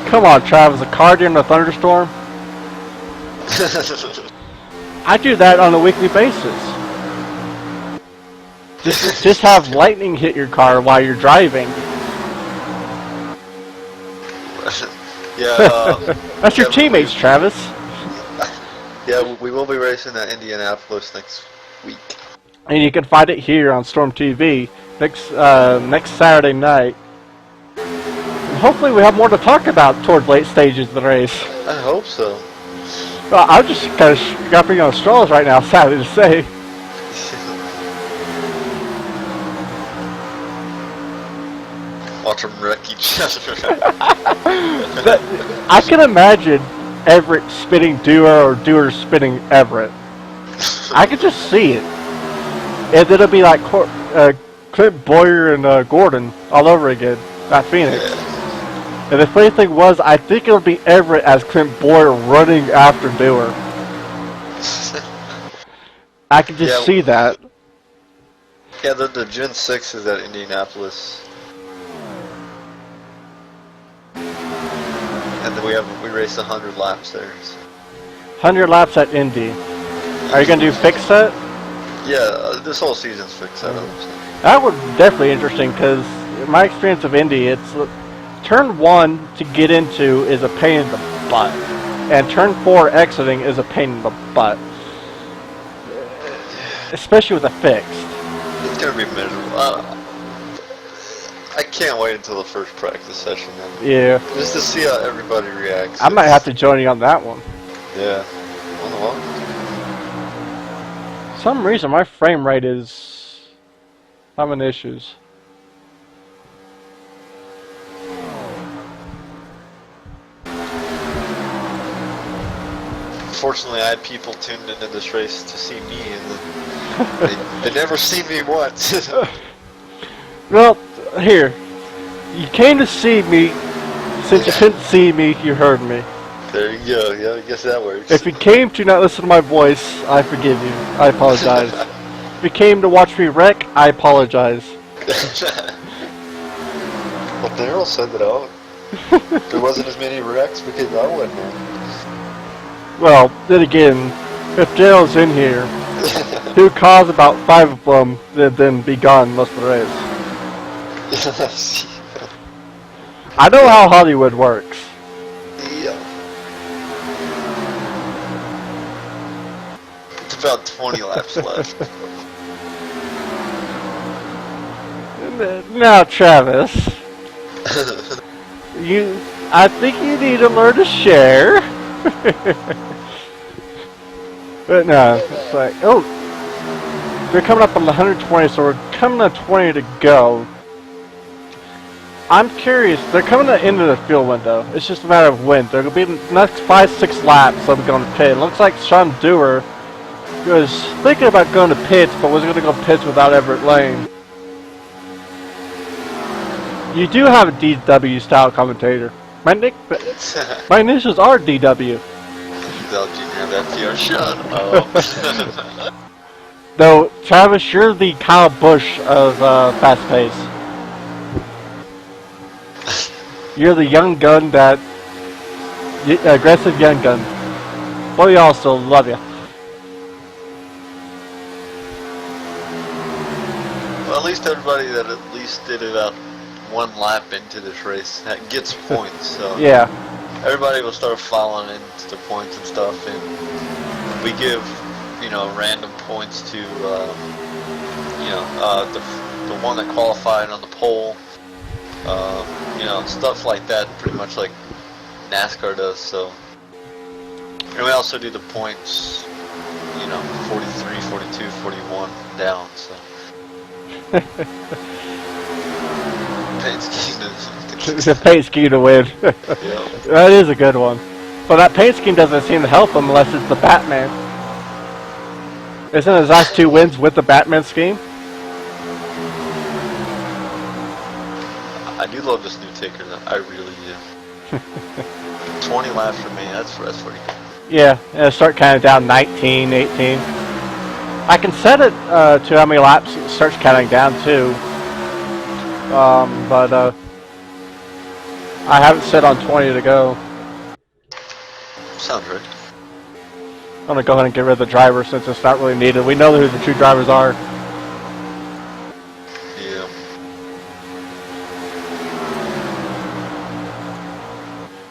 Come on, Travis, a car during a thunderstorm? I do that on a weekly basis. Just have lightning hit your car while you're driving. Yeah, That's your teammates, Travis. Yeah, we will be racing at Indianapolis next week. And you can find it here on StormTv next Saturday night. And hopefully we have more to talk about toward late stages of the race. I hope so. Well, I'm just kind of scrapping on straws right now, sadly to say. Watch them wreck each other. I can imagine Everett spinning Dewar or Dewar spinning Everett. I could just see it. And then it'll be like Clint Boyer and Gordon all over again at Phoenix. Yeah. And the funny thing was, I think it'll be Everett as Clint Boyer running after Dewar. I can just see that. Yeah, the Gen 6 is at Indianapolis. And then we race 100 laps there. So. 100 laps at Indy. Are you going to do fixed set? Yeah, this whole season's fixed set up. So. That would definitely interesting, because in my experience of Indy, it's turn 1 to get into is a pain in the butt, and turn 4 exiting is a pain in the butt, especially with a fixed. It's gonna be miserable. I can't wait until the first practice session then. Yeah. Just to see how everybody reacts. I might have to join you on that one. Yeah. Well, For some reason my frame rate is having issues. Fortunately, I had people tuned into this race to see me, and they never see me once. Well, here. You came to see me. Since you couldn't see me, you heard me. There you go. Yeah, I guess that works. If you came to not listen to my voice, I forgive you. I apologize. If you came to watch me wreck, I apologize. Well, Daryl said that there wasn't as many wrecks because I wasn't. Well, then again, if Daryl's in here, who caused about 5 of them that then be gone most of the race. I know how Hollywood works. Yeah. It's about 20 laps left. Now, Travis, I think you need to learn to share. But no, it's like, oh, they're coming up on 120, so we're coming to 20 to go. I'm curious, they're coming to the end of the fuel window. It's just a matter of when. They're going to be the next 5-6 laps, they'll be going to pit. It looks like Sean Dewar was thinking about going to pits, but wasn't going to go pits without Everett Lane. You do have a DW style commentator. My initials are DW. Del Jr. of FPR, shut up. Though, Travis, you're the Kyle Busch of Fast Pace. You're the young gun that... aggressive young gun. Boy, we all still love you. Well, at least everybody that at least did about 1 lap into this race gets points, so... Yeah. Everybody will start following into the points and stuff, and we give, you know, random points to, the one that qualified on the pole, you know, stuff like that, pretty much like NASCAR does, so. And we also do the points, you know, 43, 42, 41 down, so. Paint scheme The paint scheme to win. Yep. That is a good one. But that paint scheme doesn't seem to help him unless it's the Batman. Isn't his last 2 wins with the Batman scheme? I do love this new ticker, I really do. 20 laps for me, that's pretty good. Yeah, and start counting down 19, 18. I can set it to how many laps it starts counting down too. But I have it set on 20 to go. Sounds right. I'm gonna go ahead and get rid of the driver since it's not really needed. We know who the 2 drivers are. Yeah.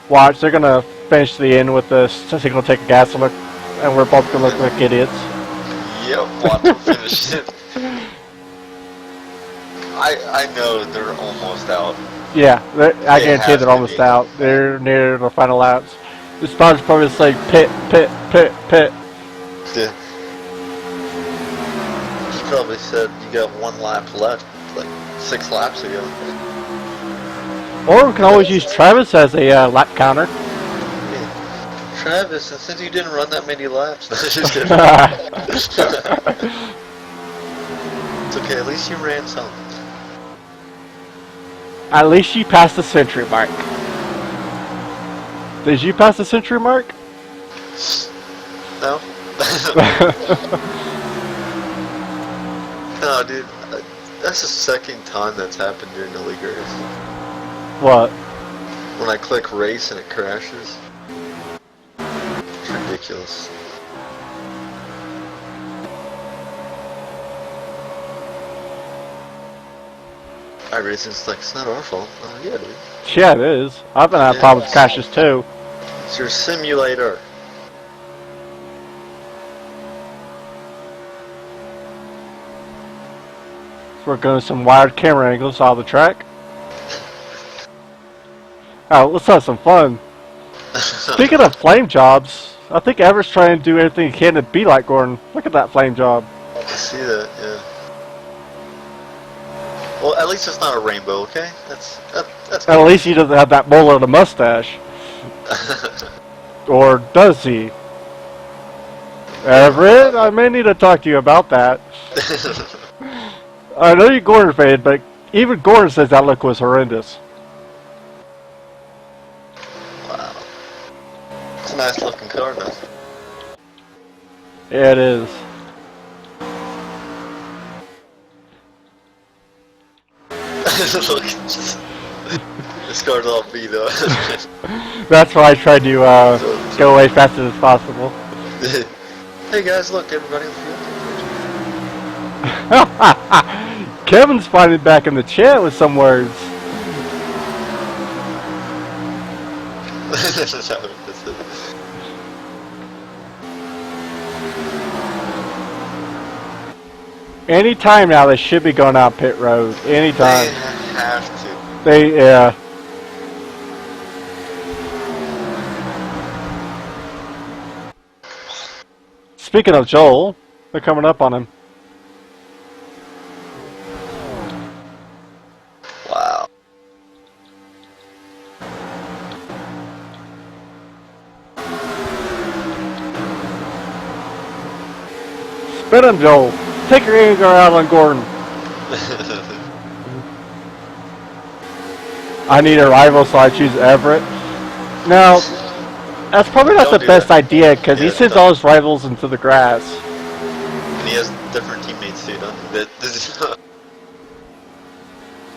Watch, they're gonna finish the end with the single take gas look, and we're both gonna look like idiots. Yep, watch them finish it. I know they're almost out. Yeah, I guarantee they're almost out. They're near the final laps. The spot's probably just like pit, pit, pit, pit. Yeah. He probably said you got 1 lap left, like 6 laps ago. Or we can always use Travis as a lap counter. Yeah. Travis, since you didn't run that many laps, it's okay, at least you ran some. At least you passed the century mark. Did you pass the century mark? No? No, dude. That's the second time that's happened during the league race. What? When I click race and it crashes. It's ridiculous. iRacing's like, it's not our fault. Oh, yeah, dude. Yeah, it is. I've been having problems with crashes too. It's your simulator. So we're going some wired camera angles off the track. Alright, let's have some fun. Speaking of flame jobs, I think Everett's trying to do everything he can to be like Gordon. Look at that flame job. I see that, yeah. Well, at least it's not a rainbow, okay? That's At least he doesn't have that mole of a mustache. Or does he? Everett, I may need to talk to you about that. I know you're Gordon fan, but even Gordon says that look was horrendous. Wow. It's a nice looking car, though. Yeah, it is. Look, this car's all beat up. That's why I tried to go away fast as possible. Hey guys, look, everybody. Kevin's finally back in the chat with some words. Anytime now, they should be going out pit road. Anytime. They have to. They, yeah. Speaking of Joel, they're coming up on him. Wow. Spin him, Joel. Take your anger out on Gordon. I need a rival, so I choose Everett. Now, that's probably not Don't the do best that. idea, because he Yeah, sends don't. all his rivals into the grass. And he has different teammates too, don't he?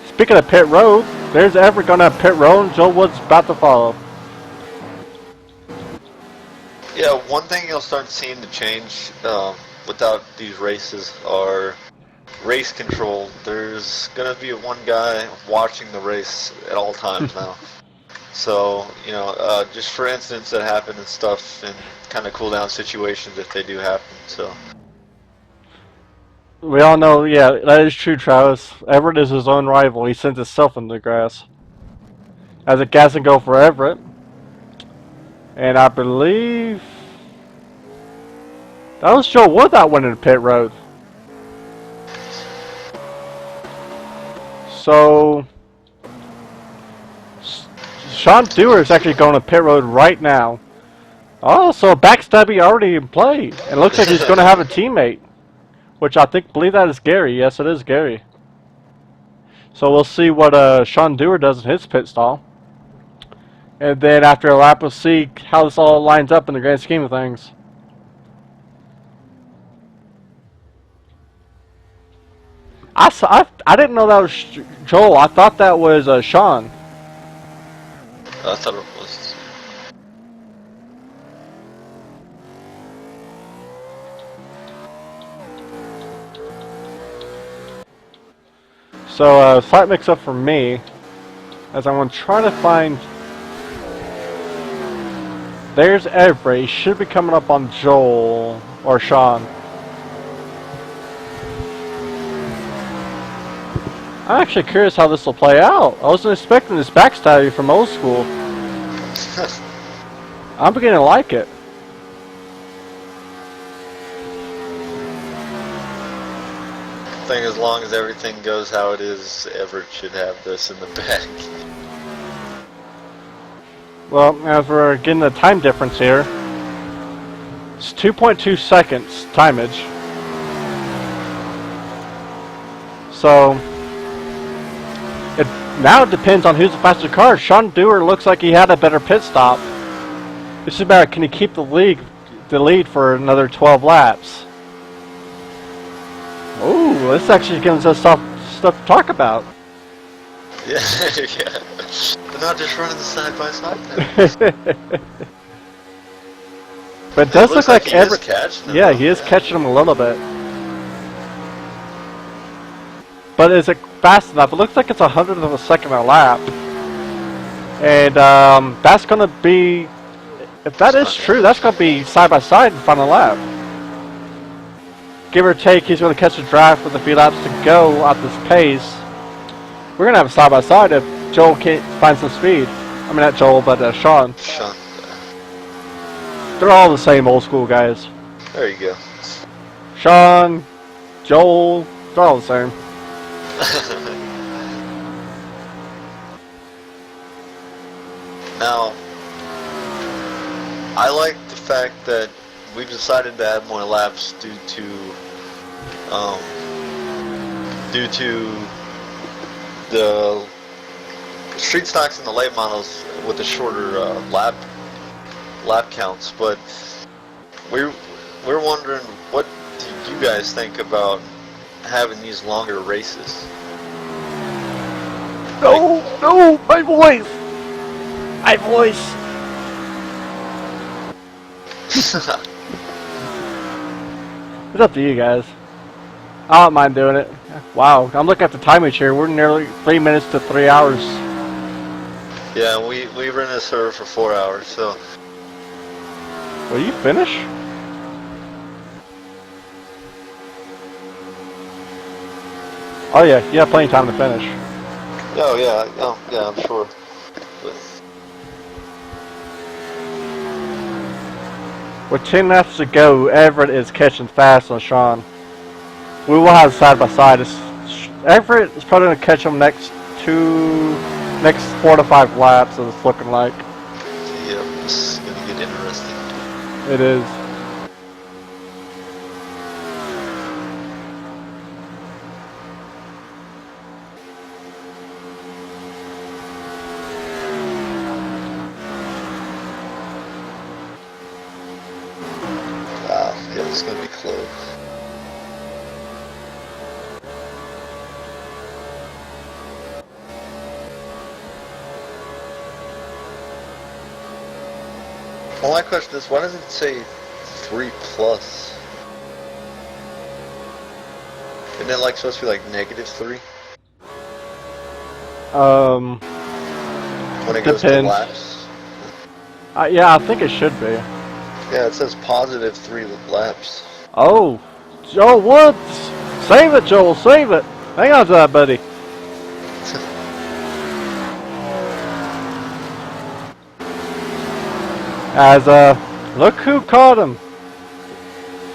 Speaking of pit road, there's Everett going to pit road, and Joel Wood's about to follow. Yeah, one thing you'll start seeing to change without these races are race control. There's gonna be one guy watching the race at all times now. So, you know, just for incidents that happen and stuff, and kind of cool down situations if they do happen. So. We all know, yeah, that is true, Travis. Everett is his own rival. He sends himself into the grass. As a gas and go for Everett. And I believe that was Joe Wood that went into pit road. So Sean Dewar is actually going to pit road right now. Oh, so a backstabby already in play. And it looks like he's going to have a teammate. Which I believe that is Gary. Yes, it is Gary. So we'll see what Sean Dewar does in his pit stall. And then after a lap, we'll see how this all lines up in the grand scheme of things. I didn't know that was Joel. I thought that was Sean. I thought it was. So slight mix-up for me, as I'm going to try to find. There's Everett. He should be coming up on Joel or Sean. I'm actually curious how this will play out. I wasn't expecting this backstabby from old school. I'm beginning to like it. I think as long as everything goes how it is, Everett should have this in the bag. Well, as we're getting the time difference here, it's 2.2 seconds timeage. So it now depends on who's the faster car. Sean Dewar looks like he had a better pit stop. It's just about can he keep the lead for another 12 laps. Ooh, this actually gives us stuff to talk about. Yeah, yeah. They're not just running the side by side. But it does look like he is Everett. catching him. Yeah, he is catching him a little bit. But is it fast enough? It looks like it's 100th of a second a lap. And that's going to be, if that is true, that's going to be side by side in final lap. Give or take, he's going to catch a drive with a few laps to go at this pace. We're going to have a side by side if Joel can't find some speed. I mean, not Joel, but Sean. Sean. They're all the same old school guys. There you go. Sean, Joel, they're all the same. Now, I like the fact that we've decided to add more laps due to the street stocks and the late models with the shorter lap counts. But we're wondering, what do you guys think about having these longer races? No, no, my voice! My voice! It's up to you guys. I don't mind doing it. Wow, I'm looking at the timing here. We're nearly 3 minutes to 3 hours. Yeah, we ran this server for 4 hours, so. Will you finish? Oh yeah, you have plenty of time to finish. Oh yeah, I'm sure. But With 10 laps to go, Everett is catching fast on Sean. We will have side by side. Everett is probably going to catch him next 4 to 5 laps, as it's looking like. yeah, this is gonna get interesting. It is. Wow, yeah, this is gonna be close. Well, my question is, why does it say 3+? Isn't it like supposed to be like -3 when it goes to Depends. laps? Yeah, I think it should be. Yeah, it says +3 laps. Oh, Joel Woods! Save it, Joel, save it! Hang on to that, buddy. As, look who caught him.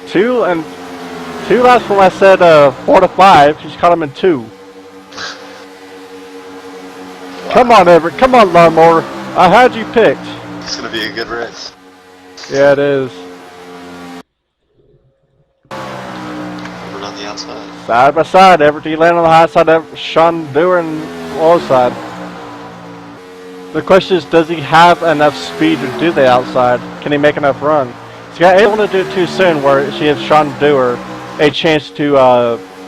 2 laps when I said, 4 to 5, he's caught him in 2. Wow. Come on, Everett, come on, Lawnmower. I had you picked. It's gonna be a good race. Yeah, it is. We're on the outside. Side by side, Everett, you land on the high side, Sean Dewar and low side. The question is, does he have enough speed to do the outside? Can he make enough run? He got able to do it too soon, where she gives Sean Dewar a chance to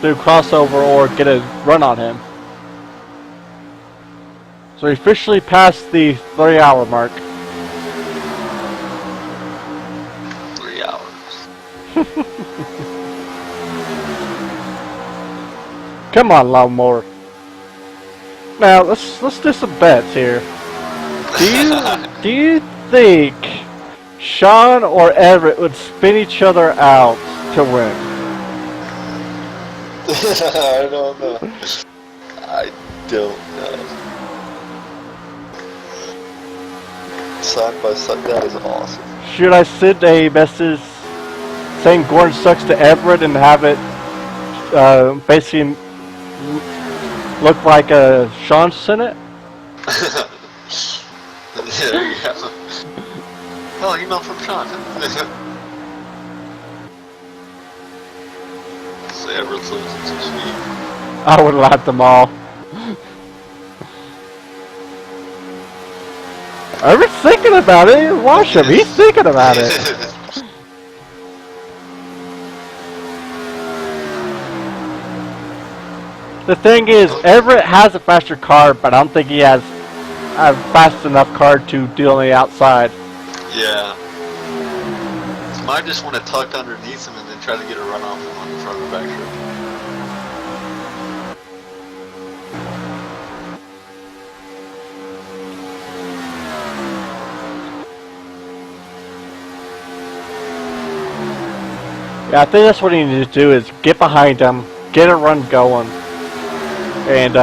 do crossover or get a run on him. So he officially passed the 3-hour mark. 3 hours. Come on, Lawnmower. Now let's do some bets here. Do you think Sean or Everett would spin each other out to win? I don't know. I don't know. Side by side, that is awesome. Should I send a message saying Gordon sucks to Everett and have it basically look like Sean sent it? There you go. Oh, email from Sean. Say Everett's losing some speed. I would have laughed them all. Everett's thinking about it. Watch him. He's thinking about it. The thing is, Everett has a faster car, but I don't think he has a fast enough car to deal on the outside. Yeah. Might just want to tuck underneath him and then try to get a run off him on the front of the back strip. Yeah, I think that's what he needs to do, is get behind him, get a run going. And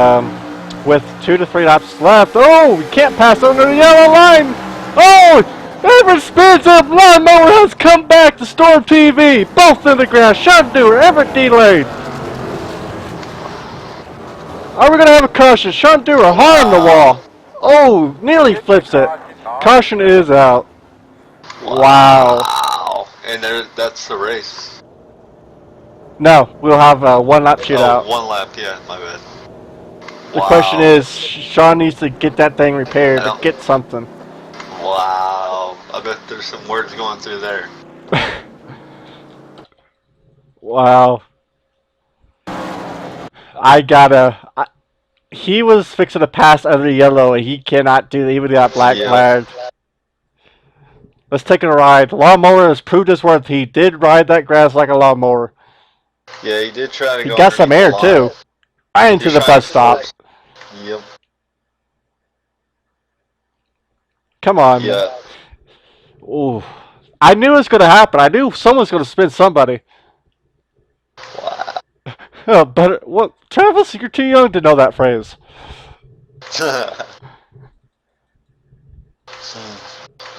with 2 to 3 laps left, oh, we can't pass under the yellow line. Oh, Everett spins up, Lawnmower has come back to StormTv. Both in the ground, Sean Dewar, Everett delayed. Are we going to have a caution? Sean Dewar hard on the wall. Oh, nearly flips it. Caution is out. Wow. And that's the race. No, we'll have a 1 lap shootout. Oh, 1 lap, yeah, my bad. The question is, Sean needs to get that thing repaired or get something. Wow. I bet there's some words going through there. Wow. He was fixing to pass under yellow and he cannot do it, even got black flagged. Let's take a ride. Lawnmower has proved his worth. He did ride that grass like a lawnmower. Yeah, he did try to He go got some underneath air the line. too. Right He into was the trying bus to stop. force. Yep. Come on. Yeah. Ooh. I knew it was going to happen. I knew someone's going to spin somebody. But what, Travis? You're too young to know that phrase.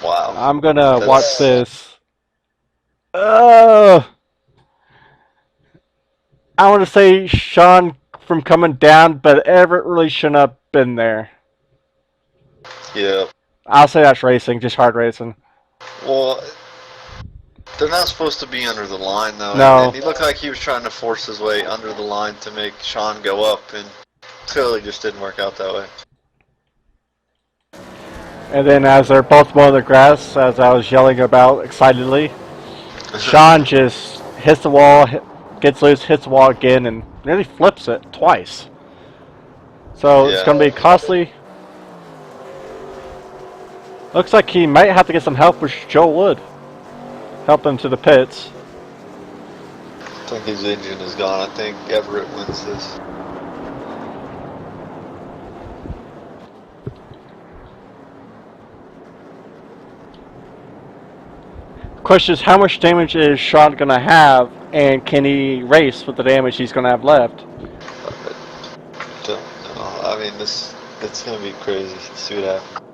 Wow. I'm gonna watch That's this. Uh, I want to say Sean from coming down, but Everett really shouldn't have been there. yeah. I'll say that's racing, just hard racing. Well, they're not supposed to be under the line though, No. and he looked like he was trying to force his way under the line to make Sean go up, and clearly just didn't work out that way. And then as they're both mowing the grass, as I was yelling about excitedly, Sean just hits the wall, gets loose, hits the wall again, and nearly flips it twice. So it's going to be costly. Looks like he might have to get some help with Joe Wood. Help him to the pits. I think his engine is gone. I think Everett wins this. Question is, how much damage is Sean going to have, and can he race with the damage he's going to have left? Don't know. I mean, it's going to be crazy. See what happens.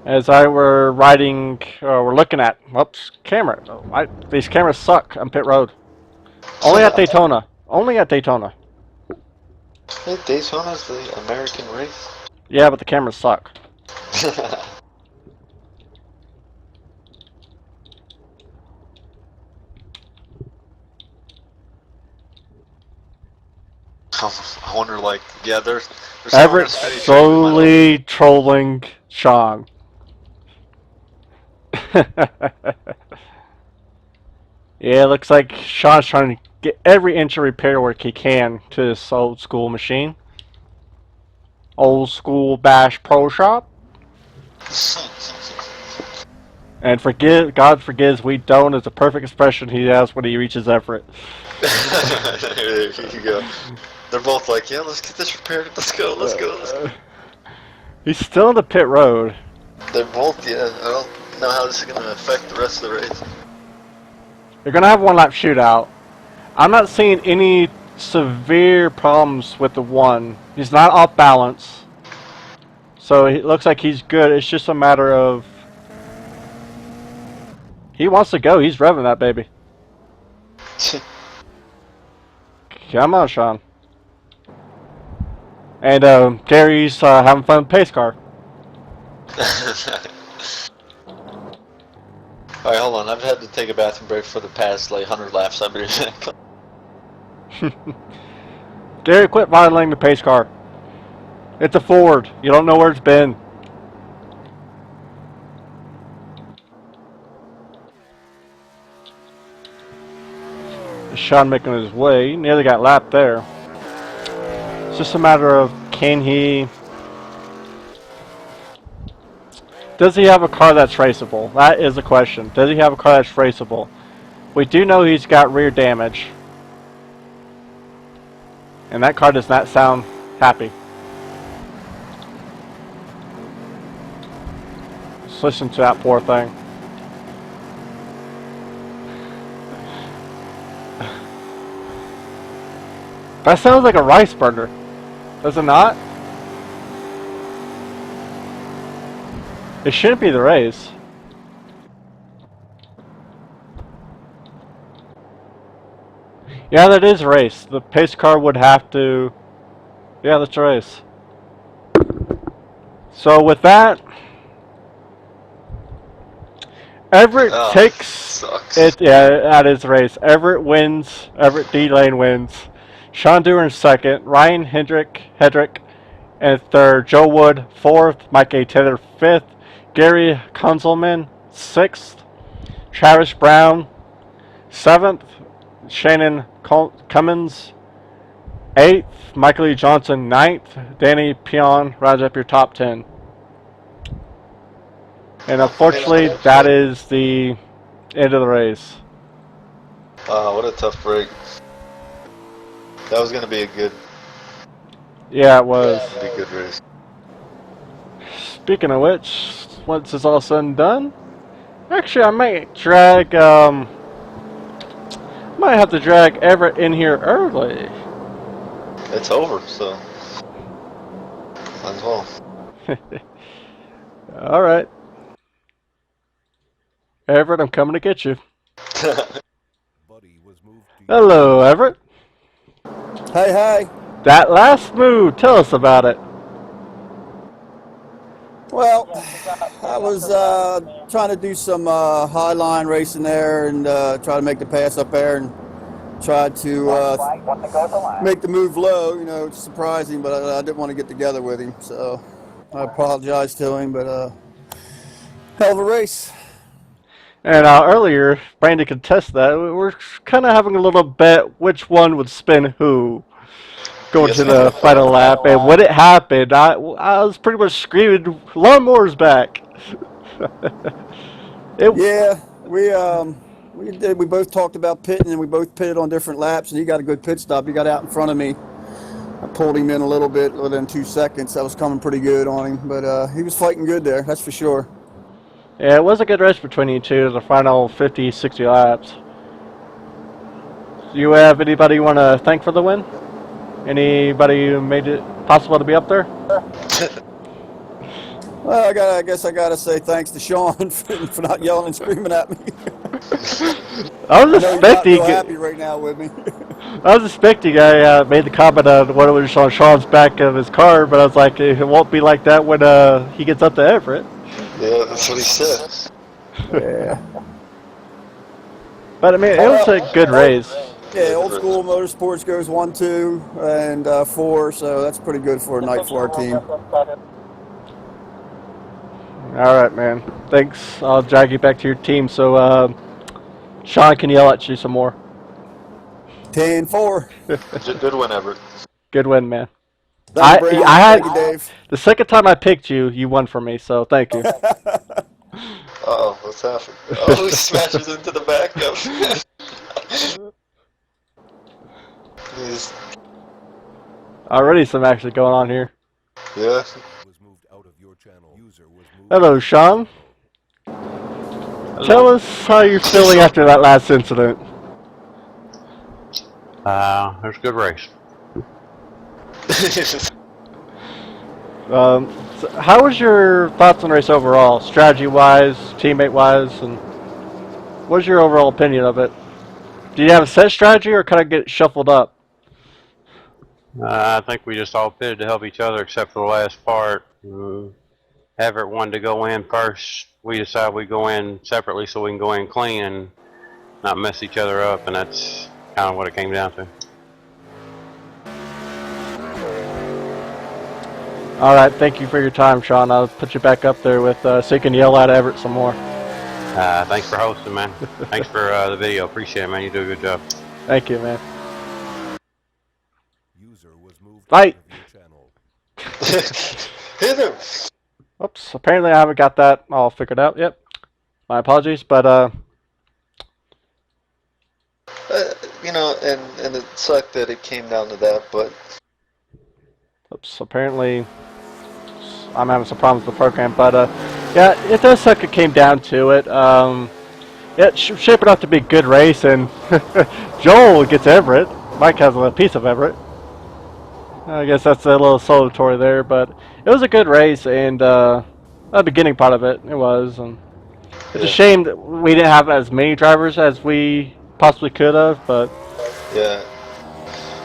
As I were riding, we're looking at, whoops, camera. These cameras suck on pit road. Only at Daytona. Only at Daytona. Hey, Daytona's the American race. Yeah, but the cameras suck. I wonder, like, yeah, there's Everett slowly trolling Sean. Yeah, looks like Sean's trying to get every inch of repair work he can to this old school machine. Old school Bash Pro Shop. And God forgives, we don't is the perfect expression he has when he reaches Everett. There you go. They're both like, yeah, let's get this repaired. Let's go, let's go, let's go. He's still in the pit road. They're both, yeah. I don't know how this is going to affect the rest of the race. They're going to have one lap shootout. I'm not seeing any severe problems with the one. He's not off balance. So it looks like he's good. It's just a matter of... He wants to go. He's revving that baby. Come on, Sean. And Gary's having fun with pace car. Alright, hold on. I've had to take a bathroom break for the past, like, 100 laps. I've been Gary, quit violating the pace car. It's a Ford. You don't know where it's been. Sean making his way. Nearly got lapped there. It's just a matter of, can he... Does he have a car that's raceable? That is the question. Does he have a car that's raceable? We do know he's got rear damage. And that car does not sound happy. Just listen to that poor thing. That sounds like a rice burner. Does it not? It shouldn't be the race. Yeah, that is a race. The pace car would have to... Yeah, that's a race. So with that... Everett takes it. Yeah, that is a race. Everett wins. Everett D Lane wins. Sean Dewar in second. Ryan Hedrick in third. Joe Wood fourth. Mike A. Taylor fifth. Gary Kunzelman sixth. Travis Brown seventh. Shannon Cummins eighth. Michael E. Johnson ninth. Danny Pion rounds up your top 10. And unfortunately, that is the end of the race. What a tough break. That was gonna be a good, Yeah, it was. be a good race. Speaking of which, once it's all said and done, actually I might drag, might have to drag Everett in here early. It's over, so might as well. Alright. Everett, I'm coming to get you. Buddy was moved to Hello, Everett. Hey, hey. That last move, tell us about it. Well, I was trying to do some high line racing there and try to make the pass up there and try to make the move low. You know, it's surprising, but I didn't want to get together with him. So I apologize to him, but hell of a race. And earlier, Brandon could test that. We're kind of having a little bet which one would spin who going Yes, to we the are. final lap. And when it happened, I was pretty much screaming, "Lawnmower's back!" Yeah, we did. We both talked about pitting, and we both pitted on different laps. And he got a good pit stop. He got out in front of me. I pulled him in a little bit within 2 seconds. I was coming pretty good on him, but he was fighting good there. That's for sure. Yeah, it was a good race between you two, the final 50, 60 laps. Do you have anybody you want to thank for the win? Anybody who made it possible to be up there? Well, I guess I gotta say thanks to Sean for not yelling and screaming at me. I was I know he's not expecting. real happy right now with me. I was expecting. I made the comment on what it was on Sean's back of his car, but I was like, it won't be like that when he gets up to Everett. Yeah, that's what he said. Yeah. But I mean, it was a good race. Yeah, old school motorsports goes 1, 2, and 4, so that's pretty good for a night for our team. All right, man. Thanks. I'll drag you back to your team so Sean can yell at you some more. 10-4. Good win, Everett. Good win, man. Thank you, Brandon. I had Thank you, Dave. the second time I picked you, you won for me. So thank you. Uh-oh, what's happening? Oh, he smashes into the backup. He's- Already some action going on here. yeah. was moved out of your channel. User was moved Hello, Sean. Tell us how you're feeling after that last incident. It was a good race. So how was your thoughts on the race overall, strategy-wise, teammate-wise, and what was your overall opinion of it? Do you have a set strategy, or kind of get shuffled up? I think we just all pitted to help each other except for the last part. Everett wanted to go in first. We decided we'd go in separately so we can go in clean and not mess each other up, and that's kind of what it came down to. All right, thank you for your time, Sean. I'll put you back up there with so you can yell at Everett some more. Thanks for hosting, man. Thanks for the video. Appreciate it, man. You do a good job. Thank you, man. User was moved Fight. out of your channel. Hit him. Oops, apparently I haven't got that all figured out yet. My apologies, but You know, and it sucked that it came down to that, but oops, apparently I'm having some problems with the program, but yeah, it does suck it came down to it. Yeah, it's shaping up to be a good race, and Joel gets Everett. Mike has a piece of Everett. I guess that's a little salutatory there, but it was a good race, and the beginning part of it was. And it's a shame that we didn't have as many drivers as we possibly could have, but yeah.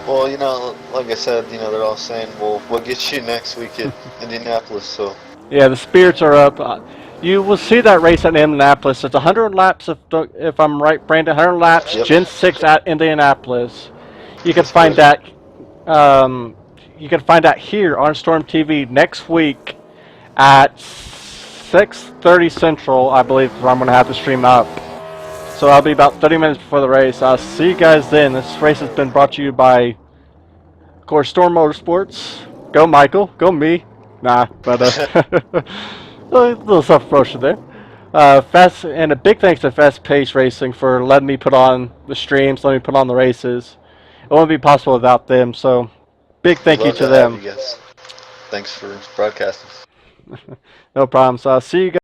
Well, you know, like I said, you know, they're all saying, well, we'll get you next week at Indianapolis, so. yeah, the spirits are up. You will see that race at Indianapolis. It's 100 laps, if I'm right, Brandon. 100 laps, Yep. Gen 6 at Indianapolis. You can find that. You can find that here on Storm TV next week at 6:30 Central, I believe, where I'm going to have to stream up. So I'll be about 30 minutes before the race. I'll see you guys then. This race has been brought to you by, of course, Storm Motorsports. Go Michael. Go me. Nah, but a little self-promotion there. Fast, and a big thanks to Fast Pace Racing for letting me put on the streams, letting me put on the races. It wouldn't be possible without them. So, big thank you Love to to have them. you guys. Thanks for broadcasting. No problem. So I'll see you guys.